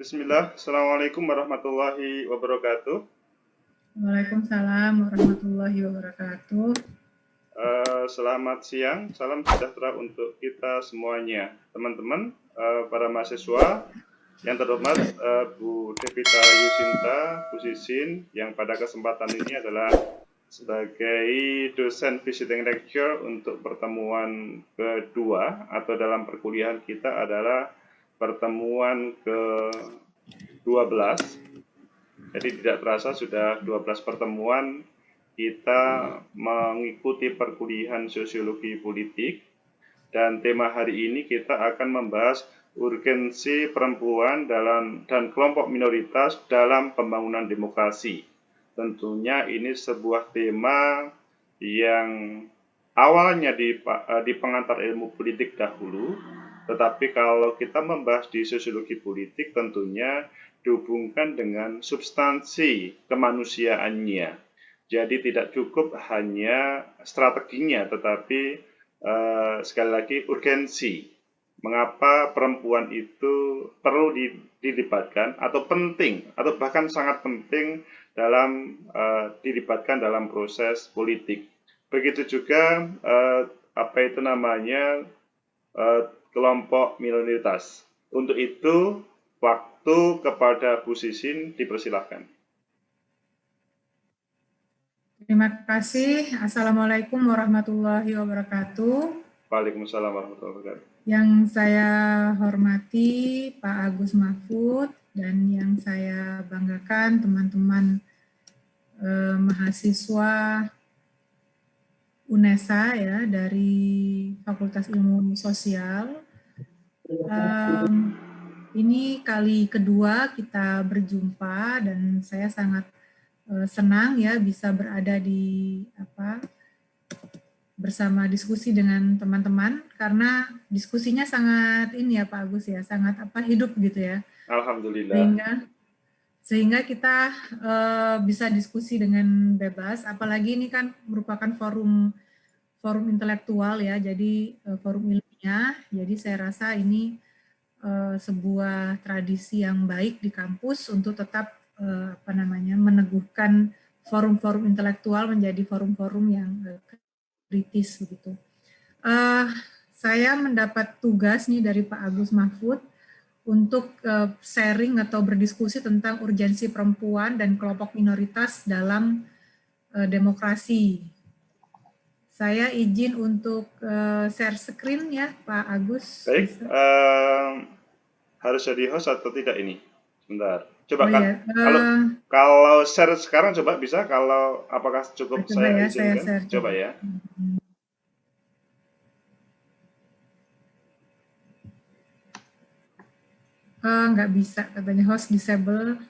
Bismillah, Assalamualaikum warahmatullahi wabarakatuh. Waalaikumsalam warahmatullahi wabarakatuh. Selamat siang, salam sejahtera untuk kita semuanya. Teman-teman, para mahasiswa yang terhormat, Bu Devita Yusinta, Bu Sisin, yang pada kesempatan ini adalah sebagai dosen visiting lecture untuk pertemuan kedua atau dalam perkuliahan kita adalah pertemuan ke-12. Jadi tidak terasa sudah 12 pertemuan kita mengikuti perkuliahan sosiologi politik, dan tema hari ini kita akan membahas urgensi perempuan dan kelompok minoritas dalam pembangunan demokrasi. Tentunya ini sebuah tema yang awalnya di pengantar ilmu politik dahulu, tetapi kalau kita membahas di sosiologi politik tentunya dihubungkan dengan substansi kemanusiaannya. Jadi tidak cukup hanya strateginya, tetapi sekali lagi urgensi. Mengapa perempuan itu perlu dilibatkan atau penting atau bahkan sangat penting dalam dilibatkan dalam proses politik. Begitu juga apa itu namanya kelompok minoritas. Untuk itu waktu kepada Bu Sisin dipersilahkan. Terima kasih. Assalamualaikum warahmatullahi wabarakatuh. Waalaikumsalam warahmatullahi wabarakatuh. Yang saya hormati Pak Agus Mahfud dan yang saya banggakan teman-teman mahasiswa UNESA ya dari Fakultas Ilmu Sosial. Ini kali kedua kita berjumpa dan saya sangat senang ya bisa berada di bersama diskusi dengan teman-teman karena diskusinya sangat ini ya Pak Agus ya, sangat hidup gitu ya. Alhamdulillah. Sehingga kita bisa diskusi dengan bebas, apalagi ini kan merupakan forum intelektual ya, jadi forum ilmiah. Jadi saya rasa ini sebuah tradisi yang baik di kampus untuk tetap meneguhkan forum-forum intelektual menjadi forum-forum yang kritis begitu. Saya mendapat tugas nih dari Pak Agus Mahfud untuk sharing atau berdiskusi tentang urgensi perempuan dan kelompok minoritas dalam demokrasi. Saya izin untuk share screen ya Pak Agus. Baik, harus jadi host atau tidak ini? Sebentar. Coba kalau share sekarang coba bisa, kalau apakah cukup saya izinkan? Coba ya. Nggak bisa, katanya host disable.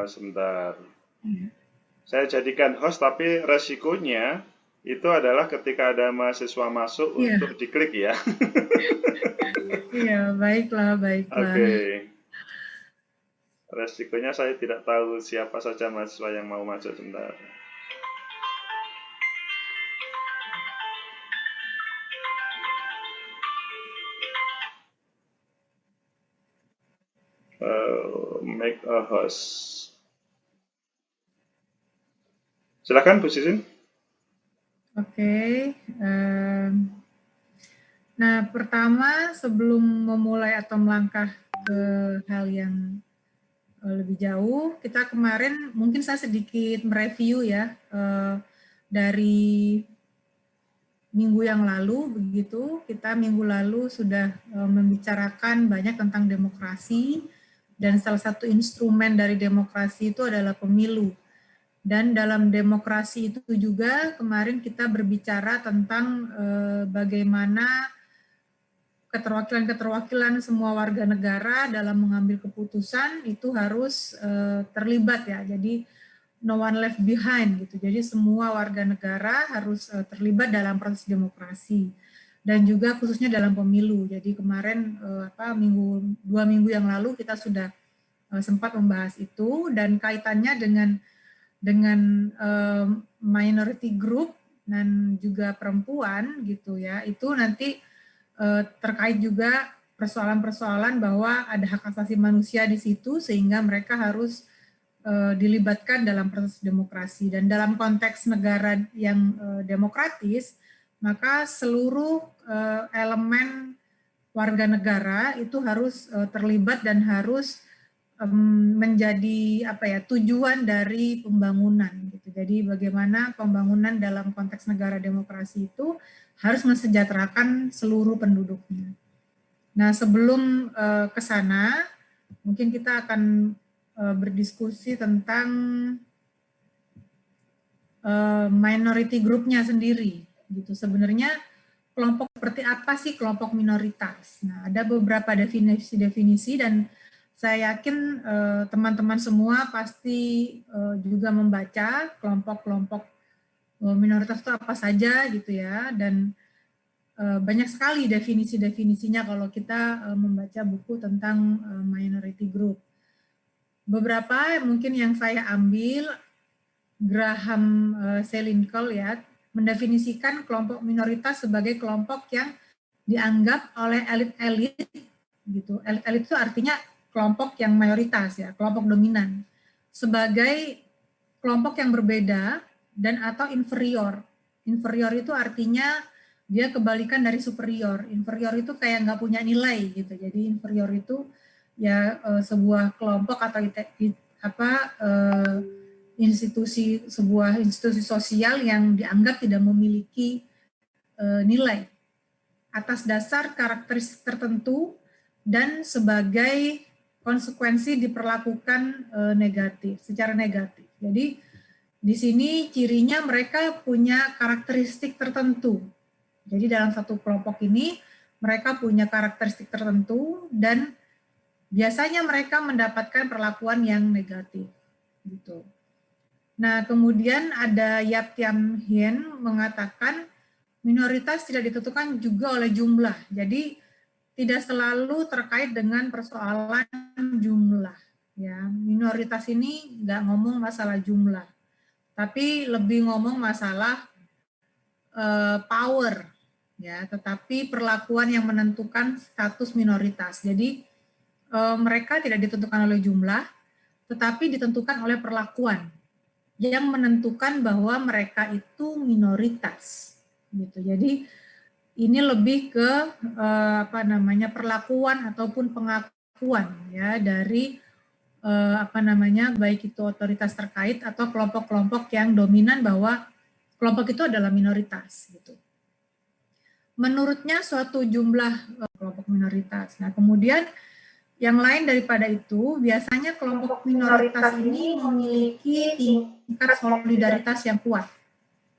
Sebentar. Saya jadikan host, tapi resikonya itu adalah ketika ada mahasiswa masuk untuk diklik ya. Iya, baiklah. Oke. Resikonya saya tidak tahu siapa saja mahasiswa yang mau masuk. Sebentar. Make a host. Silakan Bu Sisin. Oke. Nah, pertama sebelum memulai atau melangkah ke hal yang lebih jauh, kita kemarin mungkin saya sedikit mereview ya dari minggu yang lalu begitu. Kita minggu lalu sudah membicarakan banyak tentang demokrasi dan salah satu instrumen dari demokrasi itu adalah pemilu. Dan dalam demokrasi itu juga kemarin kita berbicara tentang bagaimana keterwakilan semua warga negara dalam mengambil keputusan itu harus terlibat ya. Jadi no one left behind gitu. Jadi semua warga negara harus terlibat dalam proses demokrasi dan juga khususnya dalam pemilu. Jadi kemarin 2 minggu yang lalu kita sudah sempat membahas itu, dan kaitannya dengan minority group dan juga perempuan gitu ya. Itu nanti terkait juga persoalan-persoalan bahwa ada hak asasi manusia di situ sehingga mereka harus dilibatkan dalam proses demokrasi. Dan dalam konteks negara yang demokratis, maka seluruh elemen warga negara itu harus terlibat dan harus menjadi tujuan dari pembangunan gitu. Jadi bagaimana pembangunan dalam konteks negara demokrasi itu harus mensejahterakan seluruh penduduknya. Nah, sebelum ke sana mungkin kita akan berdiskusi tentang minority groupnya sendiri gitu. Sebenarnya kelompok seperti apa sih kelompok minoritas? Nah, ada beberapa definisi dan saya yakin teman-teman semua pasti juga membaca kelompok-kelompok minoritas itu apa saja gitu ya, dan banyak sekali definisi-definisinya kalau kita membaca buku tentang minority group. Beberapa mungkin yang saya ambil, Graham Selinkel ya, mendefinisikan kelompok minoritas sebagai kelompok yang dianggap oleh elit-elit gitu. Elit-elit itu artinya kelompok yang mayoritas ya, kelompok dominan, sebagai kelompok yang berbeda dan atau inferior. Inferior itu artinya dia kebalikan dari superior. Inferior itu kayak nggak punya nilai gitu. Jadi inferior itu ya sebuah kelompok atau sebuah institusi sosial yang dianggap tidak memiliki nilai atas dasar karakteristik tertentu dan sebagai konsekuensi diperlakukan secara negatif. Jadi di sini cirinya mereka punya karakteristik tertentu. Jadi dalam satu kelompok ini mereka punya karakteristik tertentu dan biasanya mereka mendapatkan perlakuan yang negatif gitu. Nah, kemudian ada Yap Tiam Hien mengatakan minoritas tidak ditentukan juga oleh jumlah. Jadi tidak selalu terkait dengan persoalan jumlah. Ya, minoritas ini nggak ngomong masalah jumlah, tapi lebih ngomong masalah power. Ya, tetapi perlakuan yang menentukan status minoritas. Jadi mereka tidak ditentukan oleh jumlah, tetapi ditentukan oleh perlakuan yang menentukan bahwa mereka itu minoritas gitu. Jadi ini lebih ke perlakuan ataupun pengakuan ya dari baik itu otoritas terkait atau kelompok-kelompok yang dominan bahwa kelompok itu adalah minoritas gitu. Menurutnya suatu jumlah kelompok minoritas. Nah, kemudian yang lain daripada itu, biasanya kelompok minoritas ini memiliki tingkat solidaritas yang kuat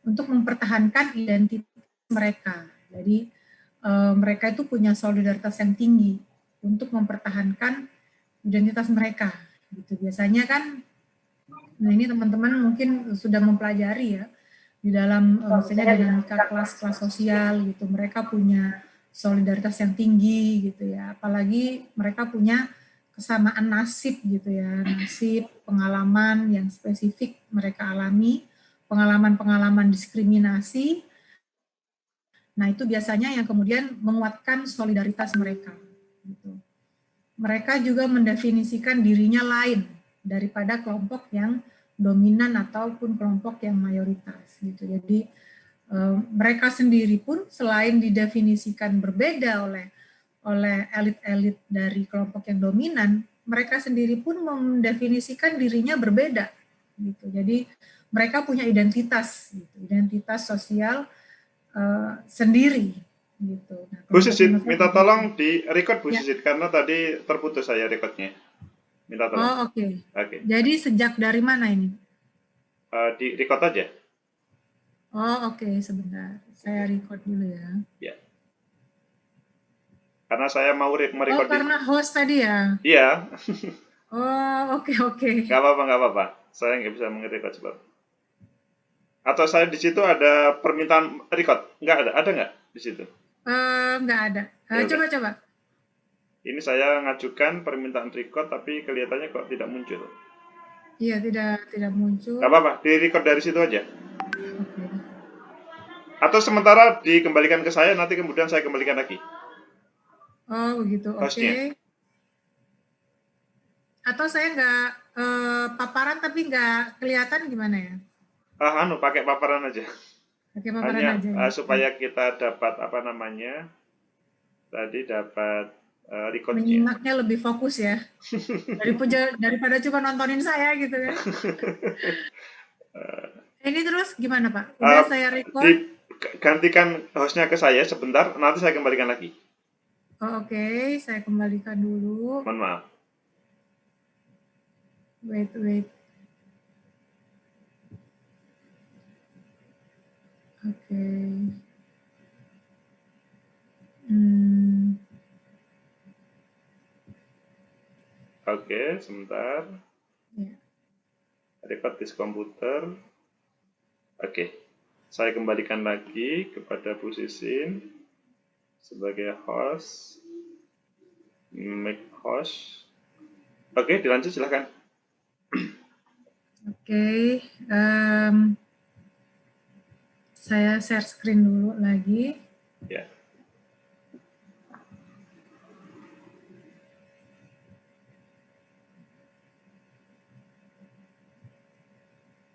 untuk mempertahankan identitas mereka. Jadi mereka itu punya solidaritas yang tinggi untuk mempertahankan identitas mereka. Gitu. Biasanya kan, nah ini teman-teman mungkin sudah mempelajari ya di dalam misalnya dinamika kelas-kelas sosial gitu, mereka punya solidaritas yang tinggi gitu ya, apalagi mereka punya kesamaan nasib gitu ya, nasib, pengalaman yang spesifik mereka alami, pengalaman-pengalaman diskriminasi. Nah, itu biasanya yang kemudian menguatkan solidaritas mereka gitu. Mereka juga mendefinisikan dirinya lain daripada kelompok yang dominan ataupun kelompok yang mayoritas gitu. Jadi mereka sendiri pun selain didefinisikan berbeda oleh elit-elit dari kelompok yang dominan, mereka sendiri pun mendefinisikan dirinya berbeda gitu. Jadi mereka punya identitas gitu, identitas sosial sendiri gitu. Nah, Bu Sisit, minta tolong di record Bu Sisit karena tadi terputus saya recordnya. Minta tolong. Oh, oke. Jadi sejak dari mana ini? Di record aja. Oh, oke, sebentar. Saya record dulu ya. Ya. Karena saya mau merecord. Oh, karena host tadi ya? Iya. Oh, oke. Gak apa-apa. Saya nggak bisa merecord sebab. Atau saya di situ ada permintaan record? Nggak ada. Ada nggak di situ? Nggak ada. Coba. Ini saya ngajukan permintaan record, tapi kelihatannya kok tidak muncul. Iya, tidak muncul. Nggak apa-apa, di record dari situ aja. Oke. Atau sementara dikembalikan ke saya, nanti kemudian saya kembalikan lagi. Oh begitu, hostnya. oke. Atau saya nggak paparan tapi nggak kelihatan gimana ya? Pakai paparan aja. Pakai paparan Hanya aja ya. supaya kita dapat apa namanya, tadi dapat recordnya. Menyimaknya lebih fokus ya. Daripada cuma nontonin saya gitu kan. Ini terus gimana Pak? Udah Eh, saya record. Gantikan hostnya ke saya sebentar, nanti saya kembalikan lagi. Oh, oke, saya kembalikan dulu. Mohon maaf. Wait. Oke. Hmm, Oke, sebentar. ya. Record this komputer. Oke, saya kembalikan lagi kepada posisi sebagai host, make host. Oke, dilanjut silahkan. Oke, saya share screen dulu lagi. Ya.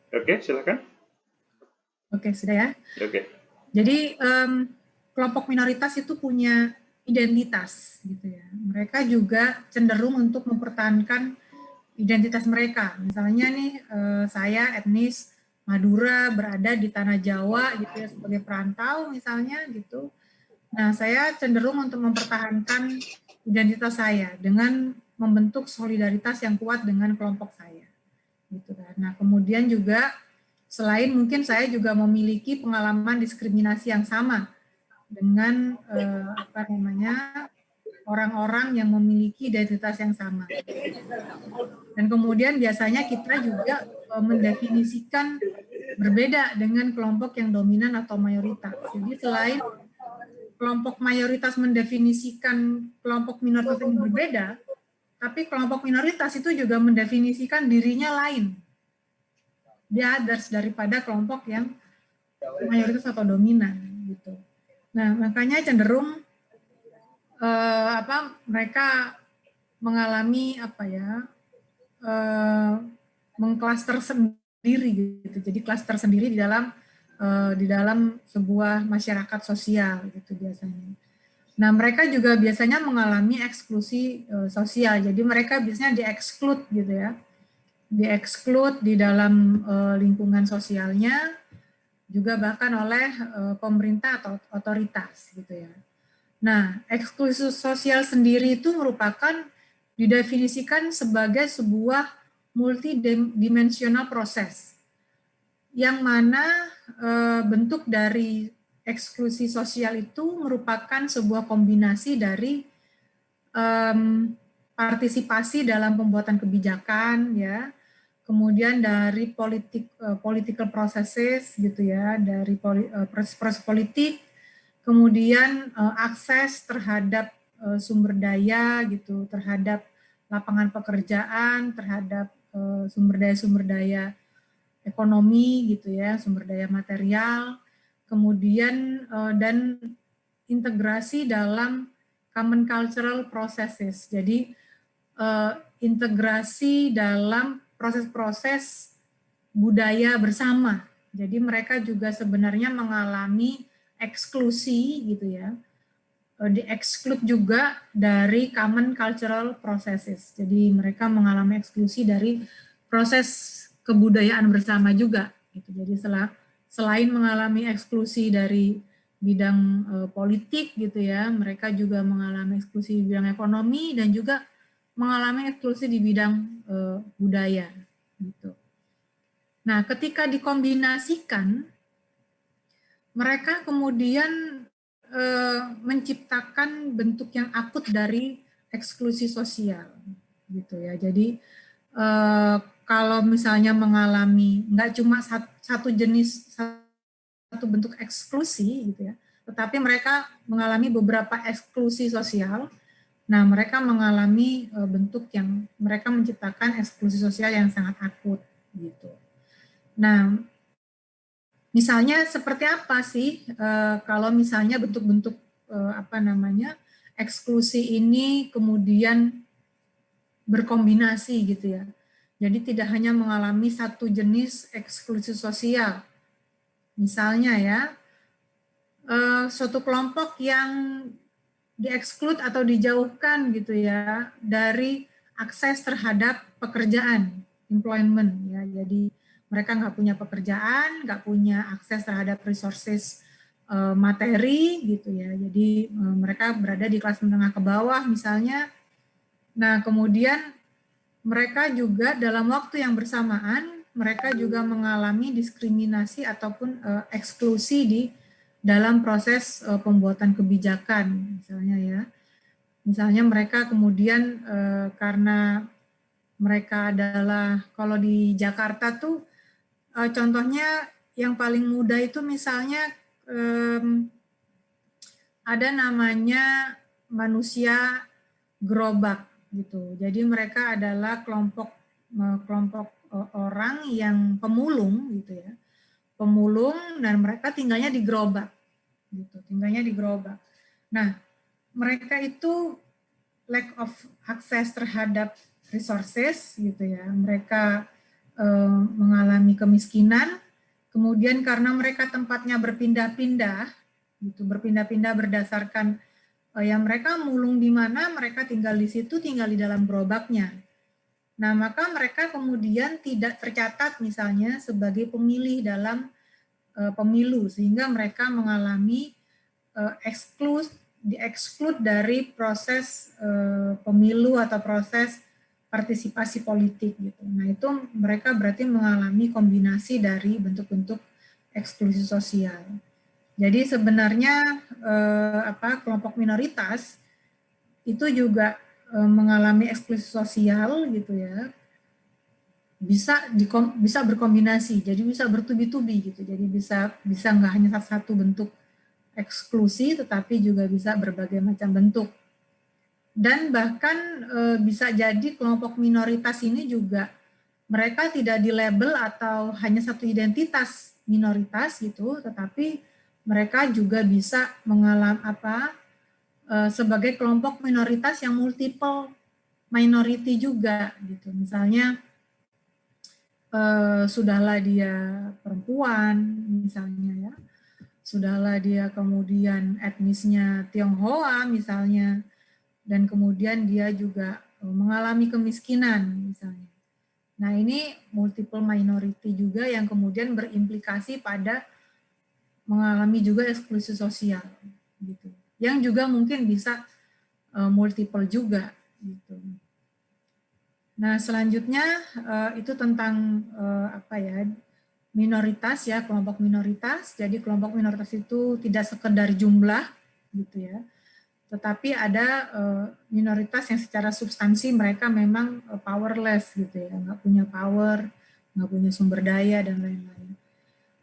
Oke, silahkan. Oke, sudah ya. Oke. Jadi kelompok minoritas itu punya identitas, gitu ya. Mereka juga cenderung untuk mempertahankan identitas mereka. Misalnya nih, saya etnis Madura berada di tanah Jawa, gitu ya, sebagai perantau misalnya, gitu. Nah, saya cenderung untuk mempertahankan identitas saya dengan membentuk solidaritas yang kuat dengan kelompok saya, gitu kan. Nah, kemudian juga selain mungkin saya juga memiliki pengalaman diskriminasi yang sama dengan orang-orang yang memiliki identitas yang sama. Dan kemudian biasanya kita juga mendefinisikan berbeda dengan kelompok yang dominan atau mayoritas. Jadi selain kelompok mayoritas mendefinisikan kelompok minoritas ini berbeda, tapi kelompok minoritas itu juga mendefinisikan dirinya lain, the others, daripada kelompok yang mayoritas atau dominan gitu. Nah, makanya cenderung mereka mengalami mengklaster sendiri gitu. Jadi klaster sendiri di dalam sebuah masyarakat sosial gitu biasanya. Nah, mereka juga biasanya mengalami eksklusi sosial. Jadi mereka biasanya di-exclude gitu ya. Di-exclude di dalam lingkungan sosialnya, juga bahkan oleh pemerintah atau otoritas gitu ya. Nah, eksklusi sosial sendiri itu merupakan didefinisikan sebagai sebuah multidimensional proses yang mana bentuk dari eksklusi sosial itu merupakan sebuah kombinasi dari partisipasi dalam pembuatan kebijakan ya, kemudian dari political processes gitu ya, dari proses politik, kemudian akses terhadap sumber daya gitu, terhadap lapangan pekerjaan, terhadap sumber daya ekonomi gitu ya, sumber daya material, kemudian dan integrasi dalam common cultural processes. Jadi integrasi dalam proses-proses budaya bersama. Jadi mereka juga sebenarnya mengalami eksklusi gitu ya, di-exclude juga dari common cultural processes. Jadi mereka mengalami eksklusi dari proses kebudayaan bersama juga. Gitu. Jadi selain mengalami eksklusi dari bidang politik gitu ya, mereka juga mengalami eksklusi di bidang ekonomi dan juga mengalami eksklusi di bidang budaya. Gitu. Nah, ketika dikombinasikan, mereka kemudian menciptakan bentuk yang akut dari eksklusi sosial gitu ya. Jadi kalau misalnya mengalami nggak cuma satu jenis satu bentuk eksklusi gitu ya, tetapi mereka mengalami beberapa eksklusi sosial. Nah, mereka mengalami bentuk yang mereka menciptakan eksklusi sosial yang sangat akut gitu. Nah, misalnya seperti apa sih kalau misalnya bentuk-bentuk eksklusi ini kemudian berkombinasi gitu ya. Jadi tidak hanya mengalami satu jenis eksklusi sosial. Misalnya ya, suatu kelompok yang dieksklud atau dijauhkan gitu ya dari akses terhadap pekerjaan, employment ya. Jadi mereka nggak punya pekerjaan, nggak punya akses terhadap resources materi gitu ya. Jadi mereka berada di kelas menengah ke bawah misalnya. Nah, kemudian mereka juga dalam waktu yang bersamaan mereka juga mengalami diskriminasi ataupun eksklusi di dalam proses pembuatan kebijakan misalnya ya. Misalnya mereka kemudian karena mereka adalah, kalau di Jakarta tuh contohnya yang paling mudah itu misalnya ada namanya manusia gerobak gitu. Jadi mereka adalah kelompok orang yang pemulung gitu ya. Pemulung dan mereka tinggalnya di gerobak gitu. Tinggalnya di gerobak. Nah, mereka itu lack of access terhadap resources gitu ya. Mereka mengalami kemiskinan. Kemudian karena mereka tempatnya berpindah-pindah gitu, berpindah-pindah berdasarkan yang mereka mulung di mana, mereka tinggal di situ, tinggal di dalam gerobaknya. Nah, maka mereka kemudian tidak tercatat misalnya sebagai pemilih dalam pemilu, sehingga mereka mengalami dieksklud dari proses pemilu atau proses partisipasi politik gitu. Nah, itu mereka berarti mengalami kombinasi dari bentuk-bentuk eksklusi sosial. Jadi sebenarnya kelompok minoritas itu juga mengalami eksklusi sosial gitu ya, bisa berkombinasi, jadi bisa bertubi-tubi gitu. Jadi bisa nggak hanya satu bentuk eksklusi, tetapi juga bisa berbagai macam bentuk. Dan bahkan bisa jadi kelompok minoritas ini juga mereka tidak dilabel atau hanya satu identitas minoritas gitu, tetapi mereka juga bisa mengalami sebagai kelompok minoritas yang multiple minority juga gitu. Misalnya sudahlah dia perempuan misalnya ya, sudahlah dia kemudian etnisnya Tionghoa misalnya, dan kemudian dia juga mengalami kemiskinan misalnya. Nah, ini multiple minority juga yang kemudian berimplikasi pada mengalami juga eksklusi sosial gitu. Yang juga mungkin bisa multiple juga gitu. Nah, selanjutnya itu tentang minoritas ya, kelompok minoritas. Jadi kelompok minoritas itu tidak sekedar jumlah gitu ya, tetapi ada minoritas yang secara substansi mereka memang powerless gitu ya, nggak punya power, nggak punya sumber daya dan lain-lain.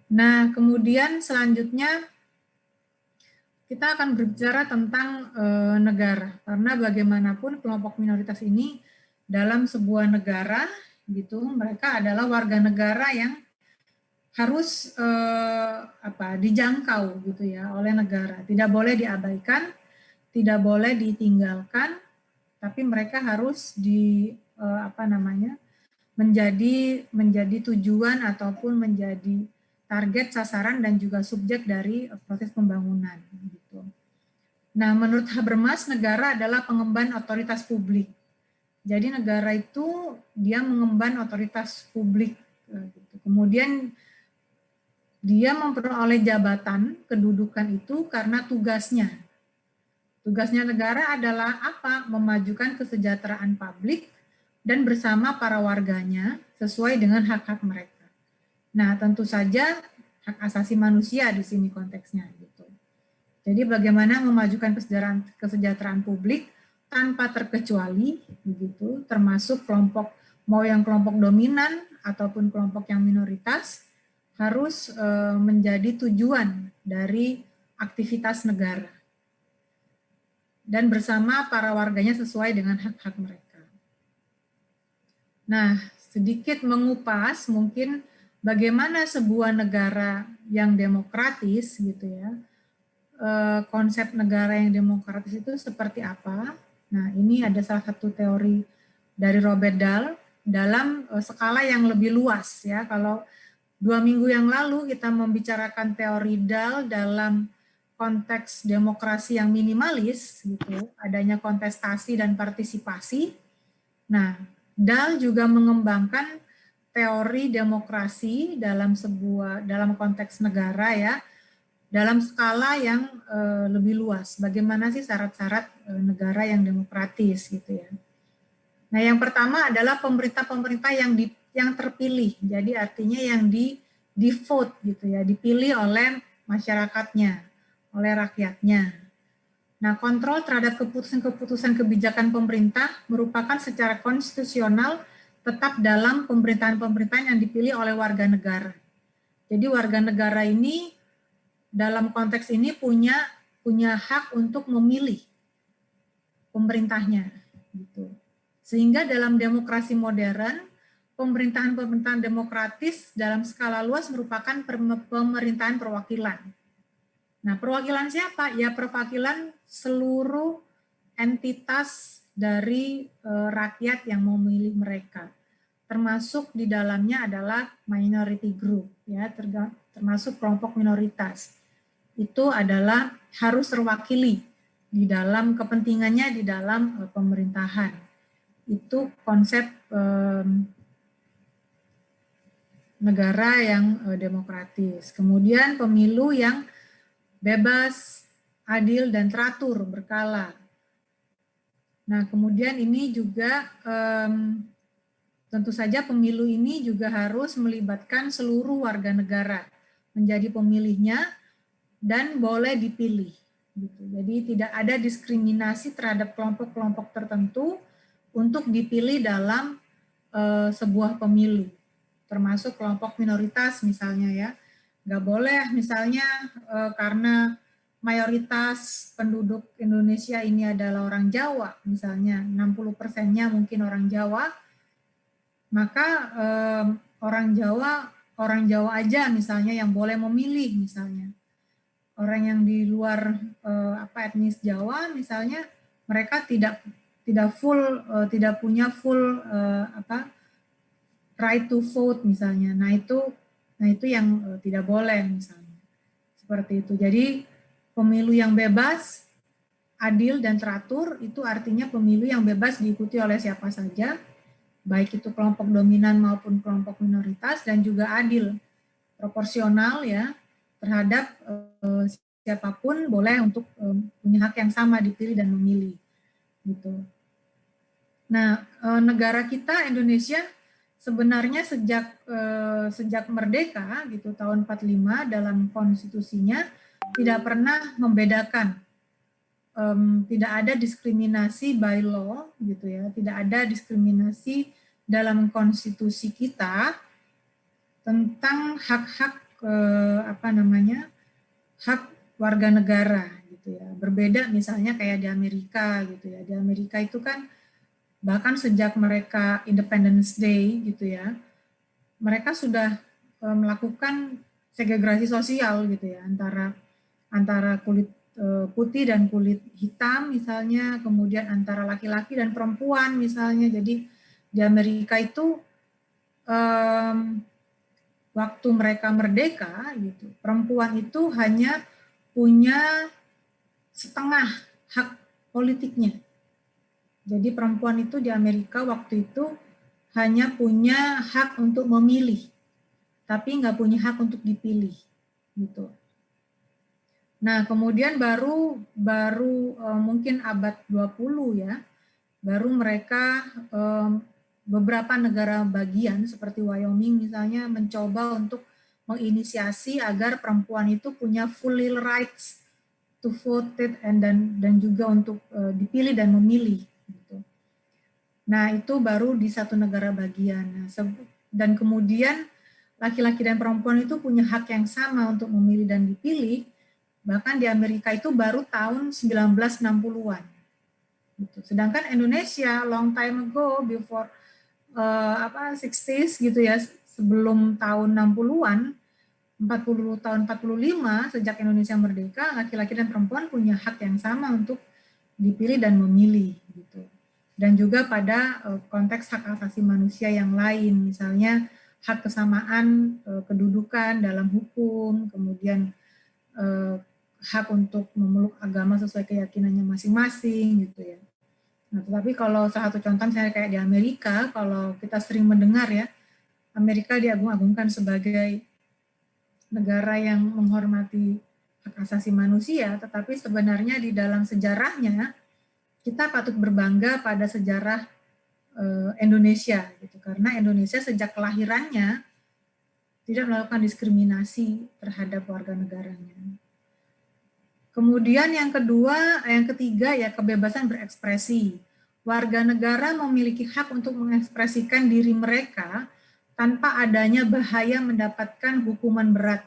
Nah, kemudian selanjutnya kita akan berbicara tentang negara, karena bagaimanapun kelompok minoritas ini dalam sebuah negara gitu, mereka adalah warga negara yang harus dijangkau gitu ya oleh negara, tidak boleh diabaikan, tidak boleh ditinggalkan, tapi mereka harus menjadi tujuan ataupun menjadi target sasaran dan juga subjek dari proses pembangunan gitu. Nah, menurut Habermas, negara adalah pengemban otoritas publik. Jadi negara itu dia mengemban otoritas publik gitu. Kemudian dia memperoleh jabatan kedudukan itu karena tugasnya. Tugasnya negara adalah apa? Memajukan kesejahteraan publik dan bersama para warganya sesuai dengan hak-hak mereka. Nah, tentu saja hak asasi manusia di sini konteksnya gitu. Jadi bagaimana memajukan kesejahteraan publik tanpa terkecuali begitu, termasuk kelompok kelompok dominan ataupun kelompok yang minoritas harus menjadi tujuan dari aktivitas negara dan bersama para warganya sesuai dengan hak-hak mereka. Nah, sedikit mengupas mungkin bagaimana sebuah negara yang demokratis gitu ya konsep negara yang demokratis itu seperti apa. Nah, ini ada salah satu teori dari Robert Dahl dalam skala yang lebih luas ya. Kalau 2 minggu yang lalu kita membicarakan teori Dahl dalam konteks demokrasi yang minimalis gitu, adanya kontestasi dan partisipasi. Nah, Dahl juga mengembangkan teori demokrasi dalam konteks negara ya, dalam skala yang lebih luas. Bagaimana sih syarat-syarat negara yang demokratis gitu ya. Nah, yang pertama adalah pemerintah-pemerintah yang terpilih. Jadi artinya yang di vote gitu ya, dipilih oleh masyarakatnya, oleh rakyatnya. Nah, kontrol terhadap keputusan-keputusan kebijakan pemerintah merupakan secara konstitusional tetap dalam pemerintahan-pemerintahan yang dipilih oleh warga negara. Jadi warga negara ini dalam konteks ini punya hak untuk memilih pemerintahnya gitu. Sehingga dalam demokrasi modern, pemerintahan-pemerintahan demokratis dalam skala luas merupakan pemerintahan perwakilan. Nah, perwakilan siapa? Ya, perwakilan seluruh entitas dari rakyat yang mau memilih mereka. Termasuk di dalamnya adalah minority group, ya, termasuk kelompok minoritas. Itu adalah harus terwakili di dalam kepentingannya di dalam pemerintahan. Itu konsep negara yang demokratis. Kemudian pemilu yang bebas, adil, dan teratur, berkala. Nah, kemudian ini juga tentu saja pemilu ini juga harus melibatkan seluruh warga negara menjadi pemilihnya dan boleh dipilih. Gitu. Jadi tidak ada diskriminasi terhadap kelompok-kelompok tertentu untuk dipilih dalam sebuah pemilu, termasuk kelompok minoritas misalnya ya. Nggak boleh misalnya karena mayoritas penduduk Indonesia ini adalah orang Jawa, misalnya 60%-nya mungkin orang Jawa, maka orang Jawa aja misalnya yang boleh memilih misalnya. Orang yang di luar etnis Jawa misalnya mereka tidak punya full right to vote misalnya. Nah itu yang tidak boleh misalnya. Seperti itu. Jadi pemilu yang bebas, adil dan teratur itu artinya pemilu yang bebas diikuti oleh siapa saja, baik itu kelompok dominan maupun kelompok minoritas, dan juga adil, proporsional ya, terhadap siapapun boleh untuk punya hak yang sama dipilih dan memilih gitu. Nah, negara kita Indonesia sebenarnya sejak merdeka gitu tahun 45 dalam konstitusinya tidak pernah membedakan, tidak ada diskriminasi by law gitu ya, tidak ada diskriminasi dalam konstitusi kita tentang hak-hak hak warga negara gitu ya. Berbeda misalnya kayak di Amerika gitu ya. Di Amerika itu kan bahkan sejak mereka Independence Day gitu ya, mereka sudah melakukan segregasi sosial gitu ya antara kulit putih dan kulit hitam misalnya, kemudian antara laki-laki dan perempuan misalnya. Jadi di Amerika itu waktu mereka merdeka gitu, perempuan itu hanya punya setengah hak politiknya. Jadi perempuan itu di Amerika waktu itu hanya punya hak untuk memilih, tapi nggak punya hak untuk dipilih, gitu. Nah, kemudian baru mungkin abad 20 ya, baru mereka beberapa negara bagian seperti Wyoming misalnya mencoba untuk menginisiasi agar perempuan itu punya full rights to vote dan juga untuk dipilih dan memilih. Gitu. Nah, itu baru di satu negara bagian. Nah, dan kemudian laki-laki dan perempuan itu punya hak yang sama untuk memilih dan dipilih. Bahkan di Amerika itu baru tahun 1960-an. Gitu. Sedangkan Indonesia long time ago before 60s gitu ya, sebelum tahun 60-an tahun 45 sejak Indonesia merdeka, laki-laki dan perempuan punya hak yang sama untuk dipilih dan memilih gitu. Dan juga pada konteks hak asasi manusia yang lain, misalnya hak kesamaan kedudukan dalam hukum, kemudian hak untuk memeluk agama sesuai keyakinannya masing-masing gitu ya. Nah, tetapi kalau salah satu contoh misalnya kayak di Amerika, kalau kita sering mendengar ya, Amerika diagung-agungkan sebagai negara yang menghormati hak asasi manusia, tetapi sebenarnya di dalam sejarahnya kita patut berbangga pada sejarah Indonesia gitu, karena Indonesia sejak kelahirannya tidak melakukan diskriminasi terhadap warga negaranya. Kemudian yang ketiga ya kebebasan berekspresi. Warga negara memiliki hak untuk mengekspresikan diri mereka tanpa adanya bahaya mendapatkan hukuman berat.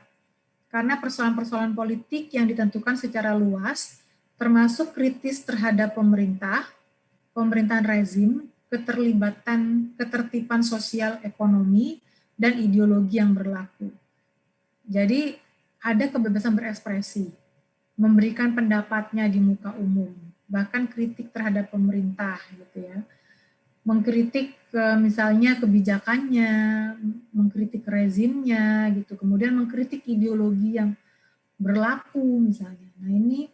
Karena persoalan-persoalan politik yang ditentukan secara luas, termasuk kritis terhadap pemerintahan rezim, ketertiban sosial ekonomi, dan ideologi yang berlaku. Jadi ada kebebasan berekspresi, memberikan pendapatnya di muka umum, bahkan kritik terhadap pemerintah gitu ya. Mengkritik misalnya kebijakannya, mengkritik rezimnya gitu, kemudian mengkritik ideologi yang berlaku misalnya. Nah ini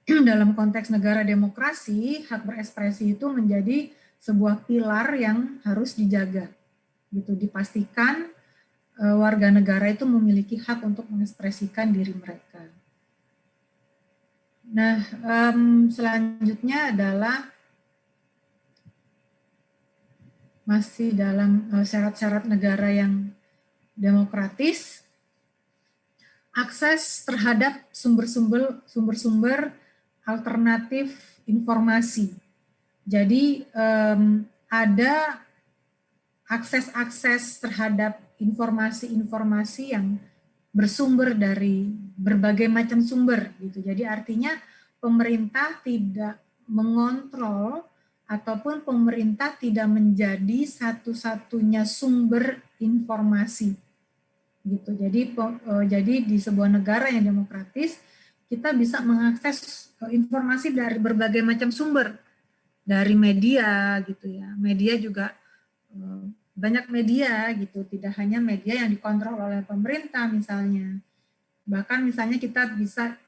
dalam konteks negara demokrasi, hak berekspresi itu menjadi sebuah pilar yang harus dijaga gitu, dipastikan warga negara itu memiliki hak untuk mengekspresikan diri mereka. Nah, selanjutnya adalah masih dalam syarat-syarat negara yang demokratis, akses terhadap sumber-sumber alternatif informasi. Jadi ada akses terhadap informasi-informasi yang bersumber dari berbagai macam sumber gitu. Jadi artinya pemerintah tidak mengontrol ataupun pemerintah tidak menjadi satu-satunya sumber informasi gitu. Jadi di sebuah negara yang demokratis kita bisa mengakses informasi dari berbagai macam sumber, dari media gitu ya. Media juga banyak media gitu, tidak hanya media yang dikontrol oleh pemerintah misalnya. Bahkan misalnya kita bisa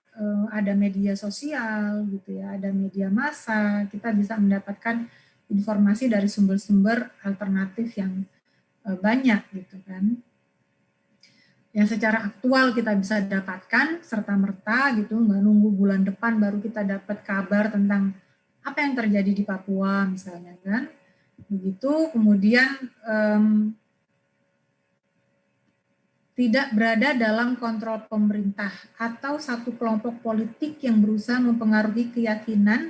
ada media sosial gitu ya, ada media massa, kita bisa mendapatkan informasi dari sumber-sumber alternatif yang banyak gitu kan. Yang secara aktual kita bisa dapatkan serta-merta gitu, nggak nunggu bulan depan baru kita dapat kabar tentang apa yang terjadi di Papua misalnya kan. Begitu, kemudian tidak berada dalam kontrol pemerintah atau satu kelompok politik yang berusaha mempengaruhi keyakinan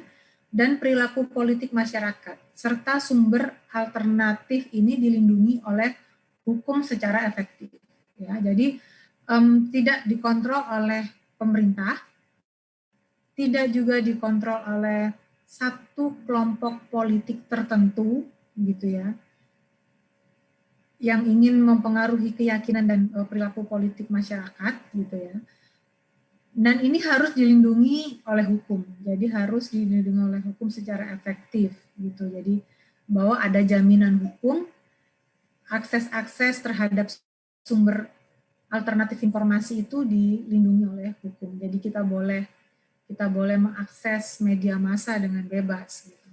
dan perilaku politik masyarakat, serta sumber alternatif ini dilindungi oleh hukum secara efektif. Ya, jadi tidak dikontrol oleh pemerintah, tidak juga dikontrol oleh satu kelompok politik tertentu, gitu ya, yang ingin mempengaruhi keyakinan dan perilaku politik masyarakat gitu ya. Dan ini harus dilindungi oleh hukum. Jadi harus dilindungi oleh hukum secara efektif gitu. Jadi bahwa ada jaminan hukum, akses terhadap sumber alternatif informasi itu dilindungi oleh hukum. Jadi kita boleh mengakses media massa dengan bebas gitu.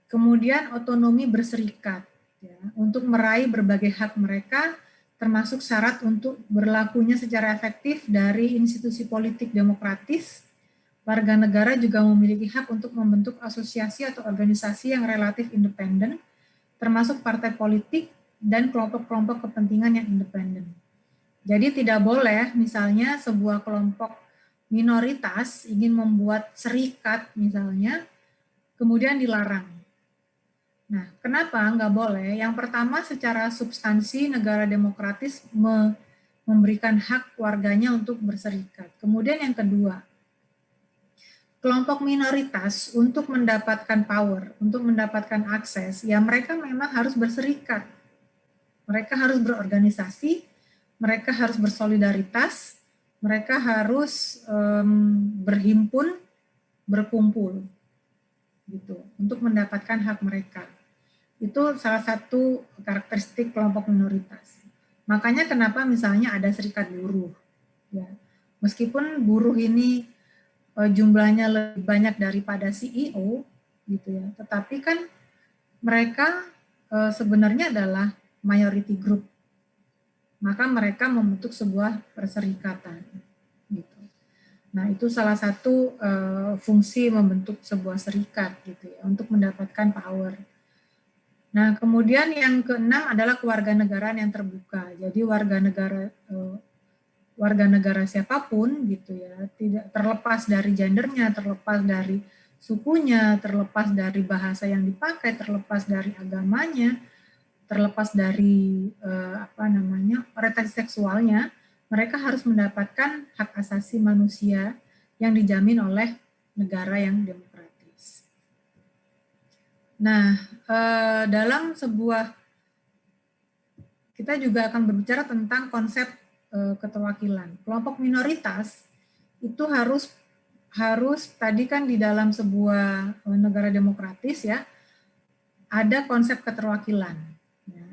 Kemudian otonomi berserikat. Ya, untuk meraih berbagai hak mereka, termasuk syarat untuk berlakunya secara efektif dari institusi politik demokratis, warga negara juga memiliki hak untuk membentuk asosiasi atau organisasi yang relatif independen, termasuk partai politik dan kelompok-kelompok kepentingan yang independen. Jadi tidak boleh misalnya sebuah kelompok minoritas ingin membuat serikat misalnya, kemudian dilarang. Nah, kenapa nggak boleh? Yang pertama, secara substansi negara demokratis memberikan hak warganya untuk berserikat. Kemudian yang kedua, kelompok minoritas untuk mendapatkan power, untuk mendapatkan akses, ya mereka memang harus berserikat. Mereka harus berorganisasi, mereka harus bersolidaritas, mereka harus berhimpun, berkumpul, gitu, untuk mendapatkan hak mereka. Itu salah satu karakteristik kelompok minoritas. Makanya kenapa misalnya ada serikat buruh, ya. Meskipun buruh ini jumlahnya lebih banyak daripada CEO, gitu ya, tetapi kan mereka sebenarnya adalah minority group. Maka mereka membentuk sebuah perserikatan, gitu. Nah, itu salah satu fungsi membentuk sebuah serikat, gitu ya, untuk mendapatkan power. Nah, kemudian yang keenam adalah kewarganegaraan yang terbuka. Jadi warga negara siapapun gitu ya, tidak terlepas dari gendernya, terlepas dari sukunya, terlepas dari bahasa yang dipakai, terlepas dari agamanya, terlepas dari orientasi seksualnya, mereka harus mendapatkan hak asasi manusia yang dijamin oleh negara yang demokratis. Nah, dalam sebuah, kita juga akan berbicara tentang konsep keterwakilan. Kelompok minoritas itu harus tadi kan di dalam sebuah negara demokratis ya, ada konsep keterwakilan, ya,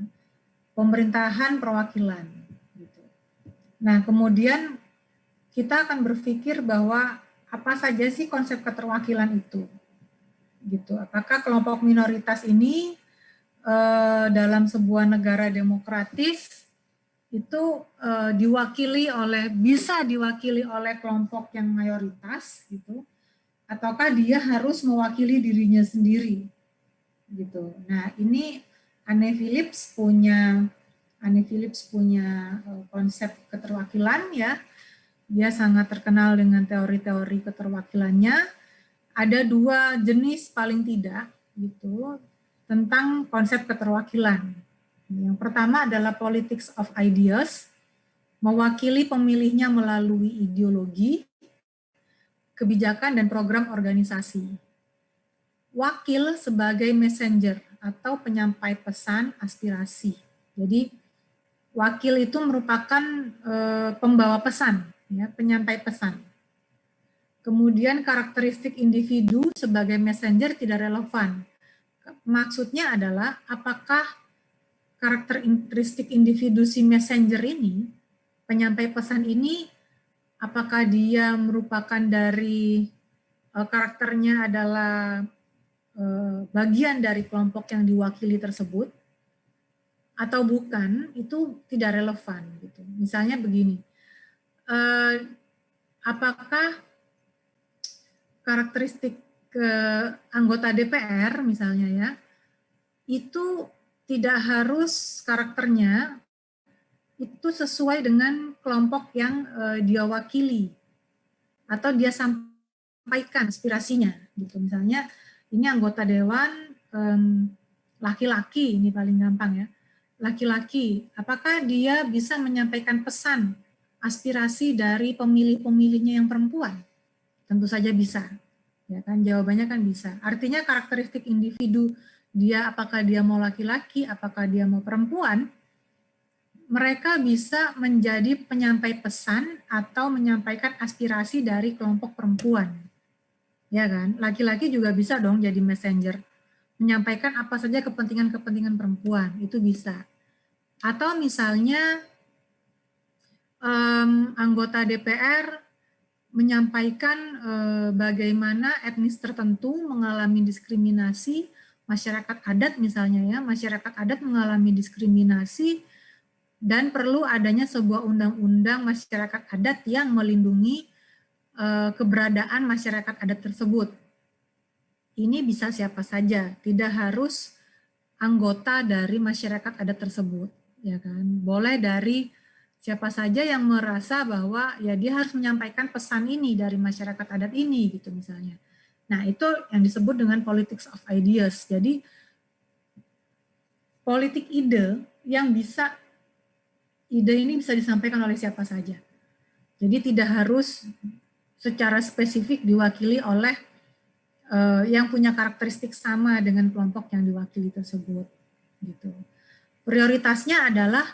pemerintahan perwakilan. Gitu. Nah, kemudian kita akan berpikir bahwa apa saja sih konsep keterwakilan itu? Gitu. Apakah kelompok minoritas ini dalam sebuah negara demokratis itu bisa diwakili oleh kelompok yang mayoritas gitu, ataukah dia harus mewakili dirinya sendiri gitu. Nah, ini Anne Phillips punya konsep keterwakilan ya. Dia sangat terkenal dengan teori-teori keterwakilannya. Ada dua jenis paling tidak gitu tentang konsep keterwakilan. Yang pertama adalah politics of ideas, mewakili pemilihnya melalui ideologi, kebijakan dan program organisasi. Wakil sebagai messenger atau penyampai pesan aspirasi. Jadi wakil itu merupakan pembawa pesan, ya, penyampai pesan. Kemudian karakteristik individu sebagai messenger tidak relevan. Maksudnya adalah apakah karakteristik individu si messenger ini, penyampai pesan ini, apakah dia merupakan dari karakternya adalah bagian dari kelompok yang diwakili tersebut, atau bukan, itu tidak relevan. Gitu. Misalnya begini, apakah karakteristik anggota DPR misalnya ya, itu tidak harus karakternya itu sesuai dengan kelompok yang dia wakili atau dia sampaikan aspirasinya gitu. Misalnya ini anggota dewan laki-laki, ini paling gampang ya, laki-laki, apakah dia bisa menyampaikan pesan aspirasi dari pemilih-pemilihnya yang perempuan? Tentu saja bisa, ya kan? Jawabannya kan bisa. Artinya karakteristik individu dia, apakah dia mau laki-laki, apakah dia mau perempuan, mereka bisa menjadi penyampai pesan atau menyampaikan aspirasi dari kelompok perempuan, ya kan? Laki-laki juga bisa dong jadi messenger, menyampaikan apa saja kepentingan-kepentingan perempuan, itu bisa. Atau misalnya anggota DPR menyampaikan bagaimana etnis tertentu mengalami diskriminasi, masyarakat adat misalnya ya, masyarakat adat mengalami diskriminasi dan perlu adanya sebuah undang-undang masyarakat adat yang melindungi keberadaan masyarakat adat tersebut. Ini bisa siapa saja, tidak harus anggota dari masyarakat adat tersebut, ya kan? Boleh dari siapa saja yang merasa bahwa ya dia harus menyampaikan pesan ini dari masyarakat adat ini gitu misalnya. Nah, itu yang disebut dengan politics of ideas. Jadi politik ide yang bisa, ide ini bisa disampaikan oleh siapa saja. Jadi tidak harus secara spesifik diwakili oleh yang punya karakteristik sama dengan kelompok yang diwakili tersebut gitu. Prioritasnya adalah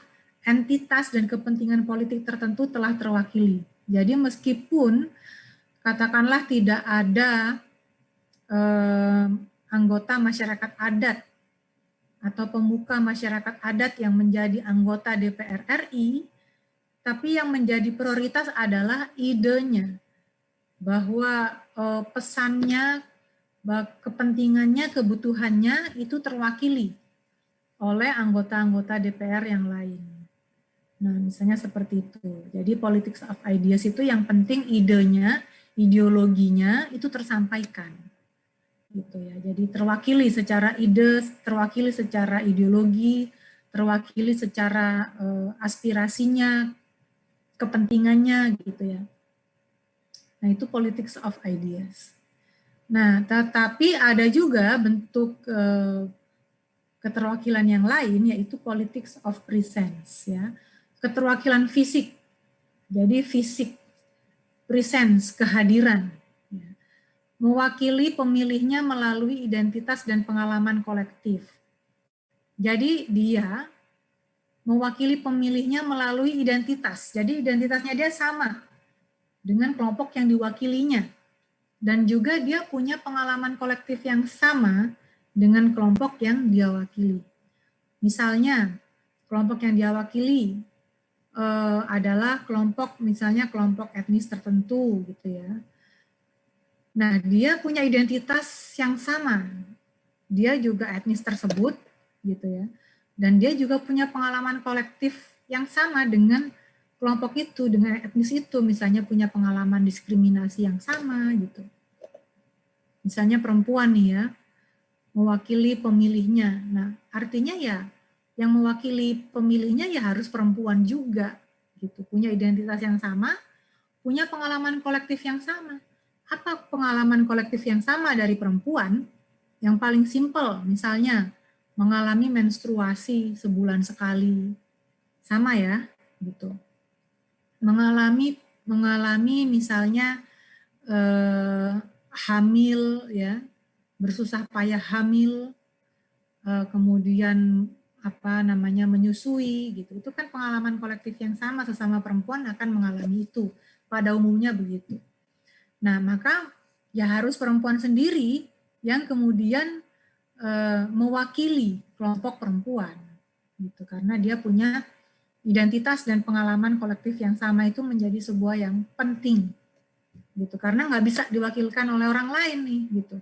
entitas dan kepentingan politik tertentu telah terwakili. Jadi meskipun katakanlah tidak ada anggota masyarakat adat atau pemuka masyarakat adat yang menjadi anggota DPR RI, tapi yang menjadi prioritas adalah idenya, bahwa pesannya, kepentingannya, kebutuhannya itu terwakili oleh anggota-anggota DPR yang lain. Nah, misalnya seperti itu. Jadi politics of ideas itu yang penting idenya, ideologinya itu tersampaikan. Gitu ya. Jadi terwakili secara ide, terwakili secara ideologi, terwakili secara aspirasinya, kepentingannya gitu ya. Nah, itu politics of ideas. Nah, tetapi ada juga bentuk keterwakilan yang lain, yaitu politics of presence, ya. Keterwakilan fisik. Jadi fisik, presence, kehadiran. Ya. Mewakili pemilihnya melalui identitas dan pengalaman kolektif. Jadi dia mewakili pemilihnya melalui identitas. Jadi identitasnya dia sama dengan kelompok yang diwakilinya. Dan juga dia punya pengalaman kolektif yang sama dengan kelompok yang dia wakili. Misalnya, kelompok yang dia wakili adalah kelompok, misalnya kelompok etnis tertentu gitu ya. Nah, dia punya identitas yang sama. Dia juga etnis tersebut gitu ya. Dan dia juga punya pengalaman kolektif yang sama dengan kelompok itu, dengan etnis itu, misalnya punya pengalaman diskriminasi yang sama gitu. Misalnya perempuan nih ya, mewakili pemilihnya. Nah, artinya ya yang mewakili pemilihnya ya harus perempuan juga gitu, punya identitas yang sama, punya pengalaman kolektif yang sama. Apa pengalaman kolektif yang sama dari perempuan? Yang paling simpel, misalnya mengalami menstruasi sebulan sekali. Sama ya, gitu. Mengalami misalnya hamil ya, bersusah payah hamil, kemudian menyusui gitu. Itu kan pengalaman kolektif yang sama, sesama perempuan akan mengalami itu. Pada umumnya begitu. Nah, maka ya harus perempuan sendiri yang kemudian mewakili kelompok perempuan gitu, karena dia punya identitas dan pengalaman kolektif yang sama. Itu menjadi sebuah yang penting gitu, karena nggak bisa diwakilkan oleh orang lain nih gitu.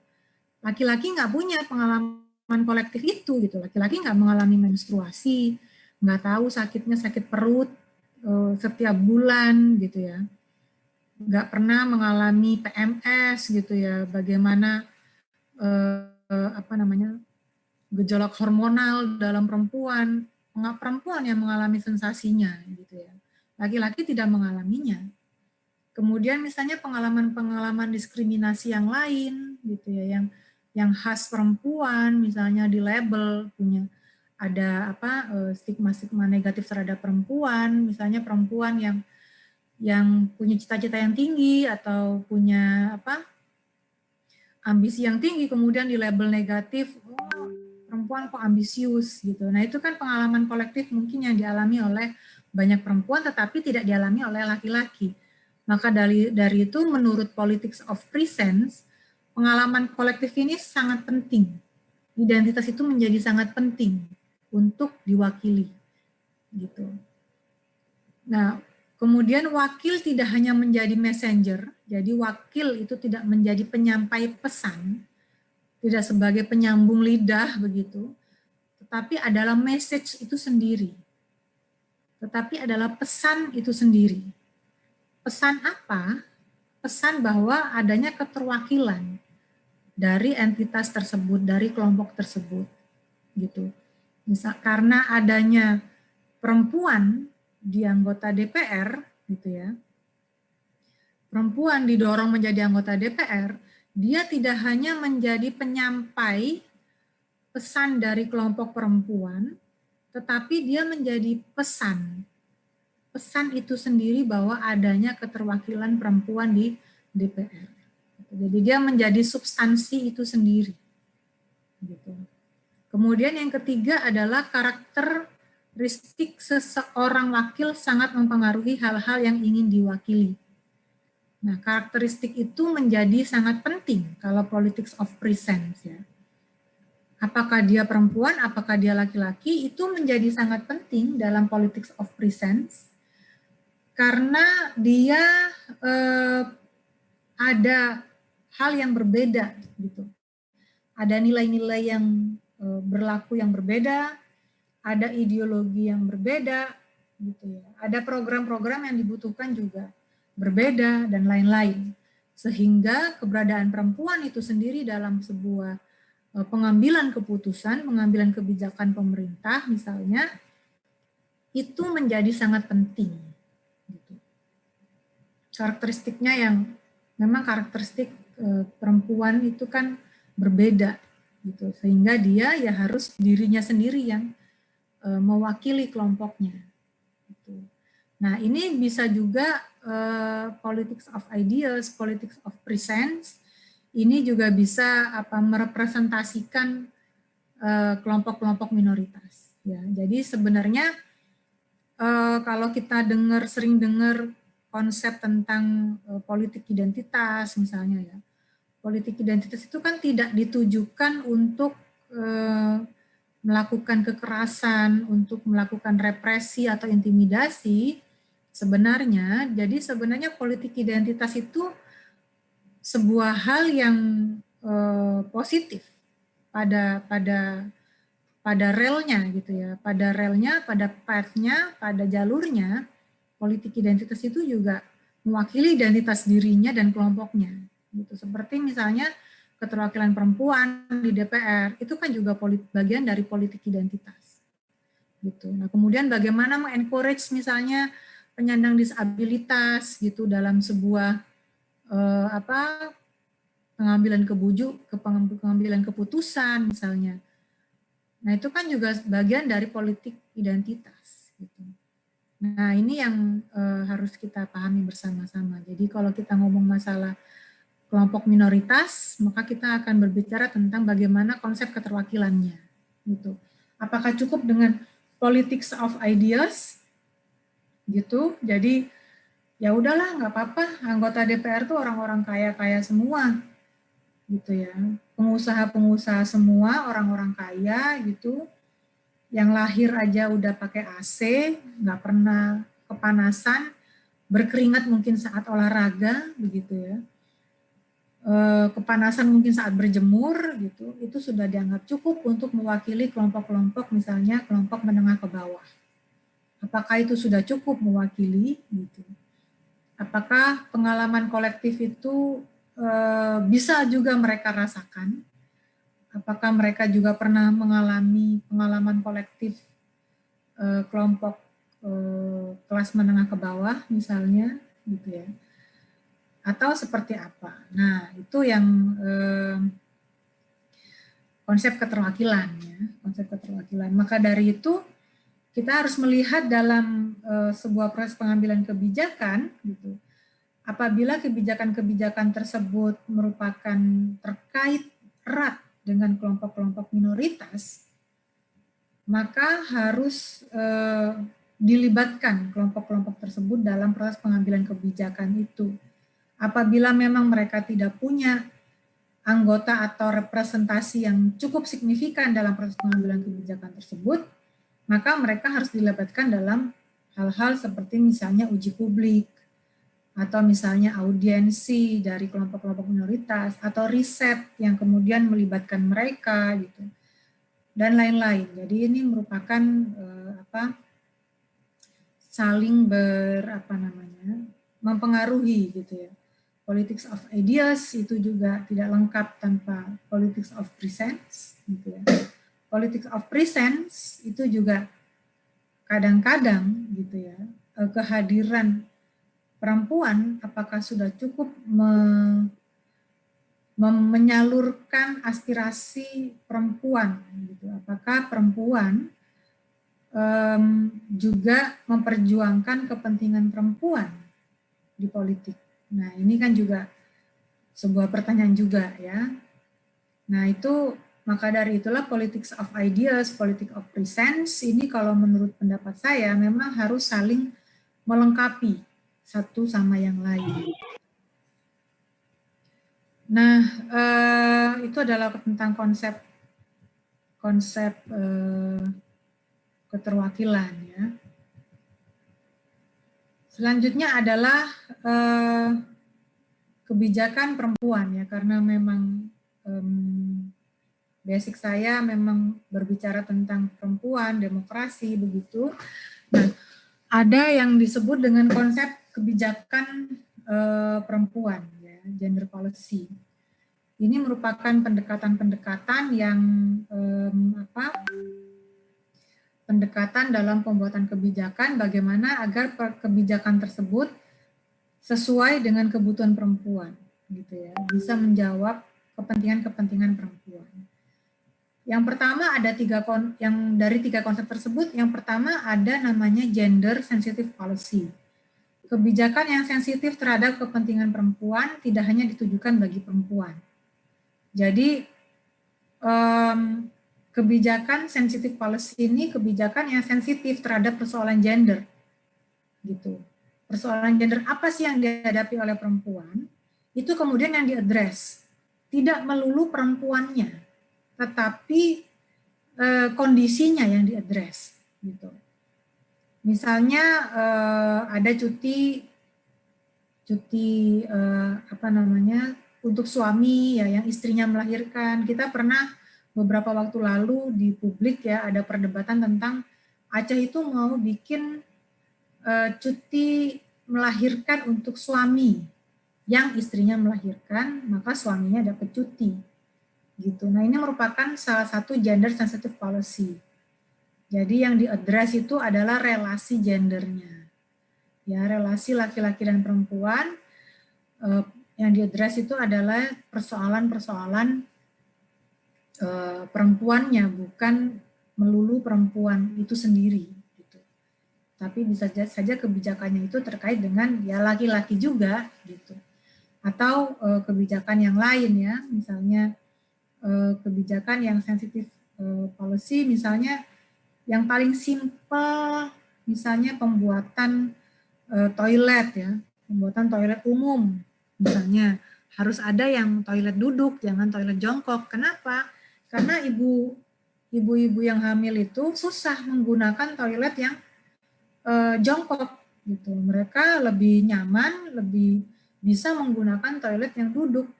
Laki-laki nggak punya pengalaman kolektif itu gitu. Laki-laki nggak mengalami menstruasi, nggak tahu sakitnya sakit perut setiap bulan gitu ya, nggak pernah mengalami PMS gitu ya, bagaimana gejolak hormonal dalam perempuan. Perempuan yang mengalami sensasinya gitu ya. Laki-laki tidak mengalaminya. Kemudian misalnya pengalaman-pengalaman diskriminasi yang lain gitu ya, yang khas perempuan, misalnya di label punya ada stigma-stigma negatif terhadap perempuan, misalnya perempuan yang punya cita-cita yang tinggi atau punya ambisi yang tinggi, kemudian di label negatif, oh, perempuan kok ambisius gitu. Nah, itu kan pengalaman kolektif mungkin yang dialami oleh banyak perempuan tetapi tidak dialami oleh laki-laki. Maka dari itu menurut politics of presence, pengalaman kolektif ini sangat penting. Identitas itu menjadi sangat penting untuk diwakili gitu. Nah, kemudian wakil tidak hanya menjadi messenger, jadi wakil itu tidak menjadi penyampai pesan, tidak sebagai penyambung lidah begitu, tetapi adalah message itu sendiri. Tetapi adalah pesan itu sendiri. Pesan apa? Pesan bahwa adanya keterwakilan dari entitas tersebut, dari kelompok tersebut, gitu. Misal karena adanya perempuan di anggota DPR, gitu ya. Perempuan didorong menjadi anggota DPR, dia tidak hanya menjadi penyampai pesan dari kelompok perempuan, tetapi dia menjadi pesan itu sendiri bahwa adanya keterwakilan perempuan di DPR. Jadi dia menjadi substansi itu sendiri. Gitu. Kemudian yang ketiga adalah karakter karakteristik seseorang wakil sangat mempengaruhi hal-hal yang ingin diwakili. Nah, karakteristik itu menjadi sangat penting kalau politics of presence ya. Apakah dia perempuan, apakah dia laki-laki, itu menjadi sangat penting dalam politics of presence karena dia ada hal yang berbeda gitu. Ada nilai-nilai yang berlaku yang berbeda, ada ideologi yang berbeda gitu ya. Ada program-program yang dibutuhkan juga berbeda dan lain-lain. Sehingga keberadaan perempuan itu sendiri dalam sebuah pengambilan keputusan, pengambilan kebijakan pemerintah misalnya, itu menjadi sangat penting. Gitu. Karakteristiknya yang memang karakteristik perempuan itu kan berbeda, gitu. Sehingga dia ya harus dirinya sendiri yang mewakili kelompoknya. Gitu. Nah ini bisa juga politics of ideas, politics of presence, ini juga bisa merepresentasikan kelompok-kelompok minoritas. Ya, jadi sebenarnya kalau kita sering dengar konsep tentang politik identitas misalnya ya, politik identitas itu kan tidak ditujukan untuk melakukan kekerasan, untuk melakukan represi atau intimidasi sebenarnya. Jadi sebenarnya politik identitas itu sebuah hal yang positif pada relnya gitu ya, pada relnya, pada path-nya, pada jalurnya, politik identitas itu juga mewakili identitas dirinya dan kelompoknya. Gitu. Seperti misalnya keterwakilan perempuan di DPR, itu kan juga bagian dari politik identitas. Gitu. Nah, kemudian bagaimana mengencourage misalnya penyandang disabilitas gitu dalam sebuah pengambilan keputusan misalnya. Nah, itu kan juga bagian dari politik identitas. Gitu. Nah, ini yang harus kita pahami bersama-sama. Jadi kalau kita ngomong masalah kelompok minoritas, maka kita akan berbicara tentang bagaimana konsep keterwakilannya. Gitu. Apakah cukup dengan politics of ideas? Gitu. Jadi ya udahlah, nggak apa-apa. Anggota DPR tuh orang-orang kaya-kaya semua. Gitu ya, pengusaha-pengusaha semua, orang-orang kaya gitu, yang lahir aja udah pakai AC, nggak pernah kepanasan, berkeringat mungkin saat olahraga, begitu ya, kepanasan mungkin saat berjemur, gitu, itu sudah dianggap cukup untuk mewakili kelompok-kelompok, misalnya kelompok menengah ke bawah. Apakah itu sudah cukup mewakili? Gitu. Apakah pengalaman kolektif itu bisa juga mereka rasakan? Apakah mereka juga pernah mengalami pengalaman kolektif kelompok kelas menengah ke bawah misalnya, gitu ya? Atau seperti apa? Nah, itu yang konsep keterwakilan ya, konsep keterwakilan. Maka dari itu kita harus melihat dalam sebuah proses pengambilan kebijakan, gitu. Apabila kebijakan-kebijakan tersebut merupakan terkait erat dengan kelompok-kelompok minoritas, maka harus dilibatkan kelompok-kelompok tersebut dalam proses pengambilan kebijakan itu. Apabila memang mereka tidak punya anggota atau representasi yang cukup signifikan dalam proses pengambilan kebijakan tersebut, maka mereka harus dilibatkan dalam hal-hal seperti misalnya uji publik, atau misalnya audiensi dari kelompok-kelompok minoritas, atau riset yang kemudian melibatkan mereka, gitu, dan lain-lain. Jadi ini merupakan saling mempengaruhi, gitu ya. Politics of ideas itu juga tidak lengkap tanpa politics of presence, gitu ya. Politics of presence itu juga kadang-kadang, gitu ya, kehadiran perempuan apakah sudah cukup menyalurkan aspirasi perempuan, gitu. Apakah perempuan juga memperjuangkan kepentingan perempuan di politik. Nah, ini kan juga sebuah pertanyaan juga ya. Nah, itu Maka dari itulah politics of ideas, politics of presence, ini kalau menurut pendapat saya memang harus saling melengkapi satu sama yang lain. Nah, itu adalah tentang konsep keterwakilan ya. Selanjutnya adalah kebijakan perempuan ya, karena memang basic saya memang berbicara tentang perempuan, demokrasi begitu. Nah, ada yang disebut dengan konsep kebijakan perempuan ya, gender policy. Ini merupakan pendekatan-pendekatan yang pendekatan dalam pembuatan kebijakan bagaimana agar kebijakan tersebut sesuai dengan kebutuhan perempuan gitu ya, bisa menjawab kepentingan-kepentingan perempuan. Yang pertama ada dari tiga konsep tersebut, yang pertama ada namanya gender sensitive policy. Kebijakan yang sensitif terhadap kepentingan perempuan tidak hanya ditujukan bagi perempuan. Jadi kebijakan sensitive policy ini kebijakan yang sensitif terhadap persoalan gender. Gitu. Persoalan gender apa sih yang dihadapi oleh perempuan? Itu kemudian yang diadres. Tidak melulu perempuannya, tetapi kondisinya yang diadres gitu. Misalnya ada cuti untuk suami ya yang istrinya melahirkan. Kita pernah beberapa waktu lalu di publik ya ada perdebatan tentang Aceh itu mau bikin cuti melahirkan untuk suami yang istrinya melahirkan, maka suaminya dapat cuti. Gitu. Nah, ini merupakan salah satu gender sensitive policy. Jadi yang diadres itu adalah relasi gendernya. Ya, relasi laki-laki dan perempuan. Yang diadres itu adalah persoalan-persoalan perempuannya, bukan melulu perempuan itu sendiri. Gitu. Tapi bisa saja kebijakannya itu terkait dengan ya laki-laki juga, gitu. Atau kebijakan yang lain ya, misalnya kebijakan yang sensitif policy, misalnya yang paling simpel, misalnya pembuatan toilet ya, pembuatan toilet umum, misalnya harus ada yang toilet duduk, jangan toilet jongkok. Kenapa? Karena ibu-ibu yang hamil itu susah menggunakan toilet yang jongkok gitu. Mereka lebih nyaman, lebih bisa menggunakan toilet yang duduk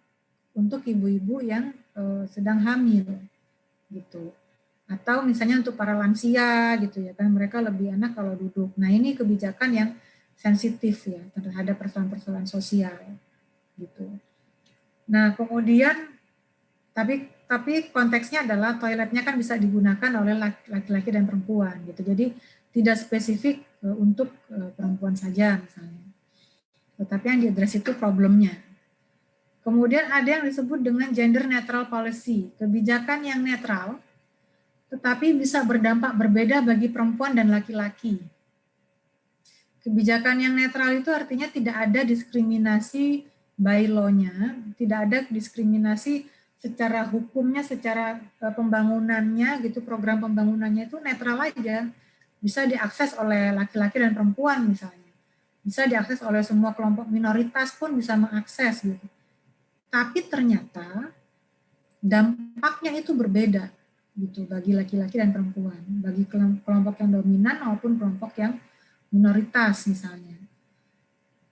untuk ibu-ibu yang sedang hamil gitu. Atau misalnya untuk para lansia gitu ya kan, mereka lebih enak kalau duduk. Nah, ini kebijakan yang sensitif ya terhadap persoalan-persoalan sosial gitu. Nah, kemudian tapi konteksnya adalah toiletnya kan bisa digunakan oleh laki-laki dan perempuan gitu. Jadi tidak spesifik untuk perempuan saja misalnya. Tetapi yang diadres itu problemnya. Kemudian ada yang disebut dengan gender neutral policy, kebijakan yang netral, tetapi bisa berdampak berbeda bagi perempuan dan laki-laki. Kebijakan yang netral itu artinya tidak ada diskriminasi by law-nya, tidak ada diskriminasi secara hukumnya, secara pembangunannya, gitu, program pembangunannya itu netral aja, bisa diakses oleh laki-laki dan perempuan misalnya, bisa diakses oleh semua kelompok minoritas pun bisa mengakses gitu. Tapi ternyata dampaknya itu berbeda gitu bagi laki-laki dan perempuan, bagi kelompok yang dominan maupun kelompok yang minoritas misalnya.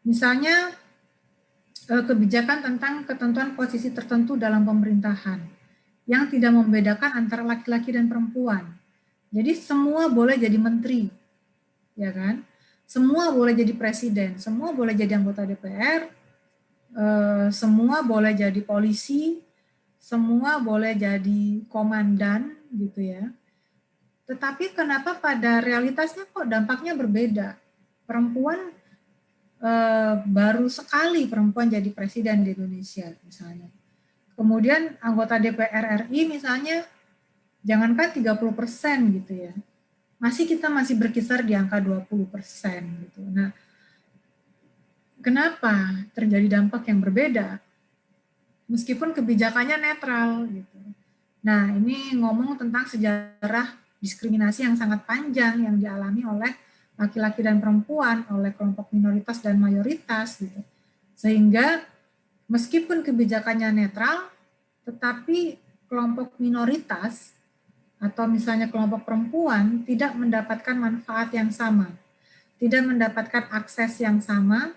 Misalnya kebijakan tentang ketentuan posisi tertentu dalam pemerintahan yang tidak membedakan antara laki-laki dan perempuan. Jadi semua boleh jadi menteri, ya kan? Semua boleh jadi presiden, semua boleh jadi anggota DPR, semua boleh jadi polisi, semua boleh jadi komandan gitu ya. Tetapi kenapa pada realitasnya kok dampaknya berbeda? Perempuan baru sekali perempuan jadi presiden di Indonesia misalnya. Kemudian anggota DPR RI misalnya jangankan 30% gitu ya. Kita masih berkisar di angka 20% gitu. Nah, kenapa terjadi dampak yang berbeda? Meskipun kebijakannya netral gitu. Nah, ini ngomong tentang sejarah diskriminasi yang sangat panjang yang dialami oleh laki-laki dan perempuan, oleh kelompok minoritas dan mayoritas gitu. Sehingga meskipun kebijakannya netral, tetapi kelompok minoritas atau misalnya kelompok perempuan tidak mendapatkan manfaat yang sama, tidak mendapatkan akses yang sama,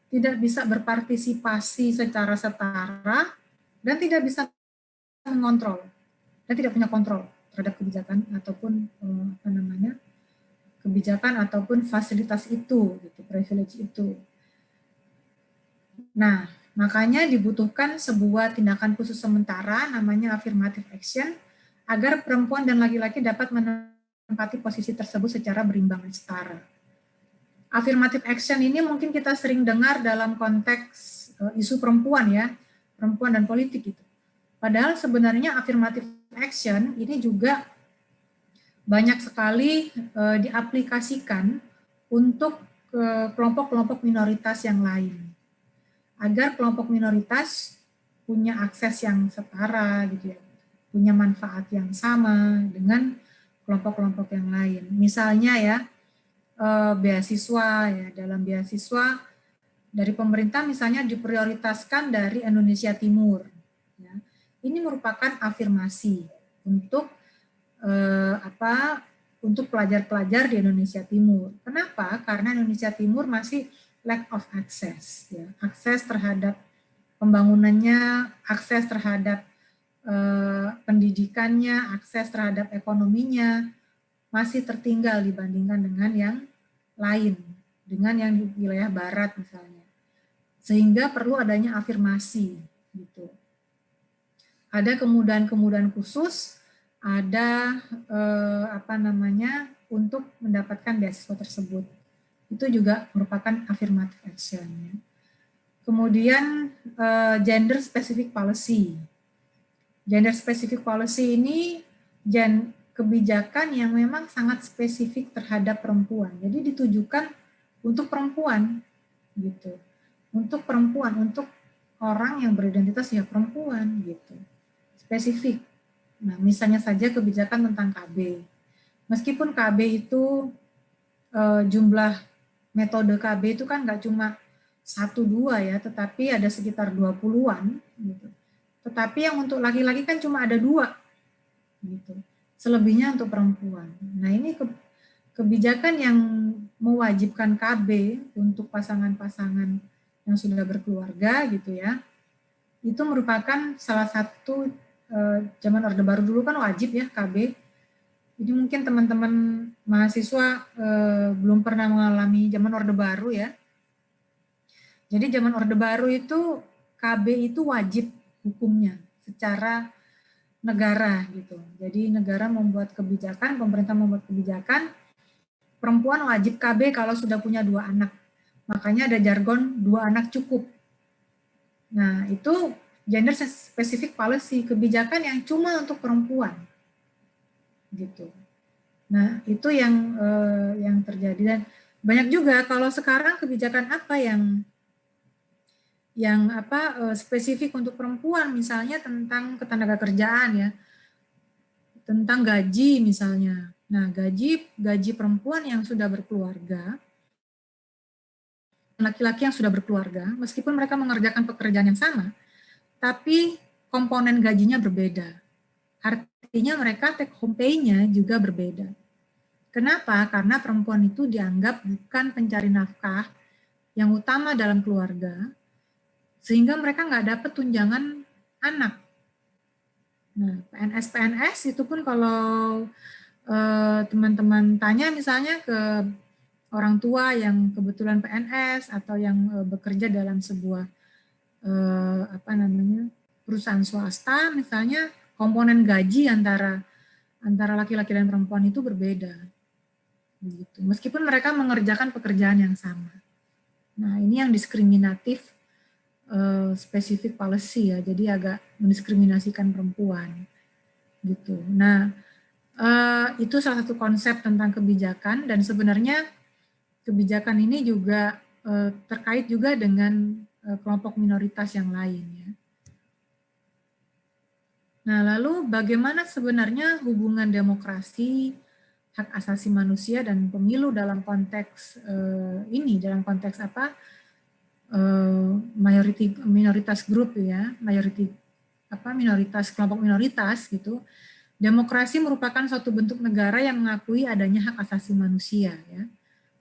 tidak bisa berpartisipasi secara setara, dan tidak bisa mengontrol, dan tidak punya kontrol terhadap kebijakan ataupun kebijakan ataupun fasilitas itu, gitu, privilege itu. Nah, makanya dibutuhkan sebuah tindakan khusus sementara namanya affirmative action agar perempuan dan laki-laki dapat menempati posisi tersebut secara berimbang dan setara. Affirmative action ini mungkin kita sering dengar dalam konteks isu perempuan ya, perempuan dan politik gitu. Padahal sebenarnya affirmative action ini juga banyak sekali diaplikasikan untuk kelompok-kelompok minoritas yang lain. Agar kelompok minoritas punya akses yang setara gitu ya, punya manfaat yang sama dengan kelompok-kelompok yang lain. Misalnya ya, beasiswa ya, dalam beasiswa dari pemerintah misalnya diprioritaskan dari Indonesia Timur. Ya. Ini merupakan afirmasi untuk untuk pelajar-pelajar di Indonesia Timur. Kenapa? Karena Indonesia Timur masih lack of access, ya. Akses terhadap pembangunannya, akses terhadap pendidikannya, akses terhadap ekonominya masih tertinggal dibandingkan dengan yang lain, dengan yang di wilayah barat misalnya. Sehingga perlu adanya afirmasi gitu. Ada kemudahan-kemudahan khusus, ada untuk mendapatkan beasiswa tersebut. Itu juga merupakan affirmative action. Ya. Kemudian gender specific policy. Gender specific policy ini kebijakan yang memang sangat spesifik terhadap perempuan. Jadi ditujukan untuk perempuan gitu. Untuk perempuan, untuk orang yang beridentitas ya perempuan gitu. Spesifik. Nah, misalnya saja kebijakan tentang KB. Meskipun KB itu jumlah metode KB itu kan nggak cuma 1-2 ya, tetapi ada sekitar 20-an gitu. Tetapi yang untuk laki-laki kan cuma ada 2 gitu. Selebihnya untuk perempuan. Nah, ini kebijakan yang mewajibkan KB untuk pasangan-pasangan yang sudah berkeluarga gitu ya. Itu merupakan salah satu zaman Orde Baru dulu kan wajib ya KB. Jadi mungkin teman-teman mahasiswa belum pernah mengalami zaman Orde Baru ya. Jadi zaman Orde Baru itu KB itu wajib hukumnya secara negara gitu. Jadi negara membuat kebijakan, pemerintah membuat kebijakan, perempuan wajib KB kalau sudah punya 2 anak. Makanya ada jargon 2 anak cukup. Nah, itu gender specific policy, kebijakan yang cuma untuk perempuan. Gitu. Nah, itu yang terjadi. Dan banyak juga kalau sekarang kebijakan apa yang spesifik untuk perempuan, misalnya tentang ketenagakerjaan ya, tentang gaji misalnya. Nah, gaji perempuan yang sudah berkeluarga, laki-laki yang sudah berkeluarga, meskipun mereka mengerjakan pekerjaan yang sama, tapi komponen gajinya berbeda. Artinya mereka take home pay-nya juga berbeda. Kenapa? Karena perempuan itu dianggap bukan pencari nafkah yang utama dalam keluarga, sehingga mereka nggak dapat tunjangan anak. Nah, PNS itu pun kalau teman-teman tanya misalnya ke orang tua yang kebetulan PNS atau yang bekerja dalam sebuah perusahaan swasta, misalnya komponen gaji antara laki-laki dan perempuan itu berbeda. Begitu. Meskipun mereka mengerjakan pekerjaan yang sama. Nah, ini yang diskriminatif specific policy ya, jadi agak mendiskriminasikan perempuan gitu. Nah, itu salah satu konsep tentang kebijakan, dan sebenarnya kebijakan ini juga terkait juga dengan kelompok minoritas yang lain ya. Nah, lalu bagaimana sebenarnya hubungan demokrasi, hak asasi manusia dan pemilu dalam konteks ini, dalam konteks apa? Minoritas grup ya, minoritas, kelompok minoritas gitu. Demokrasi merupakan suatu bentuk negara yang mengakui adanya hak asasi manusia ya.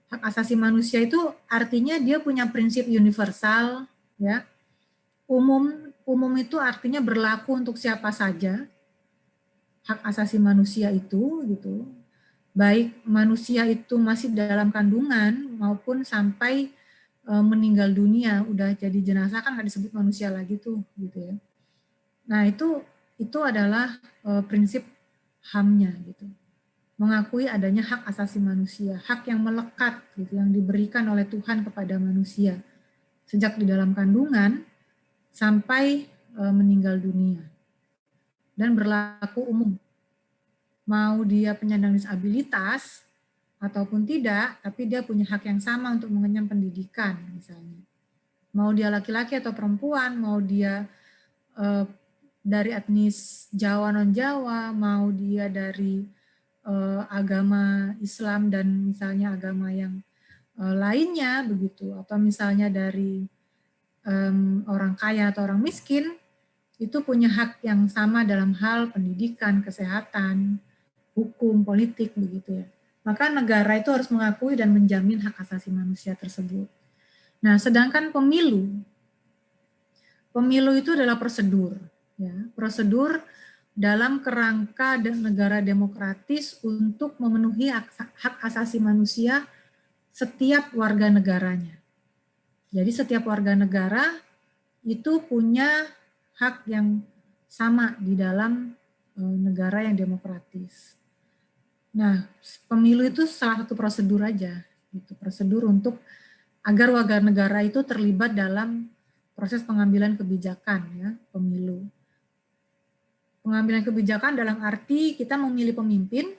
Hak asasi manusia itu artinya dia punya prinsip universal ya. Umum itu artinya berlaku untuk siapa saja. Hak asasi manusia itu gitu. Baik manusia itu masih dalam kandungan maupun sampai meninggal dunia, udah jadi jenazah kan nggak disebut manusia lagi tuh gitu ya. Nah, itu adalah prinsip HAM-nya gitu. Mengakui adanya hak asasi manusia, hak yang melekat gitu yang diberikan oleh Tuhan kepada manusia sejak di dalam kandungan sampai meninggal dunia. Dan berlaku umum. Mau dia penyandang disabilitas ataupun tidak, tapi dia punya hak yang sama untuk mengenyam pendidikan misalnya. Mau dia laki-laki atau perempuan, mau dia dari etnis Jawa non-Jawa, mau dia dari agama Islam dan misalnya agama yang lainnya begitu, atau misalnya dari orang kaya atau orang miskin, itu punya hak yang sama dalam hal pendidikan, kesehatan, hukum, politik begitu ya. Maka negara itu harus mengakui dan menjamin hak asasi manusia tersebut. Nah, sedangkan pemilu itu adalah prosedur, ya, prosedur dalam kerangka negara demokratis untuk memenuhi hak asasi manusia setiap warga negaranya. Jadi setiap warga negara itu punya hak yang sama di dalam negara yang demokratis. Nah, pemilu itu salah satu prosedur aja, gitu. Prosedur untuk agar warga negara itu terlibat dalam proses pengambilan kebijakan, ya, pemilu. Pengambilan kebijakan dalam arti kita memilih pemimpin,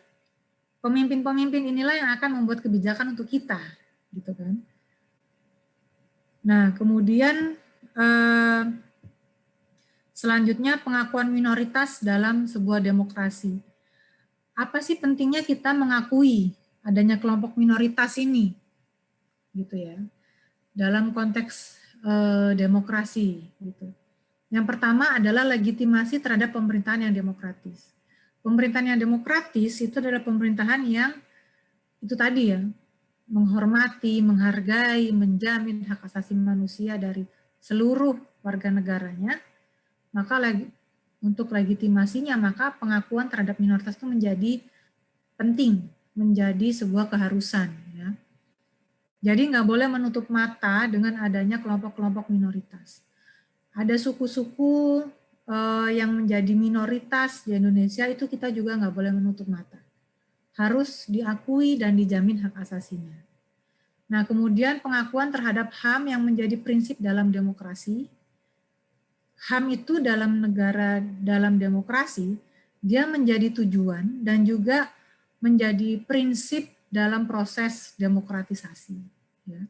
pemimpin-pemimpin inilah yang akan membuat kebijakan untuk kita, gitu kan. Nah, kemudian selanjutnya pengakuan minoritas dalam sebuah demokrasi. Apa sih pentingnya kita mengakui adanya kelompok minoritas ini, gitu ya, dalam konteks demokrasi, gitu. Yang pertama adalah legitimasi terhadap pemerintahan yang demokratis. Pemerintahan yang demokratis itu adalah pemerintahan yang itu tadi ya, menghormati, menghargai, menjamin hak asasi manusia dari seluruh warga negaranya. Maka untuk legitimasinya, maka pengakuan terhadap minoritas itu menjadi penting, menjadi sebuah keharusan. Ya. Jadi nggak boleh menutup mata dengan adanya kelompok-kelompok minoritas. Ada suku-suku yang menjadi minoritas di Indonesia, itu kita juga nggak boleh menutup mata. Harus diakui dan dijamin hak asasinya. Nah, kemudian pengakuan terhadap HAM yang menjadi prinsip dalam demokrasi. HAM itu dalam negara, dalam demokrasi, dia menjadi tujuan dan juga menjadi prinsip dalam proses demokratisasi. Ya.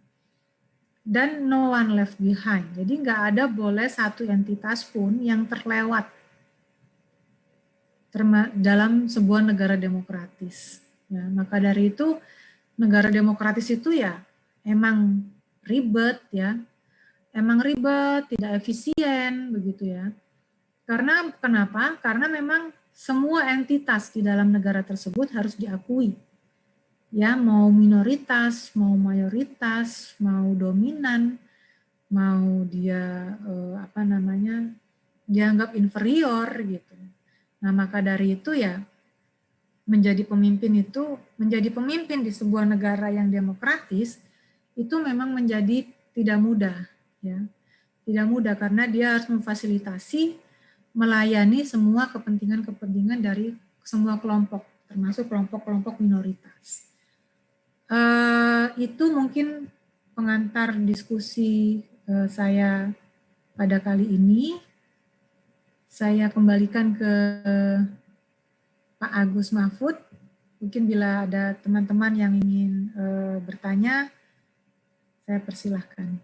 Dan no one left behind. Jadi nggak ada boleh satu entitas pun yang terlewat dalam sebuah negara demokratis. Ya, maka dari itu negara demokratis itu ya emang ribet ya, emang ribet, tidak efisien begitu ya. Karena kenapa? Karena memang semua entitas di dalam negara tersebut harus diakui. Ya, mau minoritas, mau mayoritas, mau dominan, mau dia dianggap inferior gitu. Nah, maka dari itu ya menjadi pemimpin di sebuah negara yang demokratis itu memang menjadi tidak mudah ya. Tidak mudah karena dia harus memfasilitasi, melayani semua kepentingan-kepentingan dari semua kelompok, termasuk kelompok-kelompok minoritas. Itu mungkin pengantar diskusi saya pada kali ini. Saya kembalikan ke Pak Agus Mahfud. Mungkin bila ada teman-teman yang ingin bertanya, saya persilahkan.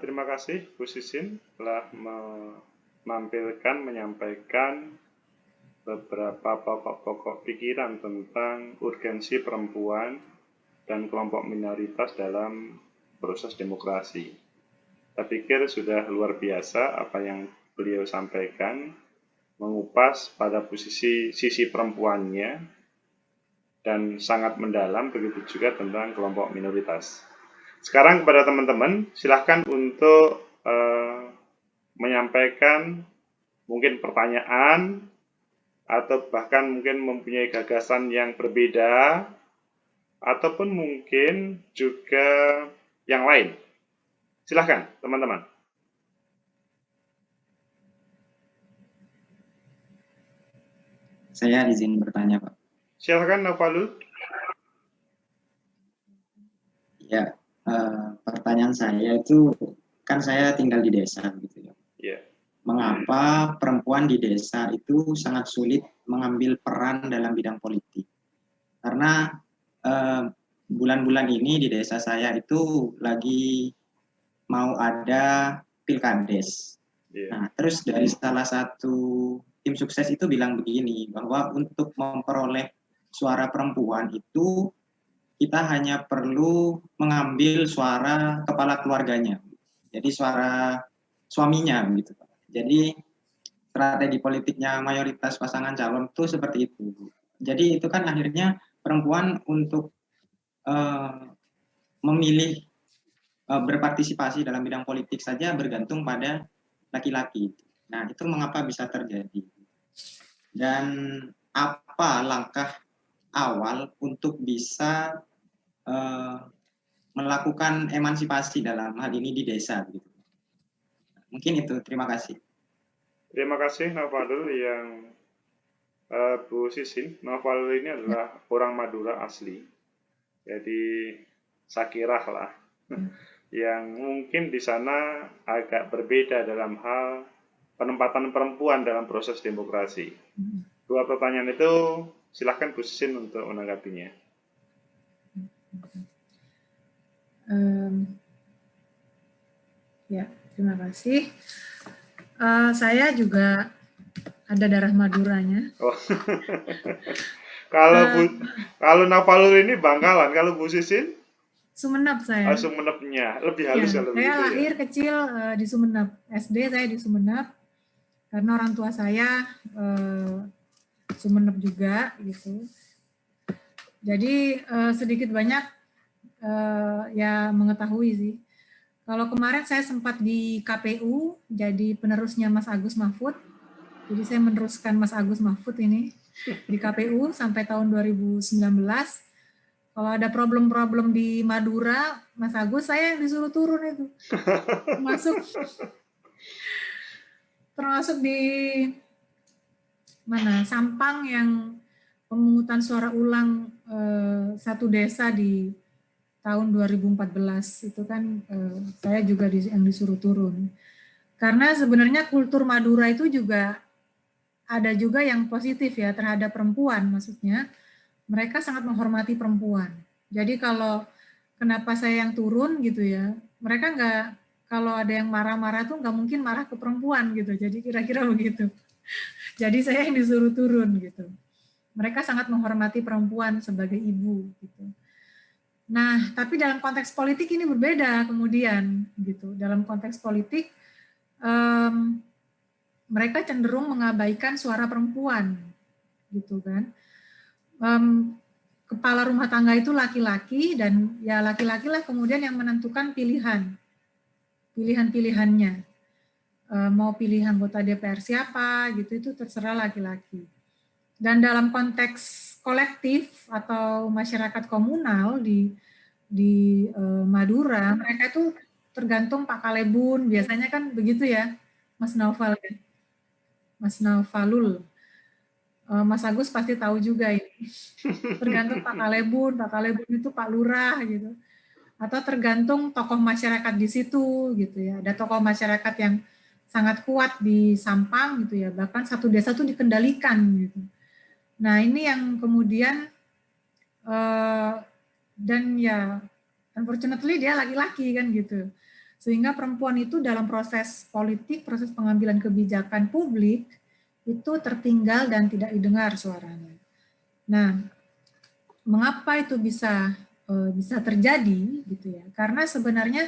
Terima kasih Bu Sisin telah menyampaikan beberapa pokok-pokok pikiran tentang urgensi perempuan dan kelompok minoritas dalam proses demokrasi. Saya pikir sudah luar biasa apa yang beliau sampaikan, mengupas pada sisi perempuannya, dan sangat mendalam, begitu juga tentang kelompok minoritas. Sekarang kepada teman-teman, silahkan untuk menyampaikan mungkin pertanyaan, atau bahkan mungkin mempunyai gagasan yang berbeda, ataupun mungkin juga yang lain. Silahkan, teman-teman. Saya izin bertanya, Pak. Silahkan, Nafalul. Ya, pertanyaan saya itu, kan saya tinggal di desa, gitu ya. Yeah. Mengapa perempuan di desa itu sangat sulit mengambil peran dalam bidang politik? Karena bulan-bulan ini di desa saya itu lagi mau ada pilkades. Yeah. Nah, terus dari salah satu tim sukses itu bilang begini, bahwa untuk memperoleh suara perempuan itu kita hanya perlu mengambil suara kepala keluarganya, jadi suara suaminya, gitu. Jadi strategi politiknya mayoritas pasangan calon itu seperti itu. Jadi itu kan akhirnya perempuan untuk memilih berpartisipasi dalam bidang politik saja bergantung pada laki-laki. Nah, itu mengapa bisa terjadi? Dan apa langkah awal untuk bisa melakukan emansipasi dalam hal ini di desa, gitu. Mungkin itu, terima kasih. Terima kasih Nafalul. Yang Bu Sisin, Nafalul ini adalah orang Madura asli, jadi Sakirah lah, yang mungkin di sana agak berbeda dalam hal penempatan perempuan dalam proses demokrasi. Dua pertanyaan itu silahkan Bu Sisin untuk menanggapinya. Ya, terima kasih. Saya juga ada darah Maduranya. Oh. Kalau Nafalul ini Bangkalan, kalau Bu Sisin? Sumeneb saya. Sumenebnya, lebih halus ya, kalau saya begitu lahir kecil di Sumeneb. SD saya di Sumeneb, karena orang tua saya Sumeneb juga, gitu. Jadi sedikit banyak ya mengetahui sih. Kalau kemarin saya sempat di KPU, jadi penerusnya Mas Agus Mahfud. Jadi saya meneruskan Mas Agus Mahfud ini di KPU sampai tahun 2019. Kalau ada problem-problem di Madura, Mas Agus, saya yang disuruh turun itu. Termasuk di mana Sampang yang pemungutan suara ulang satu desa di tahun 2014 itu kan saya juga yang disuruh turun. Karena sebenarnya kultur Madura itu juga ada juga yang positif ya terhadap perempuan, maksudnya mereka sangat menghormati perempuan. Jadi kalau kenapa saya yang turun gitu ya, mereka nggak, kalau ada yang marah-marah tuh nggak mungkin marah ke perempuan gitu. Jadi kira-kira begitu. Jadi saya yang disuruh turun gitu. Mereka sangat menghormati perempuan sebagai ibu gitu. Nah, tapi dalam konteks politik ini berbeda kemudian gitu. Dalam konteks politik mereka cenderung mengabaikan suara perempuan gitu kan. Kepala rumah tangga itu laki-laki, dan ya laki-laki lah kemudian yang menentukan pilihan-pilihannya. Mau pilih anggota DPR siapa gitu, itu terserah laki-laki. Dan dalam konteks kolektif atau masyarakat komunal di Madura, mereka itu tergantung Pak Kalebun, biasanya kan begitu ya, Mas Naufal ya. Mas Naufalul. Mas Agus pasti tahu juga ini. Tergantung Pak Kalebun itu Pak Lurah gitu. Atau tergantung tokoh masyarakat di situ gitu ya. Ada tokoh masyarakat yang sangat kuat di Sampang gitu ya. Bahkan satu desa tuh dikendalikan gitu. Nah, ini yang kemudian dan ya unfortunately dia laki-laki kan gitu. Sehingga perempuan itu dalam proses politik, proses pengambilan kebijakan publik, itu tertinggal dan tidak didengar suaranya. Nah, mengapa itu bisa terjadi gitu ya? Karena sebenarnya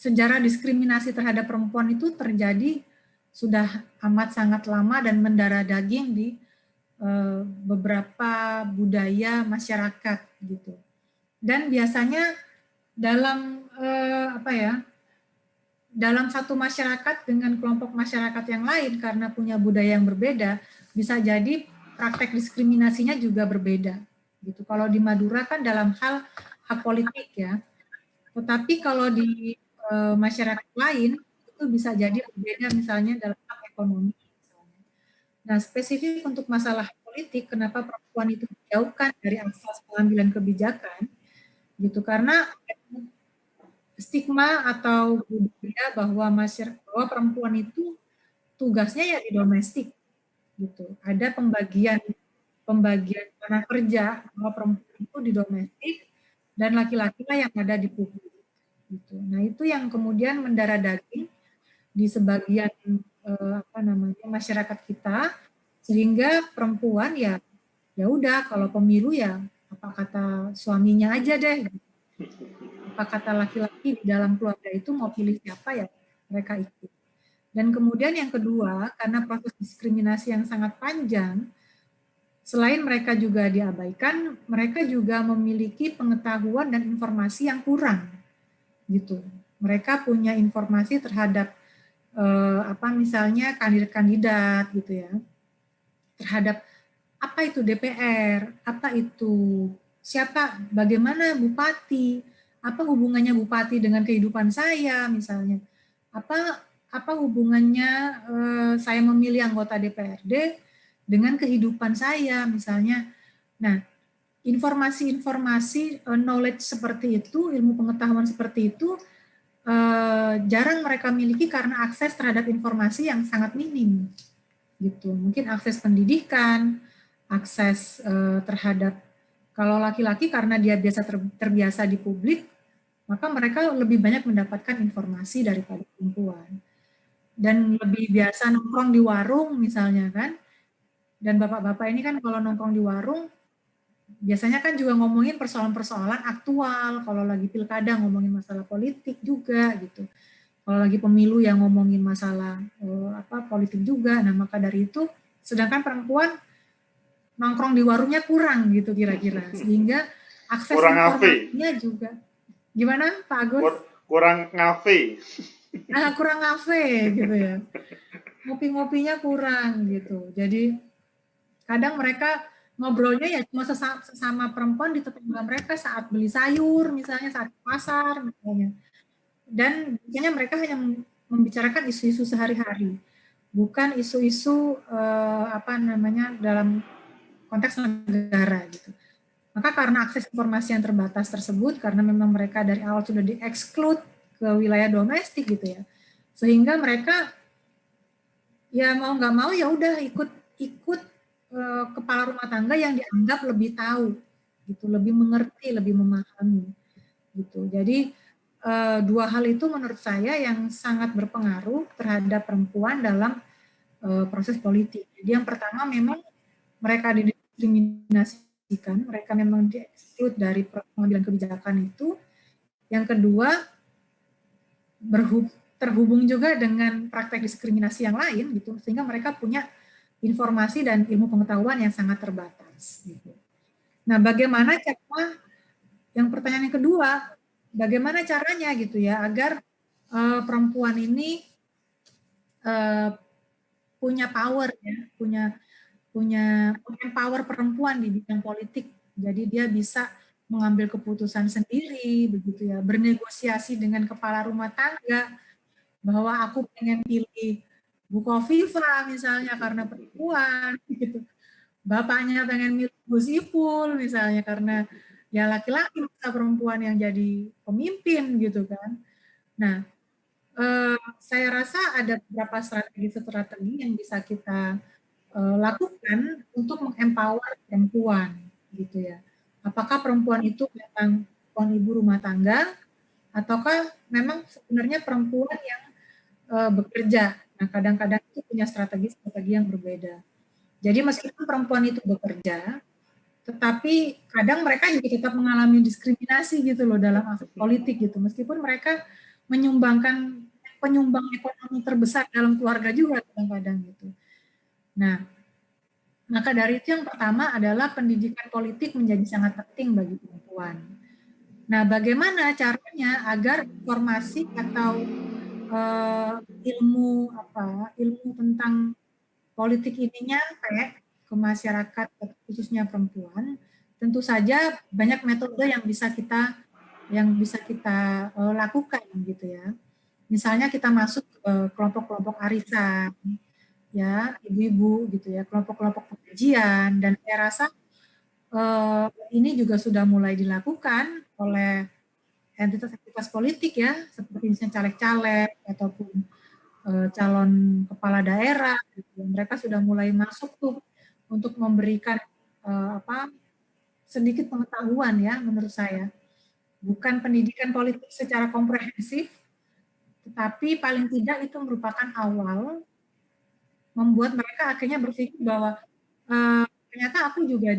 sejarah diskriminasi terhadap perempuan itu terjadi sudah amat sangat lama dan mendarah daging di beberapa budaya masyarakat gitu. Dan biasanya dalam dalam satu masyarakat dengan kelompok masyarakat yang lain karena punya budaya yang berbeda, bisa jadi praktek diskriminasinya juga berbeda. Gitu. Kalau di Madura kan dalam hal hak politik ya, tetapi kalau di masyarakat lain itu bisa jadi berbeda misalnya dalam hak ekonomi. Misalnya. Nah, spesifik untuk masalah politik, kenapa perempuan itu dijauhkan dari akses pengambilan kebijakan, gitu karena stigma atau budaya bahwa bahwa perempuan itu tugasnya ya di domestik gitu. Ada pembagian tanah kerja bahwa perempuan itu di domestik dan laki-laki lah yang ada di publik gitu. Nah, itu yang kemudian mendarah daging di sebagian masyarakat kita sehingga perempuan ya udah kalau pemilu ya apa kata suaminya aja deh gitu. Apa kata laki-laki di dalam keluarga itu mau pilih siapa ya mereka ikut. Dan kemudian yang kedua, karena proses diskriminasi yang sangat panjang, selain mereka juga diabaikan, mereka juga memiliki pengetahuan dan informasi yang kurang, gitu. Mereka punya informasi terhadap misalnya kandidat-kandidat, gitu ya, terhadap apa itu DPR, apa itu siapa, bagaimana bupati, apa hubungannya bupati dengan kehidupan saya misalnya, apa hubungannya saya memilih anggota DPRD dengan kehidupan saya misalnya. Nah, informasi-informasi knowledge seperti itu, ilmu pengetahuan seperti itu jarang mereka miliki karena akses terhadap informasi yang sangat minim gitu. Mungkin akses pendidikan, akses terhadap kalau laki-laki karena dia terbiasa di publik, maka mereka lebih banyak mendapatkan informasi daripada perempuan. Dan lebih biasa nongkrong di warung misalnya kan. Dan bapak-bapak ini kan kalau nongkrong di warung, biasanya kan juga ngomongin persoalan-persoalan aktual. Kalau lagi pilkada ngomongin masalah politik juga gitu. Kalau lagi pemilu yang ngomongin masalah politik juga. Nah, maka dari itu, sedangkan perempuan nongkrong di warungnya kurang gitu kira-kira. Sehingga akses kurang informasinya juga. Gimana Pak Agus? Kurang ngafe. Kurang ngafe gitu ya. Ngopi-ngopinya kurang gitu. Jadi kadang mereka ngobrolnya ya cuma sesama perempuan di tetangga mereka saat beli sayur misalnya, saat ke pasar misalnya. Dan biasanya mereka hanya membicarakan isu-isu sehari-hari, bukan isu-isu dalam konteks negara gitu. Maka karena akses informasi yang terbatas tersebut, karena memang mereka dari awal sudah di-exclude ke wilayah domestik gitu ya, sehingga mereka ya mau nggak mau ya udah ikut kepala rumah tangga yang dianggap lebih tahu gitu, lebih mengerti, lebih memahami gitu. Jadi dua hal itu menurut saya yang sangat berpengaruh terhadap perempuan dalam proses politik. Jadi yang pertama memang mereka didiskriminasikan, mereka memang di-exclude dari pengambilan kebijakan itu. Yang kedua, terhubung juga dengan praktek diskriminasi yang lain, gitu, sehingga mereka punya informasi dan ilmu pengetahuan yang sangat terbatas. Gitu. Nah, bagaimana cara? Yang pertanyaan yang kedua, bagaimana caranya gitu ya agar perempuan ini punya power ya, punya empower perempuan di bidang politik. Jadi dia bisa mengambil keputusan sendiri, begitu ya, bernegosiasi dengan kepala rumah tangga bahwa aku pengen pilih Bu Kofifa misalnya karena perempuan, gitu. Bapaknya pengen milih Gus Ipul misalnya karena ya laki-laki masa perempuan yang jadi pemimpin gitu kan. Nah, saya rasa ada beberapa strategi yang bisa kita lakukan untuk mengempower perempuan gitu ya. Apakah perempuan itu memang perempuan ibu rumah tangga ataukah memang sebenarnya perempuan yang bekerja. Nah, kadang-kadang itu punya strategi-strategi yang berbeda. Jadi meskipun perempuan itu bekerja, tetapi kadang mereka juga tetap mengalami diskriminasi gitu loh dalam aspek politik gitu. Meskipun mereka penyumbang ekonomi terbesar dalam keluarga juga kadang-kadang gitu. Nah, maka dari itu yang pertama adalah pendidikan politik menjadi sangat penting bagi perempuan. Nah, bagaimana caranya agar informasi atau ilmu tentang politik ini nyampe ke masyarakat, khususnya perempuan? Tentu saja banyak metode yang bisa kita lakukan gitu ya. Misalnya kita masuk ke kelompok-kelompok arisan, ya ibu-ibu gitu ya, kelompok-kelompok pengajian, dan saya rasa ini juga sudah mulai dilakukan oleh entitas-entitas politik ya, seperti misalnya caleg-caleg ataupun calon kepala daerah, gitu. Mereka sudah mulai masuk tuh untuk memberikan sedikit pengetahuan ya menurut saya. Bukan pendidikan politik secara komprehensif, tetapi paling tidak itu merupakan awal membuat mereka akhirnya berpikir bahwa ternyata aku juga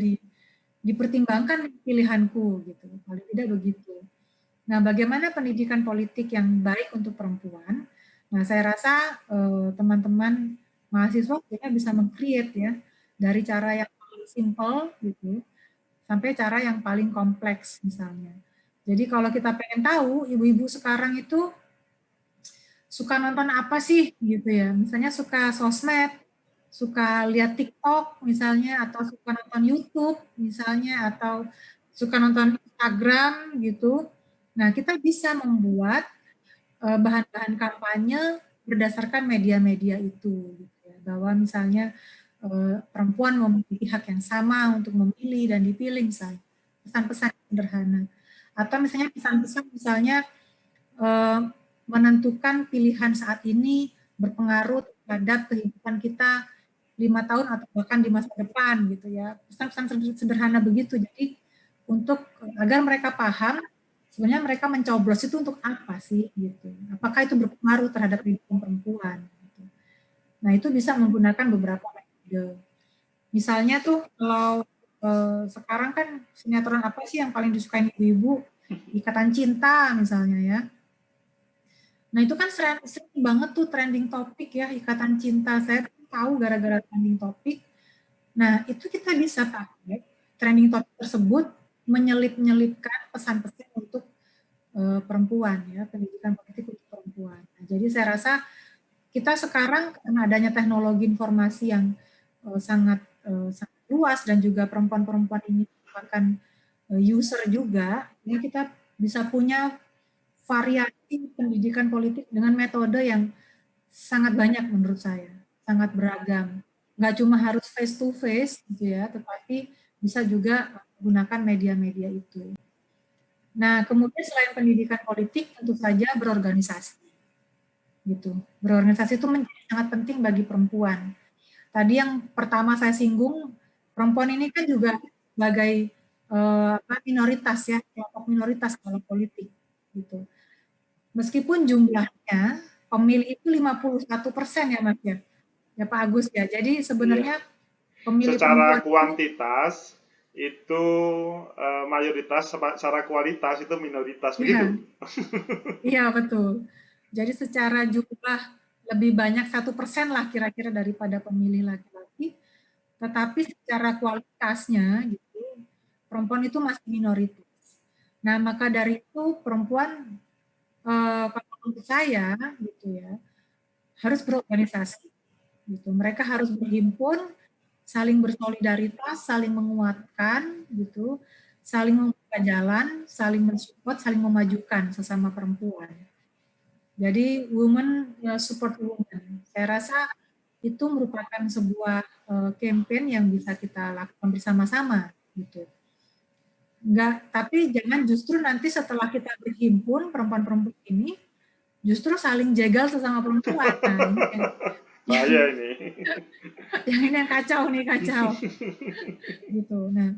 dipertimbangkan pilihanku gitu, paling tidak begitu. Nah, bagaimana pendidikan politik yang baik untuk perempuan? Nah, saya rasa teman-teman mahasiswa bisa meng-create ya dari cara yang paling simple gitu sampai cara yang paling kompleks misalnya. Jadi kalau kita pengen tahu ibu-ibu sekarang itu suka nonton apa sih gitu ya, misalnya suka sosmed, suka lihat TikTok misalnya, atau suka nonton YouTube misalnya, atau suka nonton Instagram gitu. Nah, kita bisa membuat bahan-bahan kampanye berdasarkan media-media itu gitu ya. Bahwa misalnya perempuan memiliki hak yang sama untuk memilih dan dipilih misalnya. Pesan-pesan sederhana. Atau misalnya pesan-pesan misalnya menentukan pilihan saat ini berpengaruh terhadap kehidupan kita 5 tahun atau bahkan di masa depan gitu ya. Pesan-pesan sederhana begitu. Jadi untuk agar mereka paham sebenarnya mereka mencoblos itu untuk apa sih gitu. Apakah itu berpengaruh terhadap kehidupan perempuan gitu. Nah, itu bisa menggunakan beberapa metode. Misalnya tuh kalau sekarang kan sinetron apa sih yang paling disukai ibu-ibu? Ikatan Cinta misalnya ya. Nah, itu kan sering banget tuh trending topik ya, Ikatan Cinta. Saya tahu gara-gara trending topik. Nah, itu kita bisa pakai trending topik tersebut menyelip-nyelipkan pesan-pesan untuk perempuan ya, pendidikan politik untuk perempuan. Nah, jadi saya rasa kita sekarang karena adanya teknologi informasi yang sangat luas dan juga perempuan-perempuan ini merupakan user juga, ya kita bisa punya variasi pendidikan politik dengan metode yang sangat banyak menurut saya, sangat beragam. Nggak cuma harus face to face gitu ya, tetapi bisa juga menggunakan media-media itu. Nah, kemudian selain pendidikan politik, tentu saja berorganisasi. Gitu. Berorganisasi itu menjadi sangat penting bagi perempuan. Tadi yang pertama saya singgung, perempuan ini kan juga sebagai minoritas ya, kelompok minoritas dalam politik. Gitu. Meskipun jumlahnya pemilih itu 51% ya Mas ya Pak Agus ya. Jadi sebenarnya pemilih secara kuantitas itu mayoritas, secara kualitas itu minoritas begitu. Iya betul. Jadi secara jumlah lebih banyak 1% lah kira-kira daripada pemilih laki-laki, tetapi secara kualitasnya gitu perempuan itu masih minoritas. Nah maka dari itu perempuan kalau menurut saya gitu ya harus berorganisasi gitu. Mereka harus berhimpun, saling bersolidaritas, saling menguatkan gitu, saling membuka jalan, saling mensupport, saling memajukan sesama perempuan. Jadi women support women. Saya rasa itu merupakan sebuah campaign yang bisa kita lakukan bersama-sama gitu. Enggak, tapi jangan justru nanti setelah kita berhimpun perempuan-perempuan ini justru saling jegal sesama perempuan. Nah, bahaya ini. Yang ini yang kacau nih, kacau. Gitu. Nah,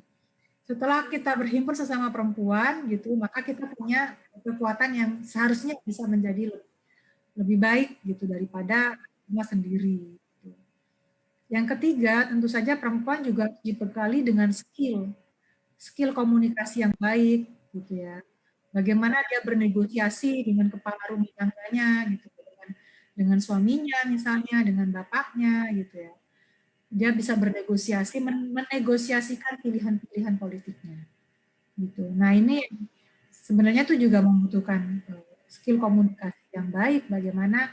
setelah kita berhimpun sesama perempuan gitu, maka kita punya kekuatan yang seharusnya bisa menjadi lebih baik gitu daripada cuma sendiri. Gitu. Yang ketiga, tentu saja perempuan juga dibekali dengan skill komunikasi yang baik gitu ya. Bagaimana dia bernegosiasi dengan kepala rumah tangganya gitu, dengan suaminya misalnya, dengan bapaknya gitu ya. Dia bisa bernegosiasi, menegosiasikan pilihan-pilihan politiknya. Gitu. Nah ini sebenarnya itu juga membutuhkan skill komunikasi yang baik, bagaimana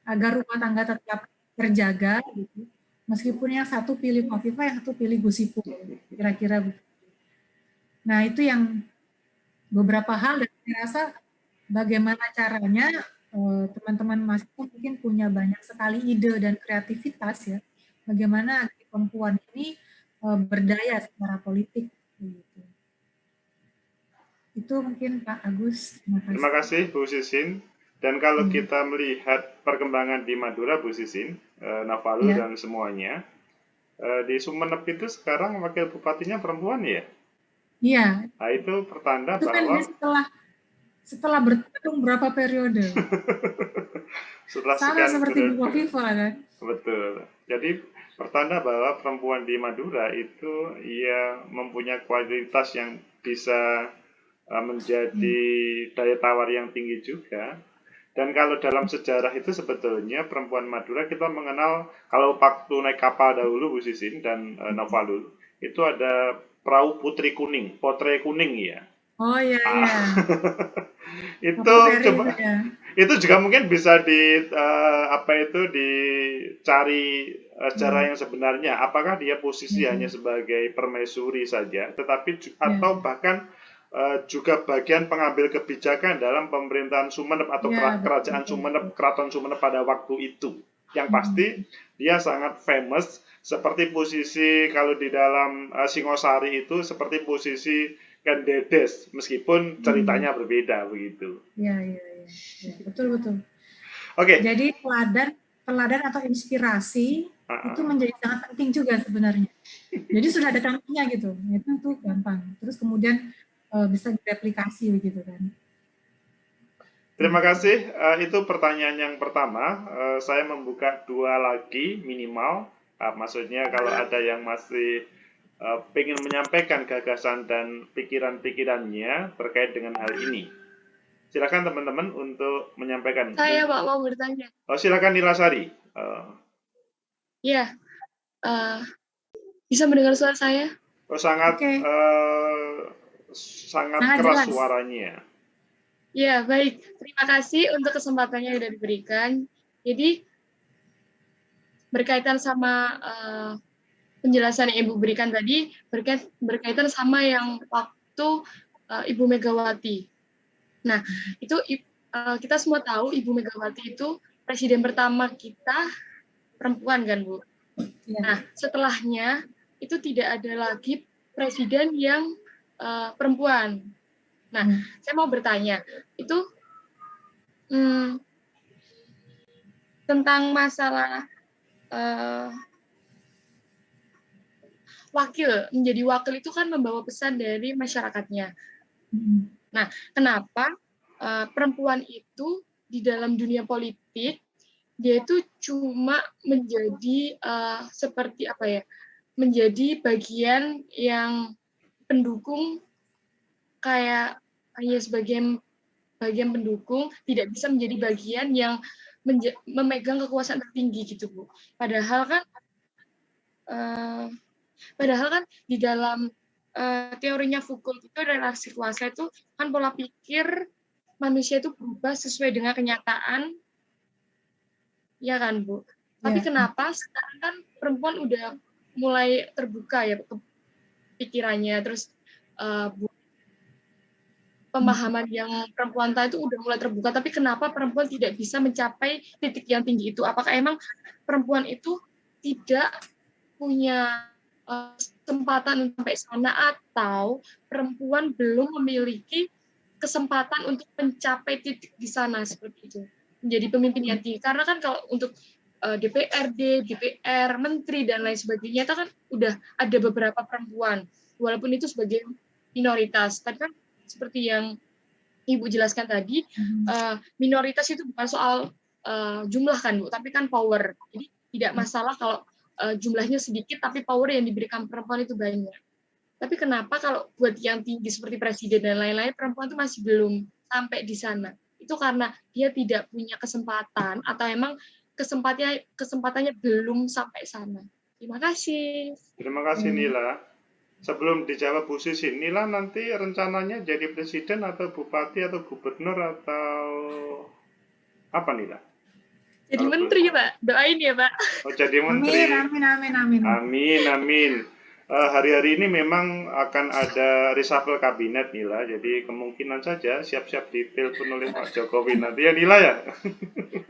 agar rumah tangga tetap terjaga, gitu. Meskipun yang satu pilih Kofifa, yang satu pilih Gus Ipul, kira-kira. Nah itu yang beberapa hal, dan saya rasa bagaimana caranya teman-teman mahasiswa mungkin punya banyak sekali ide dan kreativitas ya, bagaimana perempuan ini berdaya secara politik. Gitu. Itu mungkin Pak Agus. Terima kasih Bu Sisin. Dan kalau kita melihat perkembangan di Madura, Bu Sisin, Navalu dan semuanya, di Sumeneb itu sekarang wakil bupatinya perempuan ya? Iya. Nah itu pertanda itu bahwa setelah bertarung berapa periode. setelah sama seperti Bu Kofifa kan. Betul. Jadi pertanda bahwa perempuan di Madura itu ia mempunyai kualitas yang bisa menjadi daya tawar yang tinggi juga. Dan kalau dalam sejarah itu sebetulnya perempuan Madura kita mengenal, kalau waktu naik kapal dahulu Bu Sisin dan Novalul, itu ada perahu putri kuning, potre kuning ya. Oh iya iya. Itu juga mungkin bisa dicari sejarah yang sebenarnya. Apakah dia posisi hanya sebagai permaisuri saja, tetapi atau bahkan juga bagian pengambil kebijakan dalam pemerintahan Sumeneb atau kerajaan Sumeneb, keraton Sumeneb pada waktu itu. Yang pasti dia sangat famous, seperti posisi kalau di dalam Singosari itu seperti posisi Ken Dedes, meskipun ceritanya berbeda begitu. Iya, betul. Oke. Jadi teladan atau inspirasi itu menjadi sangat penting juga sebenarnya. Jadi sudah ada contohnya gitu, itu tuh gampang. Terus kemudian bisa direplikasi begitu kan. Terima kasih. Itu pertanyaan yang pertama. Saya membuka 2 lagi minimal. Maksudnya kalau ada yang masih pengen menyampaikan gagasan dan pikiran-pikirannya terkait dengan hal ini. Silakan teman-teman untuk menyampaikan. Saya Pak mau bertanya. Oh silakan Nilasari. Iya. Bisa mendengar suara saya? Oh sangat sangat keras jelas suaranya. Ya, baik. Terima kasih untuk kesempatannya yang sudah diberikan. Jadi, berkaitan sama penjelasan yang Ibu berikan tadi, berkaitan sama yang waktu Ibu Megawati. Nah, itu kita semua tahu Ibu Megawati itu presiden pertama kita perempuan kan, Bu? Ya. Nah, setelahnya itu tidak ada lagi presiden yang perempuan. Nah, saya mau bertanya, itu tentang masalah menjadi wakil itu kan membawa pesan dari masyarakatnya. Nah, kenapa perempuan itu di dalam dunia politik dia itu cuma menjadi seperti apa ya? Menjadi bagian yang pendukung, kayak hanya sebagai bagian pendukung, tidak bisa menjadi bagian yang memegang kekuasaan tertinggi gitu, Bu. Padahal kan di dalam teorinya Foucault itu relasi kuasa itu kan pola pikir manusia itu berubah sesuai dengan kenyataan, ya kan, Bu? Tapi kenapa sekarang kan perempuan udah mulai terbuka ya pikirannya, terus pemahaman yang perempuan tadi itu udah mulai terbuka, tapi kenapa perempuan tidak bisa mencapai titik yang tinggi itu? Apakah emang perempuan itu tidak punya kesempatan untuk sampai sana, atau perempuan belum memiliki kesempatan untuk mencapai titik di sana seperti itu, menjadi pemimpin yang tinggi? Karena kan kalau untuk DPRD, DPR, menteri dan lain sebagainya itu kan udah ada beberapa perempuan. walaupun itu sebagai minoritas. Tapi kan seperti yang Ibu jelaskan tadi, minoritas itu bukan soal jumlah kan Bu, tapi kan power. Jadi tidak masalah kalau jumlahnya sedikit, tapi power yang diberikan perempuan itu banyak. Tapi kenapa kalau buat yang tinggi seperti presiden dan lain-lain, perempuan itu masih belum sampai di sana? Itu karena dia tidak punya kesempatan atau emang kesempatannya belum sampai sana. Terima kasih. Terima kasih Nila. Sebelum dijawab Bu Sisi, Nila nanti rencananya jadi presiden atau bupati atau gubernur atau apa Nila? Jadi menteri Pak, doain ya Pak. Oh jadi menteri. Amin. Hari-hari ini memang akan ada reshuffle kabinet Nila, jadi kemungkinan saja siap-siap ditelepon oleh Pak Jokowi nanti ya Nila ya.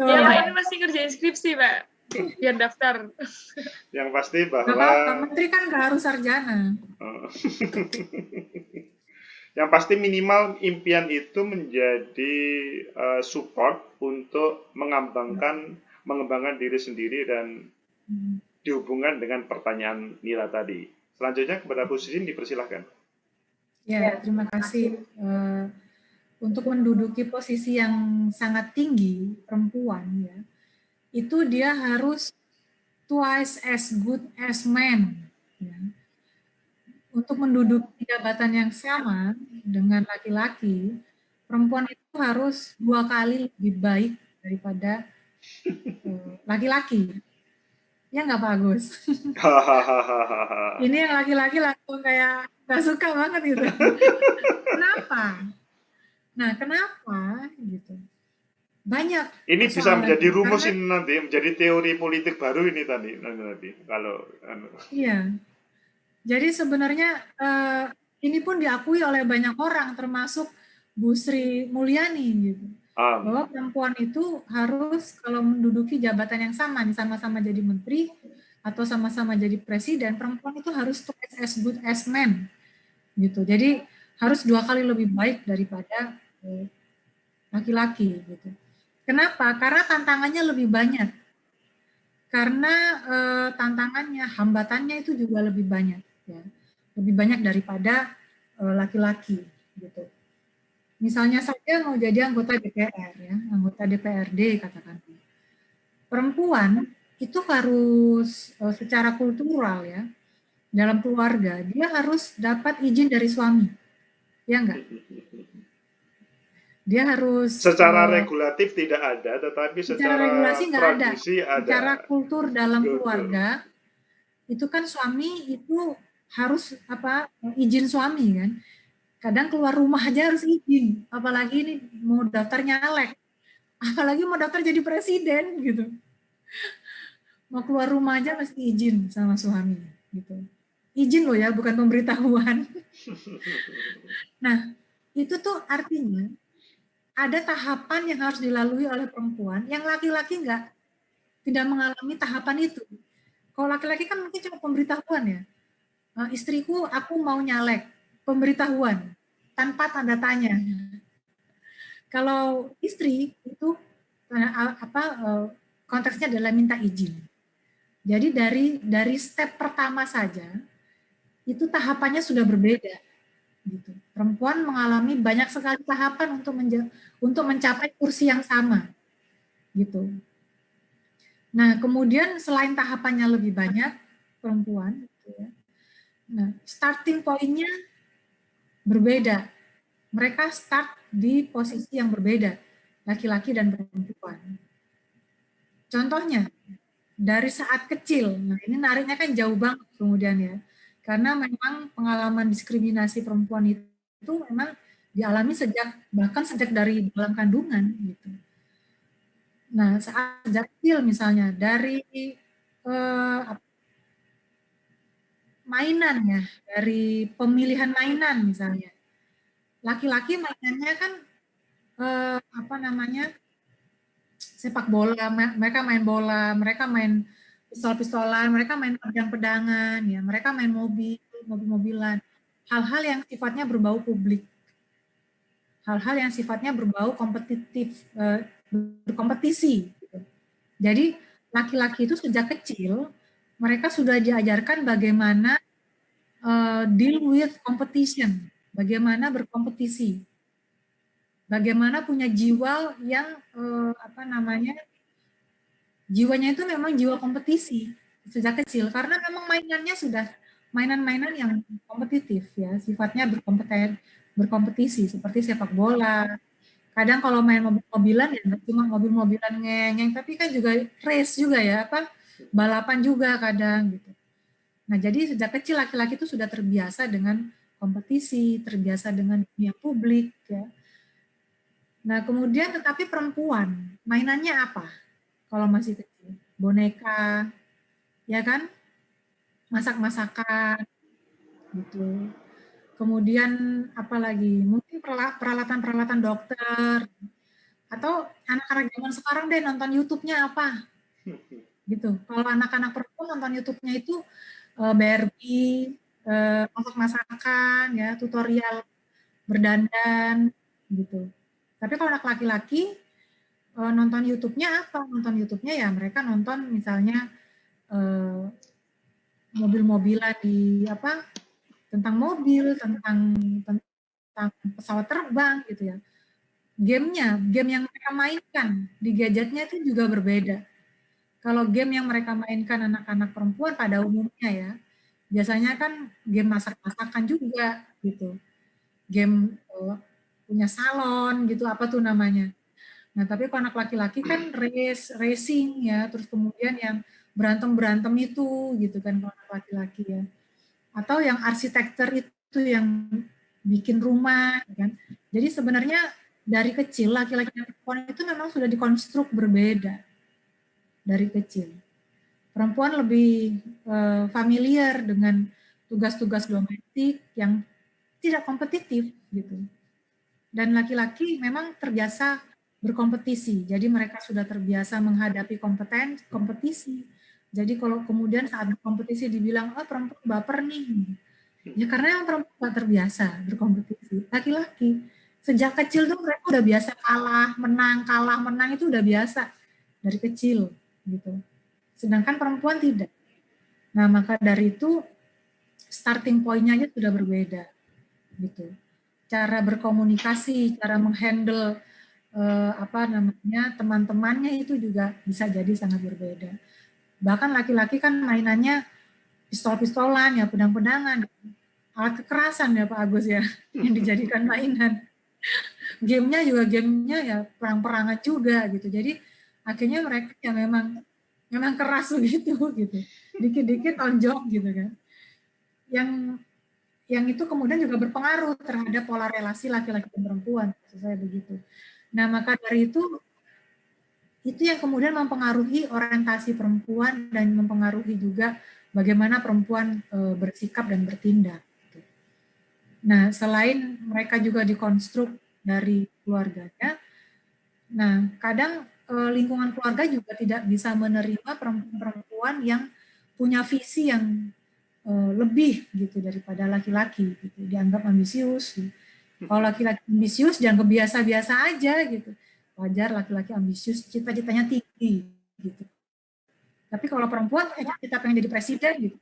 Ya Pak, ini masih ngerjain skripsi Pak, biar daftar. Yang pasti bahwa menteri kan nggak harus sarjana. Yang pasti minimal impian itu menjadi support untuk mengembangkan diri sendiri dan dihubungkan dengan pertanyaan Nila tadi. Selanjutnya kepada Bu Sisin dipersilahkan. Ya, terima kasih. Untuk menduduki posisi yang sangat tinggi perempuan ya, itu dia harus twice as good as men. Ya. Untuk menduduki jabatan yang sama dengan laki-laki, perempuan itu harus 2 kali lebih baik daripada laki-laki. Ya nggak bagus. Ini yang laki-laki langsung kayak nggak suka banget gitu. Kenapa? Nah, kenapa gitu? Banyak. Ini bisa menjadi rumus ini nanti, menjadi teori politik baru ini tadi kalau. Iya. Jadi sebenarnya ini pun diakui oleh banyak orang, termasuk Bu Sri Mulyani gitu. Bahwa perempuan itu harus kalau menduduki jabatan yang sama, sama-sama jadi menteri atau sama-sama jadi presiden, perempuan itu harus twice as good as men, gitu. Jadi harus 2 kali lebih baik daripada laki-laki, gitu. Kenapa? Karena tantangannya lebih banyak. Karena tantangannya, hambatannya itu juga lebih banyak, ya. Lebih banyak daripada laki-laki, gitu. Misalnya saja mau jadi anggota DPR, ya, anggota DPRD katakan. Perempuan itu harus secara kultural ya, dalam keluarga dia harus dapat izin dari suami, ya enggak? Dia harus secara regulatif tidak ada, tetapi secara regulasi nggak ada. ada. Secara kultur dalam keluarga itu kan suami itu harus izin suami kan. Kadang keluar rumah aja harus izin, apalagi ini mau daftar nyalek, apalagi mau daftar jadi presiden gitu. Mau keluar rumah aja mesti izin sama suami gitu. Izin loh ya, bukan pemberitahuan. Nah, itu tuh artinya ada tahapan yang harus dilalui oleh perempuan yang laki-laki tidak mengalami tahapan itu. Kalau laki-laki kan mungkin cuma pemberitahuan ya. Istriku aku mau nyalek, pemberitahuan tanpa tanda tanya. Kalau istri itu konteksnya adalah minta izin. Jadi dari step pertama saja itu tahapannya sudah berbeda. Gitu. Perempuan mengalami banyak sekali tahapan untuk mencapai kursi yang sama. Gitu. Nah, kemudian selain tahapannya lebih banyak perempuan, gitu ya. Nah, starting point-nya berbeda. Mereka start di posisi yang berbeda, laki-laki dan perempuan. Contohnya, dari saat kecil, nah ini nariknya kan jauh banget kemudian ya, karena memang pengalaman diskriminasi perempuan itu memang dialami bahkan sejak dari dalam kandungan gitu. Nah, sejak kecil misalnya dari mainan ya, dari pemilihan mainan misalnya. Laki-laki mainannya kan sepak bola, mereka main bola, mereka main pistol-pistolan, mereka main pedang-pedangan, ya, mereka main mobil-mobilan. Hal-hal yang sifatnya berbau publik. Hal-hal yang sifatnya berbau kompetitif, berkompetisi. Jadi laki-laki itu sejak kecil mereka sudah diajarkan bagaimana deal with competition, bagaimana berkompetisi, bagaimana punya jiwa yang jiwanya itu memang jiwa kompetisi sejak kecil, karena memang mainannya sudah mainan-mainan yang kompetitif ya, sifatnya berkompetisi seperti sepak bola. Kadang kalau main mobil-mobilan ya nggak cuma mobil-mobilan ngeng, tapi kan juga race juga ya, balapan juga kadang gitu. Nah, jadi sejak kecil laki-laki itu sudah terbiasa dengan kompetisi, terbiasa dengan dunia publik ya. Nah, kemudian tetapi perempuan, mainannya apa? Kalau masih kecil, boneka, ya kan? Masak-masakan gitu. Kemudian apa lagi? Mungkin peralatan-peralatan dokter, atau anak-anak zaman sekarang deh nonton YouTube-nya apa gitu. Kalau anak-anak perempuan nonton YouTube-nya itu Barbie, masak-masakan ya, tutorial berdandan gitu. Tapi kalau anak laki-laki nonton YouTube-nya apa? Nonton YouTube-nya ya mereka nonton misalnya mobil-mobilan tentang mobil, tentang pesawat terbang gitu ya. Game yang mereka mainkan di gadgetnya itu juga berbeda. Kalau game yang mereka mainkan anak-anak perempuan pada umumnya ya, biasanya kan game masak-masakan juga gitu. Game punya salon gitu, apa tuh namanya. Nah, tapi kalau anak laki-laki kan racing ya, terus kemudian yang berantem-berantem itu gitu kan kalau anak laki-laki ya. Atau yang arsitektur itu yang bikin rumah kan. Jadi sebenarnya dari kecil laki-laki dan perempuan itu memang sudah dikonstruk berbeda dari kecil. Perempuan lebih familiar dengan tugas-tugas domestik yang tidak kompetitif gitu. Dan laki-laki memang terbiasa berkompetisi. Jadi mereka sudah terbiasa menghadapi kompetisi. Jadi kalau kemudian saat berkompetisi dibilang, oh perempuan baper nih. Ya karena yang perempuan gak terbiasa berkompetisi. Laki-laki sejak kecil tuh mereka udah biasa kalah, menang itu udah biasa dari kecil gitu. Sedangkan perempuan tidak. Nah, maka dari itu starting point-nya aja sudah berbeda gitu. Cara berkomunikasi, cara menghandle teman-temannya itu juga bisa jadi sangat berbeda. Bahkan laki-laki kan mainannya pistol-pistolan ya, pedang-pedangan, alat kekerasan ya Pak Agus ya, yang dijadikan mainan. Gamenya juga ya perang-perangan juga gitu. Jadi akhirnya mereka ya memang keras begitu gitu. Dikit-dikit tonjok gitu kan. Yang itu kemudian juga berpengaruh terhadap pola relasi laki-laki dan perempuan, saya begitu. Nah, maka dari itu yang kemudian mempengaruhi orientasi perempuan dan mempengaruhi juga bagaimana perempuan bersikap dan bertindak. Nah, selain mereka juga dikonstruk dari keluarganya, nah kadang lingkungan keluarga juga tidak bisa menerima perempuan yang punya visi yang lebih gitu daripada laki-laki gitu. Dianggap ambisius gitu. Kalau laki-laki ambisius dianggap biasa-biasa aja gitu. Wajar laki-laki ambisius, cita-citanya tinggi gitu. Tapi kalau perempuan kita pengen jadi presiden gitu.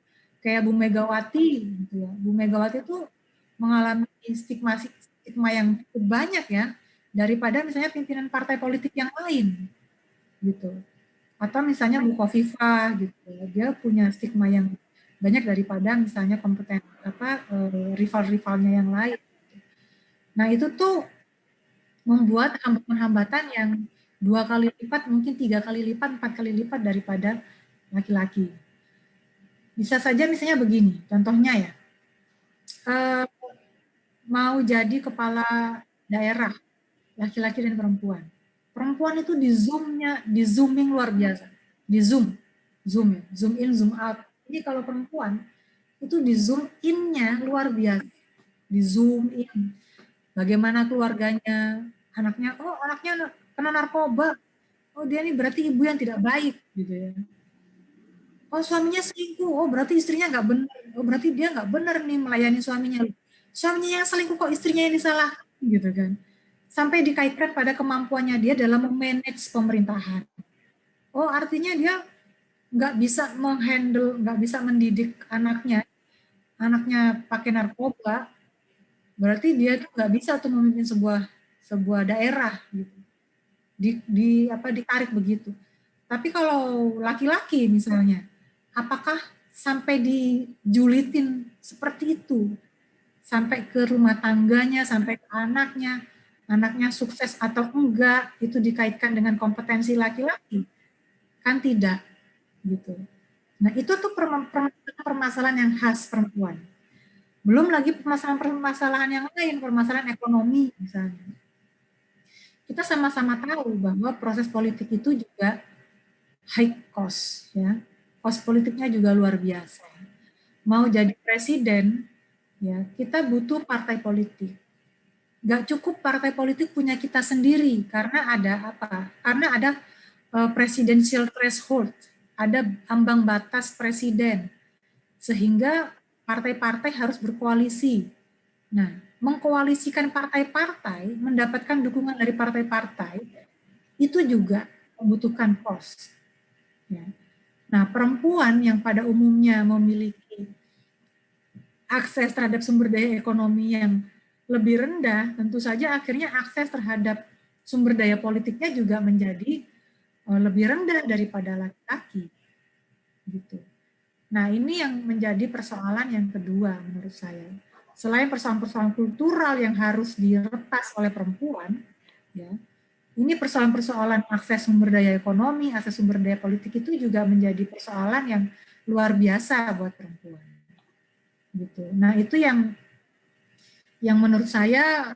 Kayak Bu Megawati gitu ya. Bu Megawati itu mengalami stigma yang cukup banyak ya daripada misalnya pimpinan partai politik yang lain gitu. Atau misalnya Bu Khofifah gitu. Dia punya stigma yang banyak daripada misalnya rival-rivalnya yang lain. Nah, itu tuh membuat hambatan-hambatan yang 2 kali lipat, mungkin 3 kali lipat, 4 kali lipat daripada laki-laki. Bisa saja misalnya begini, contohnya ya, mau jadi kepala daerah, laki-laki dan perempuan. Perempuan itu di zooming luar biasa, di zoom in, zoom out. Jadi kalau perempuan itu di zoom in-nya luar biasa, di zoom in. Bagaimana keluarganya, anaknya kena narkoba, oh dia ini berarti ibu yang tidak baik gitu ya. Oh suaminya selingkuh, oh berarti istrinya nggak benar, oh berarti dia nggak benar nih melayani suaminya. Suaminya yang selingkuh kok istrinya yang disalah gitu kan. Sampai dikaitkan pada kemampuannya dia dalam memanage pemerintahan. Oh artinya dia nggak bisa menghandle, nggak bisa mendidik anaknya anaknya pakai narkoba, berarti dia tuh nggak bisa tuh memimpin sebuah daerah gitu. Ditarik begitu. Tapi kalau laki-laki misalnya, apakah sampai dijulitin seperti itu? Sampai ke rumah tangganya, sampai ke anaknya sukses atau enggak, itu dikaitkan dengan kompetensi laki-laki? Kan tidak, gitu. Nah, itu tuh permasalahan yang khas perempuan. Belum lagi permasalahan yang lain, permasalahan ekonomi misalnya. Kita sama-sama tahu bahwa proses politik itu juga high cost, ya. Cost politiknya juga luar biasa. Mau jadi presiden, ya, kita butuh partai politik. Gak cukup partai politik punya kita sendiri, karena ada apa? Karena ada presidential threshold, ada ambang batas presiden, sehingga partai-partai harus berkoalisi. Nah, mengkoalisikan partai-partai, mendapatkan dukungan dari partai-partai, itu juga membutuhkan cost. Ya. Nah, perempuan yang pada umumnya memiliki akses terhadap sumber daya ekonomi yang lebih rendah, tentu saja akhirnya akses terhadap sumber daya politiknya juga menjadi lebih rendah daripada laki-laki. Gitu. Nah, ini yang menjadi persoalan yang kedua menurut saya. Selain persoalan-persoalan kultural yang harus diretas oleh perempuan, ya, ini persoalan-persoalan akses sumber daya ekonomi, akses sumber daya politik itu juga menjadi persoalan yang luar biasa buat perempuan. Gitu. Nah, itu yang menurut saya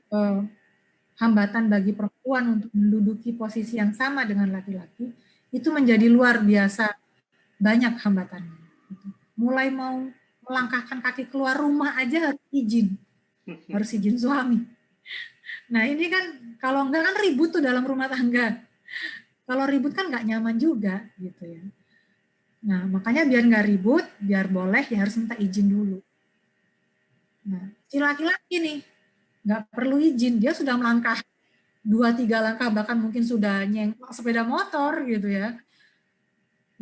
hambatan bagi perempuan untuk menduduki posisi yang sama dengan laki-laki, itu menjadi luar biasa banyak hambatannya. Gitu. Mulai mau melangkahkan kaki keluar rumah aja harus izin suami. Nah, ini kan kalau enggak kan ribut tuh dalam rumah tangga. Kalau ribut kan nggak nyaman juga gitu ya. Nah, makanya biar nggak ribut, biar boleh ya harus minta izin dulu. Nah, si laki-laki nih nggak perlu izin, dia sudah melangkah 2-3 langkah, bahkan mungkin sudah nyengklok sepeda motor gitu ya.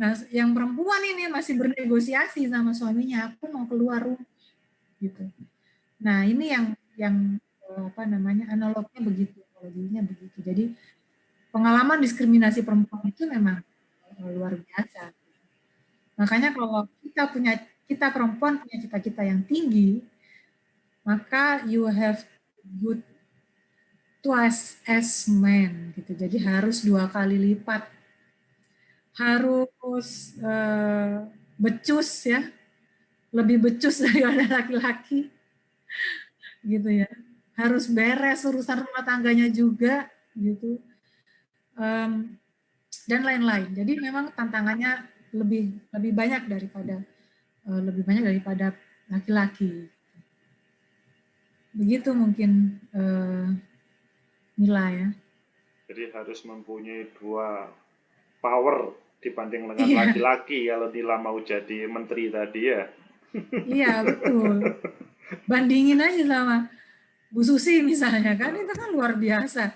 Nah, yang perempuan ini masih bernegosiasi sama suaminya, aku mau keluar rumah gitu. Nah, ini yang analognya begitu, analoginya begitu. Jadi pengalaman diskriminasi perempuan itu memang luar biasa. Makanya kalau kita perempuan punya cita-cita yang tinggi, maka you have good twice as men gitu. Jadi harus 2 kali lipat, harus becus ya, lebih becus daripada laki-laki gitu ya. Harus beres urusan rumah tangganya juga gitu, dan lain-lain. Jadi memang tantangannya lebih banyak daripada laki-laki. Begitu mungkin Mila ya. Jadi harus mempunyai 2 power dibanding dengan laki-laki kalau Nila mau jadi menteri tadi ya. Iya, betul. Bandingin aja sama Bu Susi misalnya, kan itu kan luar biasa.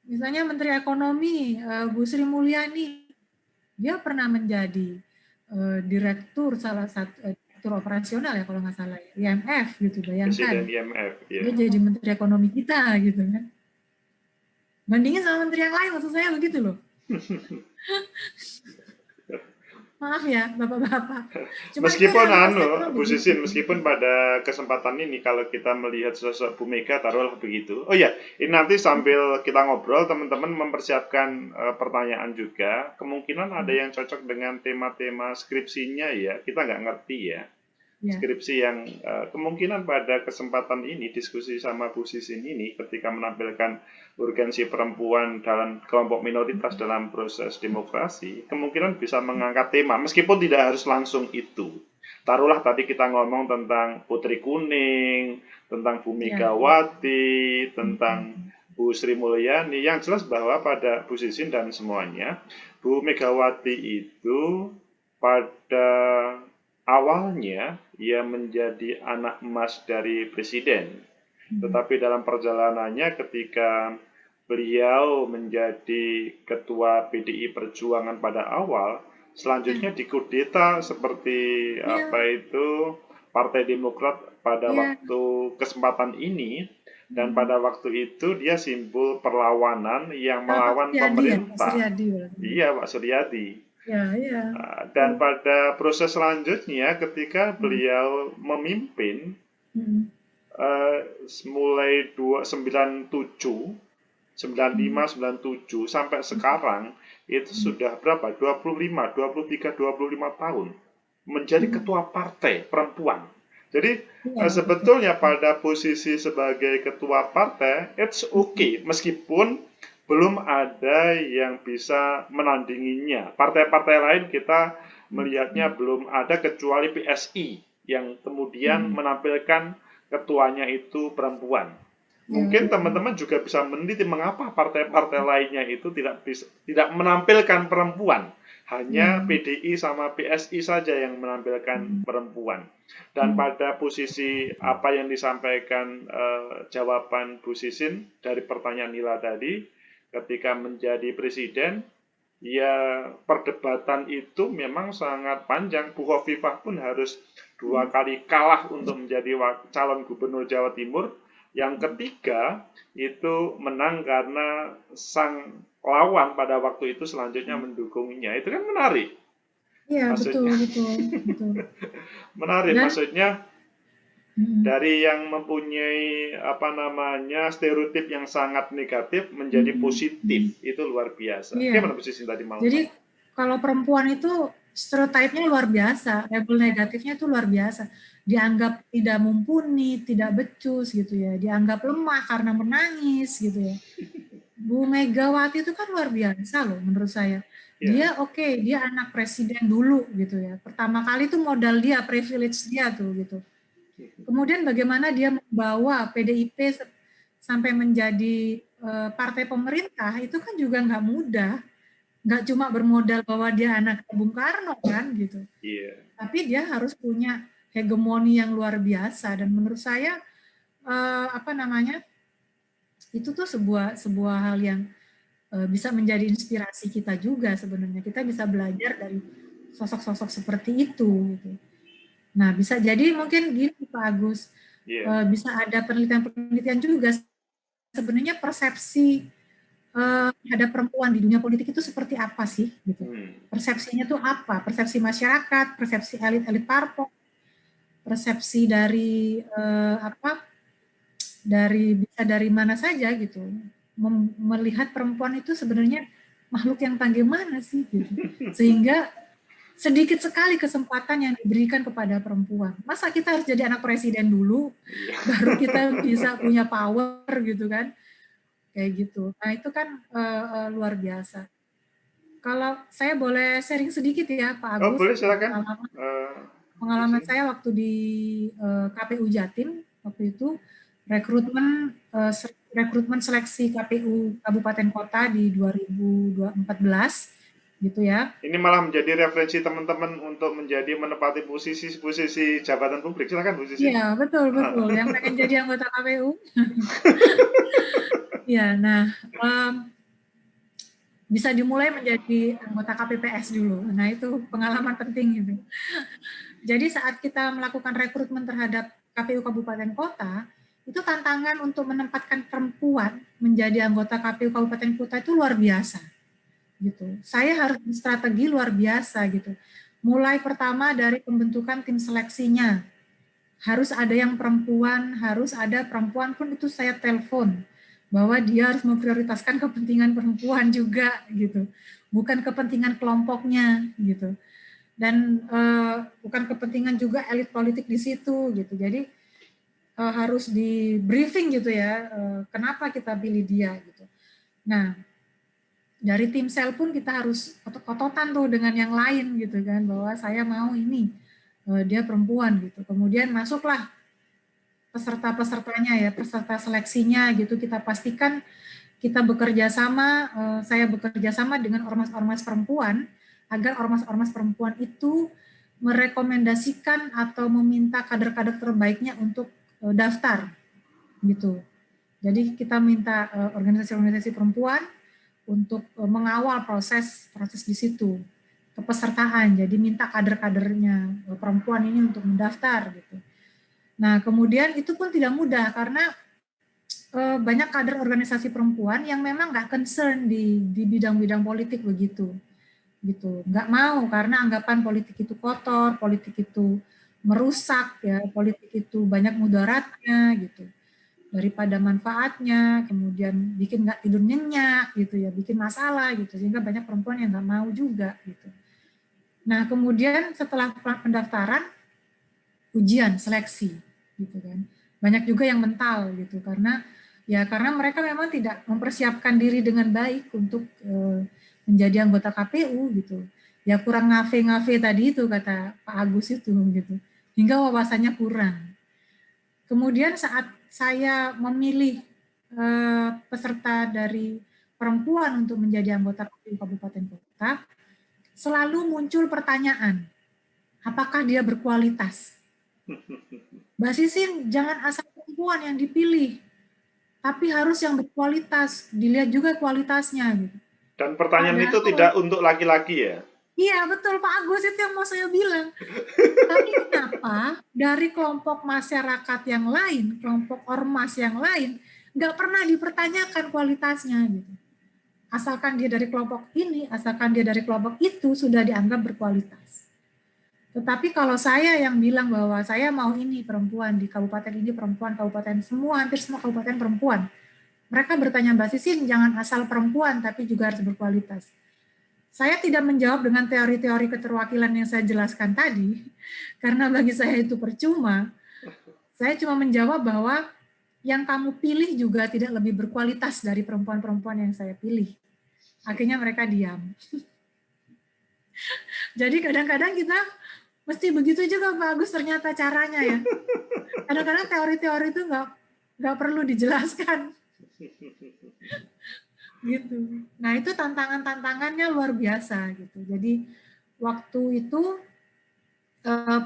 Misalnya Menteri Ekonomi Bu Sri Mulyani, dia pernah menjadi direktur salah satu direktur operasional ya kalau nggak salah ya, IMF gitu, bayangkan. Presiden IMF, ya. Dia jadi Menteri Ekonomi kita gitu kan. Bandingin sama menteri yang lain, maksud saya begitu loh. Maaf ya, Bapak-bapak. Meskipun Bu Sisin, meskipun pada kesempatan ini kalau kita melihat sosok Bu Mega taruhlah begitu. Oh ya, ini nanti sambil kita ngobrol teman-teman mempersiapkan pertanyaan juga. Kemungkinan ada yang cocok dengan tema-tema skripsinya ya. Kita nggak ngerti ya. Skripsi yang kemungkinan pada kesempatan ini diskusi sama Bu Sisin ini ketika menampilkan urgensi perempuan dalam kelompok minoritas dalam proses demokrasi, kemungkinan bisa mengangkat tema meskipun tidak harus langsung itu. Taruhlah tadi kita ngomong tentang Putri Kuning, tentang Bu Megawati, tentang Bu Sri Mulyani, yang jelas bahwa pada Bu Sisin dan semuanya, Bu Megawati itu pada awalnya ia menjadi anak emas dari presiden, tetapi dalam perjalanannya ketika beliau menjadi ketua PDI Perjuangan pada awal, selanjutnya dikudeta seperti Partai Demokrat pada Iya. waktu kesempatan ini, dan pada waktu itu dia simbol perlawanan yang Pak melawan Suryadi ya, Pak pemerintah. Suryadi. Iya, Pak Suryadi. Ya, iya. Dan pada proses selanjutnya ketika beliau memimpin mulai 97, 95, 97 sampai sekarang itu sudah berapa? 25, 23, 25 tahun menjadi ketua partai perempuan. Jadi sebetulnya pada posisi sebagai ketua partai it's okay meskipun belum ada yang bisa menandinginya. Partai-partai lain kita melihatnya belum ada kecuali PSI yang kemudian menampilkan ketuanya itu perempuan. Mungkin teman-teman juga bisa meneliti mengapa partai-partai lainnya itu tidak menampilkan perempuan. Hanya PDI sama PSI saja yang menampilkan perempuan. Dan pada posisi apa yang disampaikan jawaban Bu Sisin dari pertanyaan Nila tadi, ketika menjadi presiden, ya perdebatan itu memang sangat panjang. Bu Hovifah pun harus 2 kali kalah untuk menjadi calon gubernur Jawa Timur. Yang ketiga itu menang karena sang lawan pada waktu itu selanjutnya mendukungnya. Itu kan menarik. Iya, Maksudnya, betul. menarik. Dan, maksudnya dari yang mempunyai stereotip yang sangat negatif menjadi positif, itu luar biasa. Iya. Gimana posisi tadi mau? Jadi kalau perempuan itu stereotipnya luar biasa, label negatifnya itu luar biasa. Dianggap tidak mumpuni, tidak becus gitu ya, dianggap lemah karena menangis gitu ya. Bu Megawati itu kan luar biasa loh menurut saya. Dia dia anak presiden dulu gitu ya. Pertama kali itu modal dia, privilege dia tuh gitu. Kemudian bagaimana dia membawa PDIP sampai menjadi partai pemerintah itu kan juga nggak mudah. Nggak cuma bermodal bahwa dia anak Bung Karno kan gitu. Tapi dia harus punya hegemoni yang luar biasa dan menurut saya itu tuh sebuah hal yang bisa menjadi inspirasi kita juga sebenarnya. Kita bisa belajar dari sosok-sosok seperti itu. Gitu. Nah, bisa jadi mungkin gini Pak Agus, bisa ada penelitian-penelitian juga sebenarnya persepsi terhadap perempuan di dunia politik itu seperti apa sih? Gitu. Persepsinya itu apa? Persepsi masyarakat, persepsi elit-elit parpol, persepsi dari dari mana saja gitu. Melihat perempuan itu sebenarnya makhluk yang bagaimana sih gitu. Sehingga sedikit sekali kesempatan yang diberikan kepada perempuan. Masa kita harus jadi anak presiden dulu baru kita bisa punya power gitu kan. Kayak gitu. Nah, itu kan luar biasa. Kalau saya boleh sharing sedikit ya Pak Agus. Boleh silakan. Pengalaman saya waktu di KPU Jatim waktu itu rekrutmen seleksi KPU Kabupaten Kota di 2014 gitu ya. Ini malah menjadi referensi teman-teman untuk menepati posisi jabatan publik. Silakan Bu Sisi. Iya, betul. Yang pengen jadi anggota KPU. Ya, nah bisa dimulai menjadi anggota KPPS dulu. Nah, itu pengalaman penting gitu. Jadi saat kita melakukan rekrutmen terhadap KPU Kabupaten Kota, itu tantangan untuk menempatkan perempuan menjadi anggota KPU Kabupaten Kota itu luar biasa. Gitu. Saya harus strategi luar biasa gitu. Mulai pertama dari pembentukan tim seleksinya. Harus ada yang perempuan, harus ada perempuan pun itu saya telepon bahwa dia harus memprioritaskan kepentingan perempuan juga gitu. Bukan kepentingan kelompoknya gitu. Dan bukan kepentingan juga elit politik di situ gitu. Jadi harus di briefing gitu ya. Kenapa kita pilih dia gitu. Nah, dari tim sel pun kita harus otot-ototan tuh dengan yang lain gitu kan, bahwa saya mau ini, dia perempuan gitu. Kemudian masuklah peserta-pesertanya ya, peserta seleksinya gitu, kita pastikan kita bekerja sama, saya bekerja sama dengan ormas-ormas perempuan, agar ormas-ormas perempuan itu merekomendasikan atau meminta kader-kader terbaiknya untuk daftar gitu. Jadi kita minta organisasi-organisasi perempuan untuk mengawal proses di situ. kepesertaan. Jadi minta kader-kadernya perempuan ini untuk mendaftar gitu. Nah, kemudian itu pun tidak mudah karena banyak kader organisasi perempuan yang memang nggak concern di bidang-bidang politik begitu, gitu. Nggak mau karena anggapan politik itu kotor, politik itu merusak ya, politik itu banyak mudaratnya gitu daripada manfaatnya, kemudian bikin nggak tidur nyenyak gitu ya, bikin masalah gitu, sehingga banyak perempuan yang nggak mau juga gitu. Nah, kemudian setelah pendaftaran, ujian seleksi gitu kan, banyak juga yang mental gitu karena mereka memang tidak mempersiapkan diri dengan baik untuk menjadi anggota KPU gitu. Ya kurang ngafe tadi itu kata Pak Agus itu gitu, hingga wawasannya kurang. Kemudian saat saya memilih peserta dari perempuan untuk menjadi anggota KPU Kabupaten Kota, selalu muncul pertanyaan, apakah dia berkualitas? Mbak Sisin, jangan asal perempuan yang dipilih, tapi harus yang berkualitas, dilihat juga kualitasnya. Gitu. Dan pertanyaan itu tidak untuk laki-laki ya? Iya betul Pak Agus, itu yang mau saya bilang. Tapi kenapa dari kelompok masyarakat yang lain, kelompok ormas yang lain, nggak pernah dipertanyakan kualitasnya gitu. Asalkan dia dari kelompok ini, asalkan dia dari kelompok itu, sudah dianggap berkualitas. Tetapi kalau saya yang bilang bahwa saya mau ini perempuan, di kabupaten ini perempuan, kabupaten semua, hampir semua kabupaten perempuan. Mereka bertanya, Mbak Sisin, jangan asal perempuan, tapi juga harus berkualitas. Saya tidak menjawab dengan teori-teori keterwakilan yang saya jelaskan tadi, karena bagi saya itu percuma. Saya cuma menjawab bahwa yang kamu pilih juga tidak lebih berkualitas dari perempuan-perempuan yang saya pilih. Akhirnya mereka diam. Jadi kadang-kadang kita mesti begitu juga Pak Agus ternyata caranya ya. Kadang-kadang teori-teori itu nggak perlu dijelaskan. Gitu. Nah itu tantangannya luar biasa gitu. Jadi waktu itu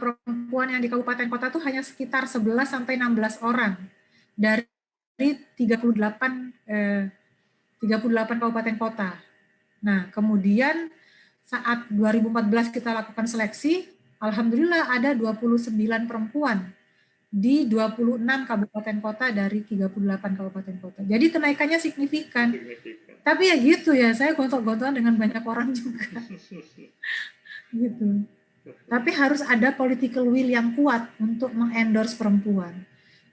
perempuan yang di kabupaten kota tuh hanya sekitar 11 sampai 16 orang dari 38 kabupaten kota. Nah kemudian saat 2014 kita lakukan seleksi, alhamdulillah ada 29 perempuan di 26 kabupaten kota dari 38 kabupaten kota. Jadi kenaikannya signifikan. Tapi ya gitu ya, saya gontok-gontokan dengan banyak orang juga. Gitu. Tapi harus ada political will yang kuat untuk mengendorse perempuan.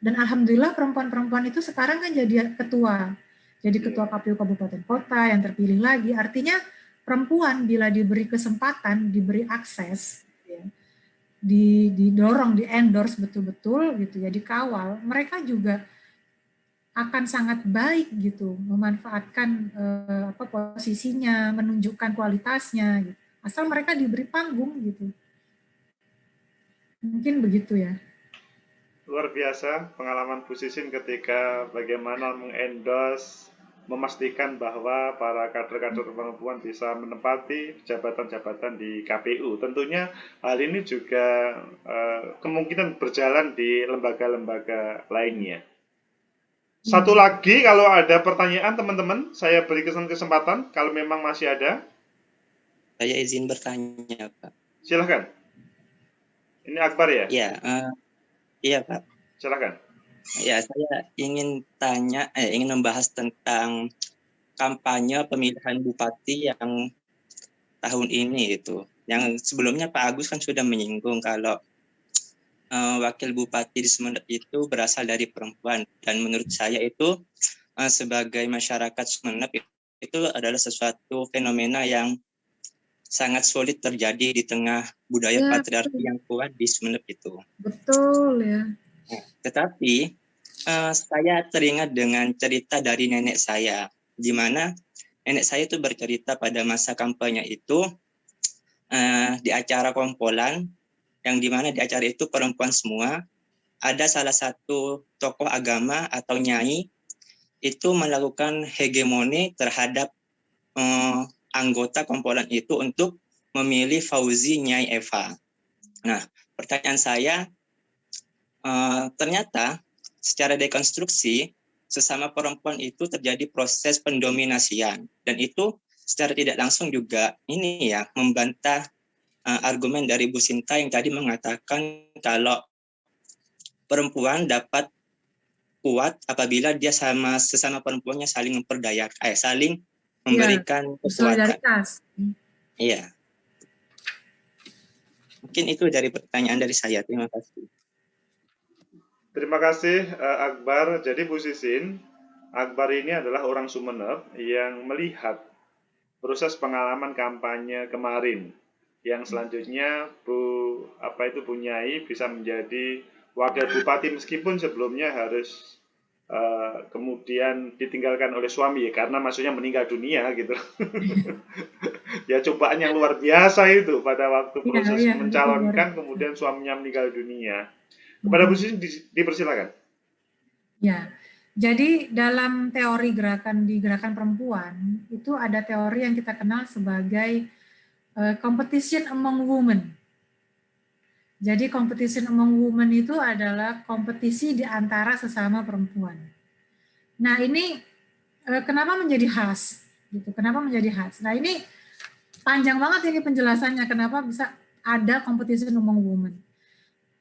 Dan alhamdulillah perempuan-perempuan itu sekarang kan jadi ketua. Jadi ketua KPU Kabupaten Kota yang terpilih lagi. Artinya perempuan bila diberi kesempatan, diberi akses, ya, didorong, di-endorse betul-betul gitu ya, dikawal, mereka juga akan sangat baik gitu memanfaatkan posisinya, menunjukkan kualitasnya gitu. Asal mereka diberi panggung gitu. Mungkin begitu ya. Luar biasa pengalaman Bu Sisin ketika bagaimana mengendorse, memastikan bahwa para kader-kader perempuan bisa menempati jabatan-jabatan di KPU. Tentunya hal ini juga kemungkinan berjalan di lembaga-lembaga lainnya. Satu lagi, kalau ada pertanyaan teman-teman, saya beri kesempatan kalau memang masih ada. Saya izin bertanya, Pak. Silakan. Ini Akbar ya? Iya, iya Pak. Silakan. Ya, saya ingin membahas tentang kampanye pemilihan bupati yang tahun ini itu. Yang sebelumnya Pak Agus kan sudah menyinggung kalau wakil bupati di Sumeneb itu berasal dari perempuan, dan menurut saya itu sebagai masyarakat Sumeneb itu adalah sesuatu fenomena yang sangat sulit terjadi di tengah budaya patriarki yang kuat di Sumeneb itu. Betul ya. Nah, tetapi saya teringat dengan cerita dari nenek saya, di mana nenek saya itu bercerita pada masa kampanye itu di acara kompolan, yang dimana di acara itu perempuan semua, ada salah satu tokoh agama atau nyai itu melakukan hegemoni terhadap anggota kompolan itu untuk memilih Fauzi Nyai Eva. Nah, pertanyaan saya, ternyata secara dekonstruksi sesama perempuan itu terjadi proses pendominasian, dan itu secara tidak langsung juga ini ya membantah argumen dari Bu Sinta yang tadi mengatakan kalau perempuan dapat kuat apabila dia sama sesama perempuannya saling memperdayakan, saling memberikan kekuatan. Solidaritas. Iya. Mungkin itu dari pertanyaan dari saya. Terima kasih. Terima kasih Akbar. Jadi Bu Sisin, Akbar ini adalah orang Sumeneb yang melihat proses pengalaman kampanye kemarin, yang selanjutnya Bu Nyai bisa menjadi wakil bupati meskipun sebelumnya harus kemudian ditinggalkan oleh suami karena maksudnya meninggal dunia gitu. Ya cobaan yang luar biasa itu pada waktu proses mencalonkan kemudian suaminya meninggal dunia. Kepada Bu Sisin dipersilakan. Ya. Jadi dalam teori gerakan perempuan itu ada teori yang kita kenal sebagai competition among women. Jadi competition among women itu adalah kompetisi di antara sesama perempuan. Nah ini kenapa menjadi khas? Gitu. Kenapa menjadi khas? Nah ini panjang banget ini penjelasannya kenapa bisa ada competition among women.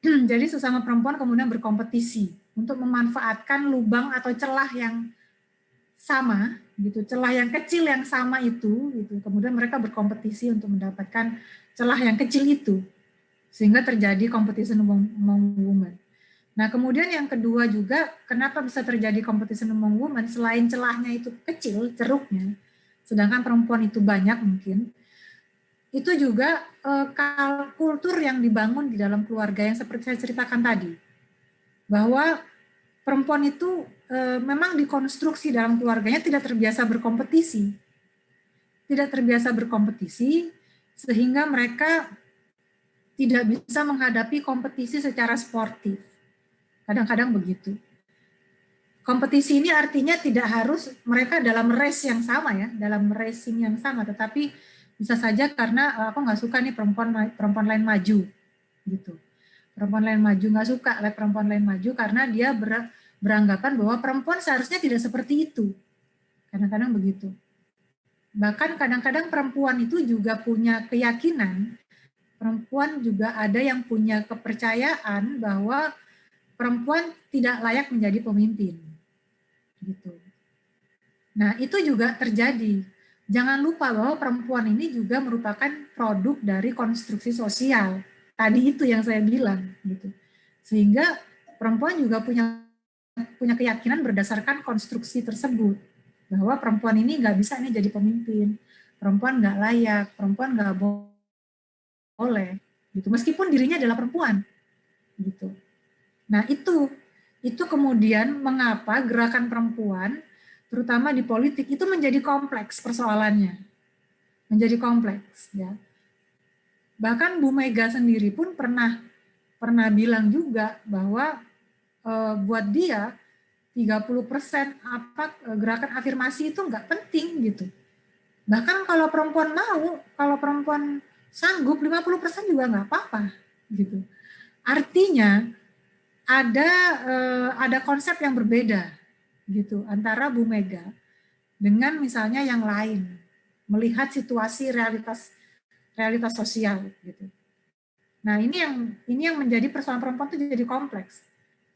Jadi sesama perempuan kemudian berkompetisi untuk memanfaatkan lubang atau celah yang sama, gitu, celah yang kecil yang sama itu, gitu. Kemudian mereka berkompetisi untuk mendapatkan celah yang kecil itu, sehingga terjadi competition among women. Nah, kemudian yang kedua juga, kenapa bisa terjadi competition among women selain celahnya itu kecil, ceruknya, sedangkan perempuan itu banyak mungkin. Itu juga kultur yang dibangun di dalam keluarga yang seperti saya ceritakan tadi. Bahwa perempuan itu memang dikonstruksi dalam keluarganya tidak terbiasa berkompetisi. Tidak terbiasa berkompetisi sehingga mereka tidak bisa menghadapi kompetisi secara sportif. Kadang-kadang begitu. Kompetisi ini artinya tidak harus mereka dalam race yang sama ya, dalam racing yang sama, tetapi bisa saja karena aku nggak suka nih perempuan lain maju, gitu. Perempuan lain maju, nggak suka lihat perempuan lain maju karena dia beranggapan bahwa perempuan seharusnya tidak seperti itu. Kadang-kadang begitu. Bahkan kadang-kadang perempuan itu juga punya keyakinan, perempuan juga ada yang punya kepercayaan bahwa perempuan tidak layak menjadi pemimpin. Gitu. Nah, itu juga terjadi. Jangan lupa bahwa perempuan ini juga merupakan produk dari konstruksi sosial. Tadi itu yang saya bilang, gitu. Sehingga perempuan juga punya keyakinan berdasarkan konstruksi tersebut bahwa perempuan ini nggak bisa nih jadi pemimpin, perempuan nggak layak, perempuan nggak boleh, gitu. Meskipun dirinya adalah perempuan, gitu. Nah itu kemudian mengapa gerakan perempuan, terutama di politik itu menjadi kompleks persoalannya, menjadi kompleks, ya. Bahkan Bu Mega sendiri pun pernah bilang juga bahwa buat dia 30% gerakan afirmasi itu nggak penting gitu. Bahkan kalau perempuan mau, kalau perempuan sanggup 50% juga nggak apa-apa gitu. Artinya ada konsep yang berbeda gitu antara Bu Mega dengan misalnya yang lain, melihat situasi realitas sosial gitu. Nah, ini yang menjadi persoalan perempuan itu jadi kompleks.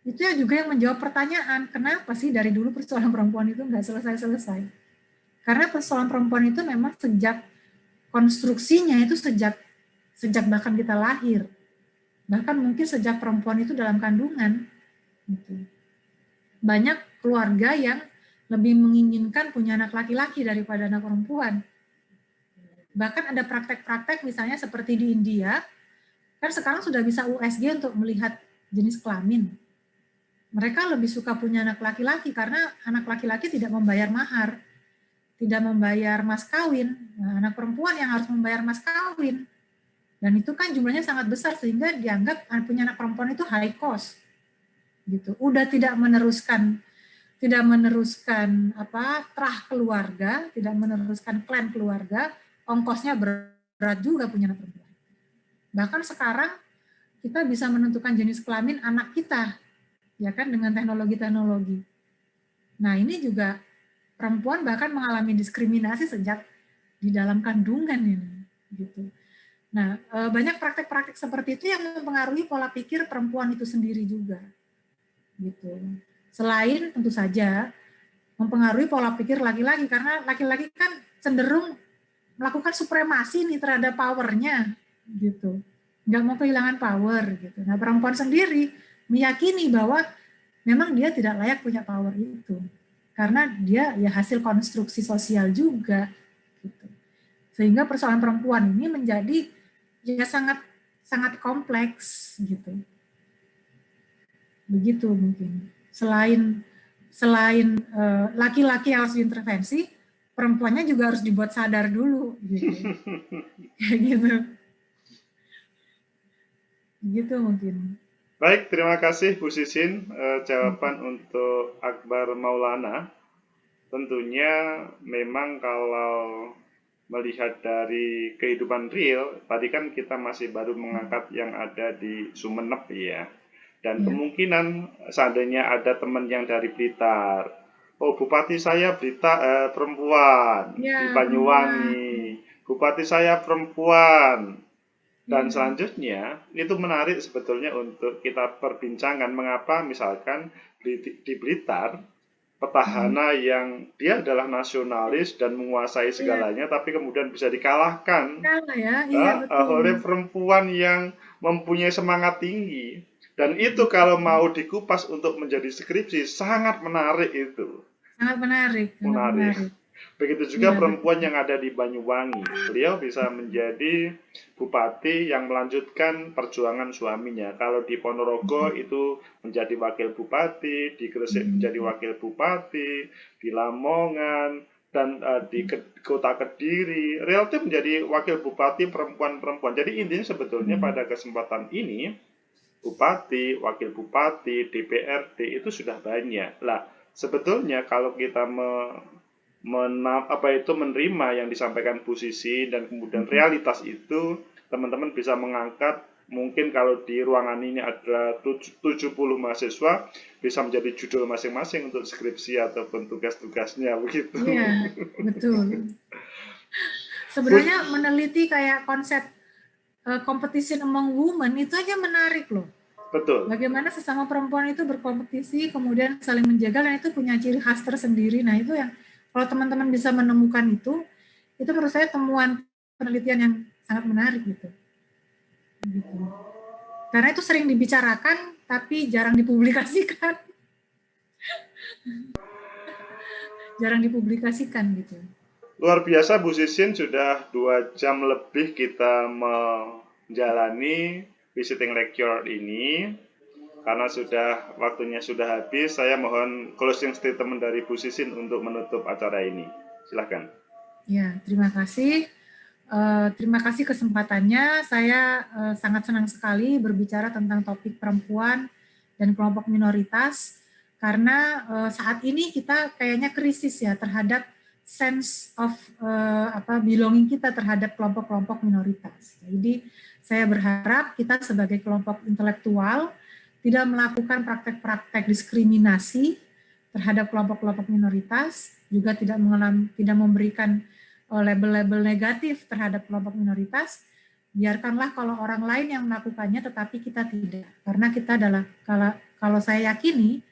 Itu ya juga yang menjawab pertanyaan, kenapa sih dari dulu persoalan perempuan itu nggak selesai-selesai? Karena persoalan perempuan itu memang sejak konstruksinya itu sejak bahkan kita lahir. Bahkan mungkin sejak perempuan itu dalam kandungan. Gitu. Banyak keluarga yang lebih menginginkan punya anak laki-laki daripada anak perempuan. Bahkan ada praktek-praktek misalnya seperti di India, kan sekarang sudah bisa USG untuk melihat jenis kelamin. Mereka lebih suka punya anak laki-laki karena anak laki-laki tidak membayar mahar, tidak membayar mas kawin. Nah, anak perempuan yang harus membayar mas kawin. Dan itu kan jumlahnya sangat besar sehingga dianggap punya anak perempuan itu high cost. Gitu. Udah tidak meneruskan terah keluarga, tidak meneruskan klan keluarga, ongkosnya berat juga punya anak perempuan. Bahkan sekarang kita bisa menentukan jenis kelamin anak kita, ya kan, dengan teknologi. Nah, ini juga perempuan bahkan mengalami diskriminasi sejak di dalam kandungan ini, gitu. Nah, banyak praktek-praktek seperti itu yang mempengaruhi pola pikir perempuan itu sendiri juga, gitu. Selain tentu saja mempengaruhi pola pikir laki-laki, karena laki-laki kan cenderung melakukan supremasi nih terhadap powernya, gitu. Nggak mau kehilangan power, gitu. Nah, perempuan sendiri meyakini bahwa memang dia tidak layak punya power itu, karena dia ya hasil konstruksi sosial juga, gitu. Sehingga persoalan perempuan ini menjadi ya sangat sangat kompleks, gitu. Begitu mungkin. Selain laki-laki yang harus diintervensi, perempuannya juga harus dibuat sadar dulu, gitu. Kayak gitu. Gitu mungkin. Baik, terima kasih Bu Sisin. Jawaban untuk Akbar Maulana. Tentunya memang kalau melihat dari kehidupan real, tadi kan kita masih baru mengangkat yang ada di Sumeneb ya. Dan kemungkinan seandainya ada teman yang dari Blitar, oh bupati saya perempuan di Banyuwangi, bupati saya perempuan, dan selanjutnya itu menarik sebetulnya untuk kita perbincangkan mengapa misalkan di Blitar petahana yang dia adalah nasionalis dan menguasai segalanya, tapi kemudian bisa dikalahkan oleh perempuan yang mempunyai semangat tinggi. Dan itu kalau mau dikupas untuk menjadi skripsi, sangat menarik itu. Sangat menarik. Begitu juga perempuan yang ada di Banyuwangi. Beliau bisa menjadi bupati yang melanjutkan perjuangan suaminya. Kalau di Ponorogo itu menjadi wakil bupati, di Gresik menjadi wakil bupati, di Lamongan, dan di kota Kediri, relatif menjadi wakil bupati perempuan-perempuan. Jadi intinya sebetulnya pada kesempatan ini, bupati, wakil bupati, DPRD itu sudah banyak. Lah, sebetulnya kalau kita menerima yang disampaikan Bu Sisi dan kemudian realitas itu, teman-teman bisa mengangkat, mungkin kalau di ruangan ini ada 70 mahasiswa, bisa menjadi judul masing-masing untuk skripsi ataupun tugas-tugasnya, begitu. Iya, betul. Sebenarnya meneliti kayak konsep competition among women itu aja menarik loh. Betul. Bagaimana sesama perempuan itu berkompetisi, kemudian saling menjaga, dan itu punya ciri khas tersendiri. Nah, itu yang kalau teman-teman bisa menemukan itu menurut saya temuan penelitian yang sangat menarik gitu. Karena itu sering dibicarakan, tapi jarang dipublikasikan. Jarang dipublikasikan gitu. Luar biasa Bu Sisin, sudah 2 jam lebih kita menjalani visiting lecture ini. Karena waktunya sudah habis, saya mohon closing statement dari Bu Sisin untuk menutup acara ini. Silakan. Ya, terima kasih. Terima kasih kesempatannya. Saya sangat senang sekali berbicara tentang topik perempuan dan kelompok minoritas, karena saat ini kita kayaknya krisis ya terhadap sense of belonging kita terhadap kelompok-kelompok minoritas. Jadi saya berharap kita sebagai kelompok intelektual tidak melakukan praktek-praktek diskriminasi terhadap kelompok-kelompok minoritas, juga tidak memberikan label-label negatif terhadap kelompok minoritas. Biarkanlah kalau orang lain yang melakukannya, tetapi kita tidak. Karena kita adalah, kalau saya yakini,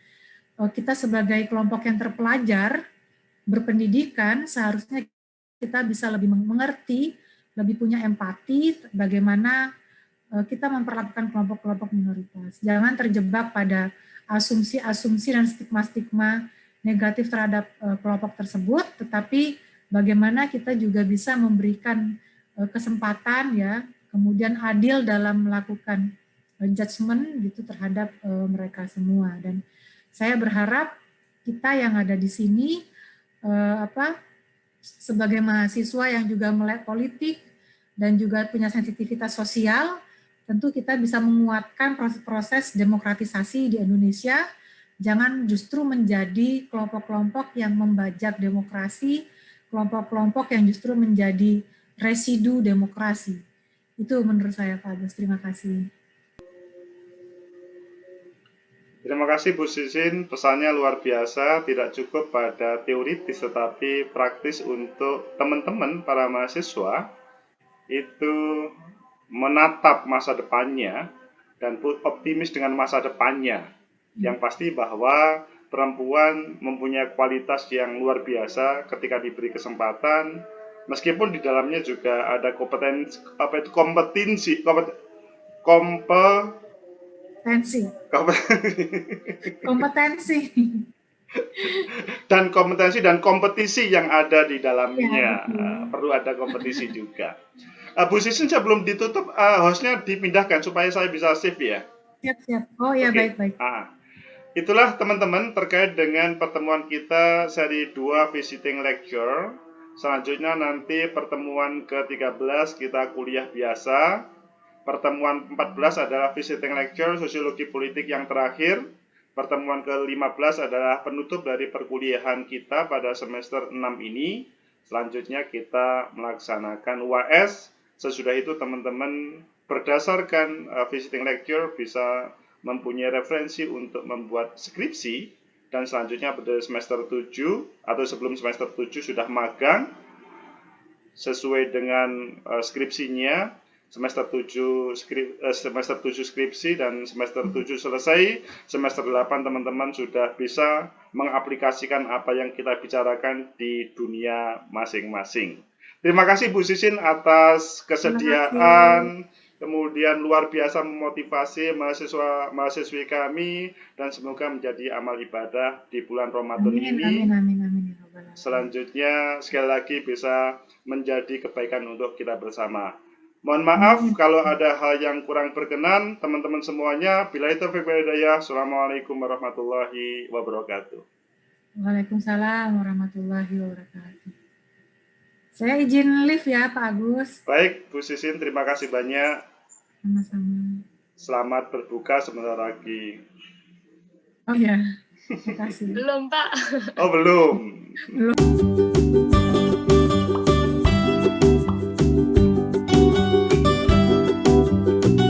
kita sebagai kelompok yang terpelajar, berpendidikan, seharusnya kita bisa lebih mengerti, lebih punya empati, bagaimana kita memperlakukan kelompok-kelompok minoritas. Jangan terjebak pada asumsi-asumsi dan stigma-stigma negatif terhadap kelompok tersebut, tetapi bagaimana kita juga bisa memberikan kesempatan ya, kemudian adil dalam melakukan judgement gitu terhadap mereka semua. Dan saya berharap kita yang ada di sini sebagai mahasiswa yang juga melek politik dan juga punya sensitivitas sosial, tentu kita bisa menguatkan proses-proses demokratisasi di Indonesia. Jangan justru menjadi kelompok-kelompok yang membajak demokrasi, kelompok-kelompok yang justru menjadi residu demokrasi. Itu menurut saya, Pak Agus. Terima kasih. Terima kasih Bu Sisin, pesannya luar biasa, tidak cukup pada teoritis tetapi praktis untuk teman-teman para mahasiswa itu menatap masa depannya dan optimis dengan masa depannya. Yang pasti bahwa perempuan mempunyai kualitas yang luar biasa ketika diberi kesempatan, meskipun di dalamnya juga ada kompetensi, dan kompetensi dan kompetisi yang ada di dalamnya. Ya, perlu ada kompetisi juga. Bu Sisin, sebelum ditutup, hostnya dipindahkan supaya saya bisa save ya. Siap. Oh ya, okay. Baik. Itulah teman-teman terkait dengan pertemuan kita seri 2 visiting lecture. Selanjutnya nanti pertemuan ke-13 kita kuliah biasa. Pertemuan 14 adalah visiting lecture sosiologi politik yang terakhir. Pertemuan ke-15 adalah penutup dari perkuliahan kita pada semester 6 ini. Selanjutnya kita melaksanakan UAS. Sesudah itu teman-teman berdasarkan visiting lecture bisa mempunyai referensi untuk membuat skripsi. Dan selanjutnya pada semester 7 atau sebelum semester 7 sudah magang sesuai dengan skripsinya. Semester 7 skripsi dan semester 7 selesai, semester 8 teman-teman sudah bisa mengaplikasikan apa yang kita bicarakan di dunia masing-masing. Terima kasih Bu Sisin atas kesediaan, kemudian luar biasa memotivasi mahasiswa-mahasiswi kami, dan semoga menjadi amal ibadah di bulan Ramadan ini. Amin. Selanjutnya sekali lagi bisa menjadi kebaikan untuk kita bersama. Mohon maaf kalau ada hal yang kurang berkenan, teman-teman semuanya. Billahi taufiq wal hidayah. Assalamualaikum warahmatullahi wabarakatuh. Waalaikumsalam warahmatullahi wabarakatuh. Saya izin live ya, Pak Agus. Baik, Bu Sisin, terima kasih banyak. Sama-sama. Selamat berbuka sebentar lagi. Oh ya, terima kasih. Belum, Pak. Oh, belum.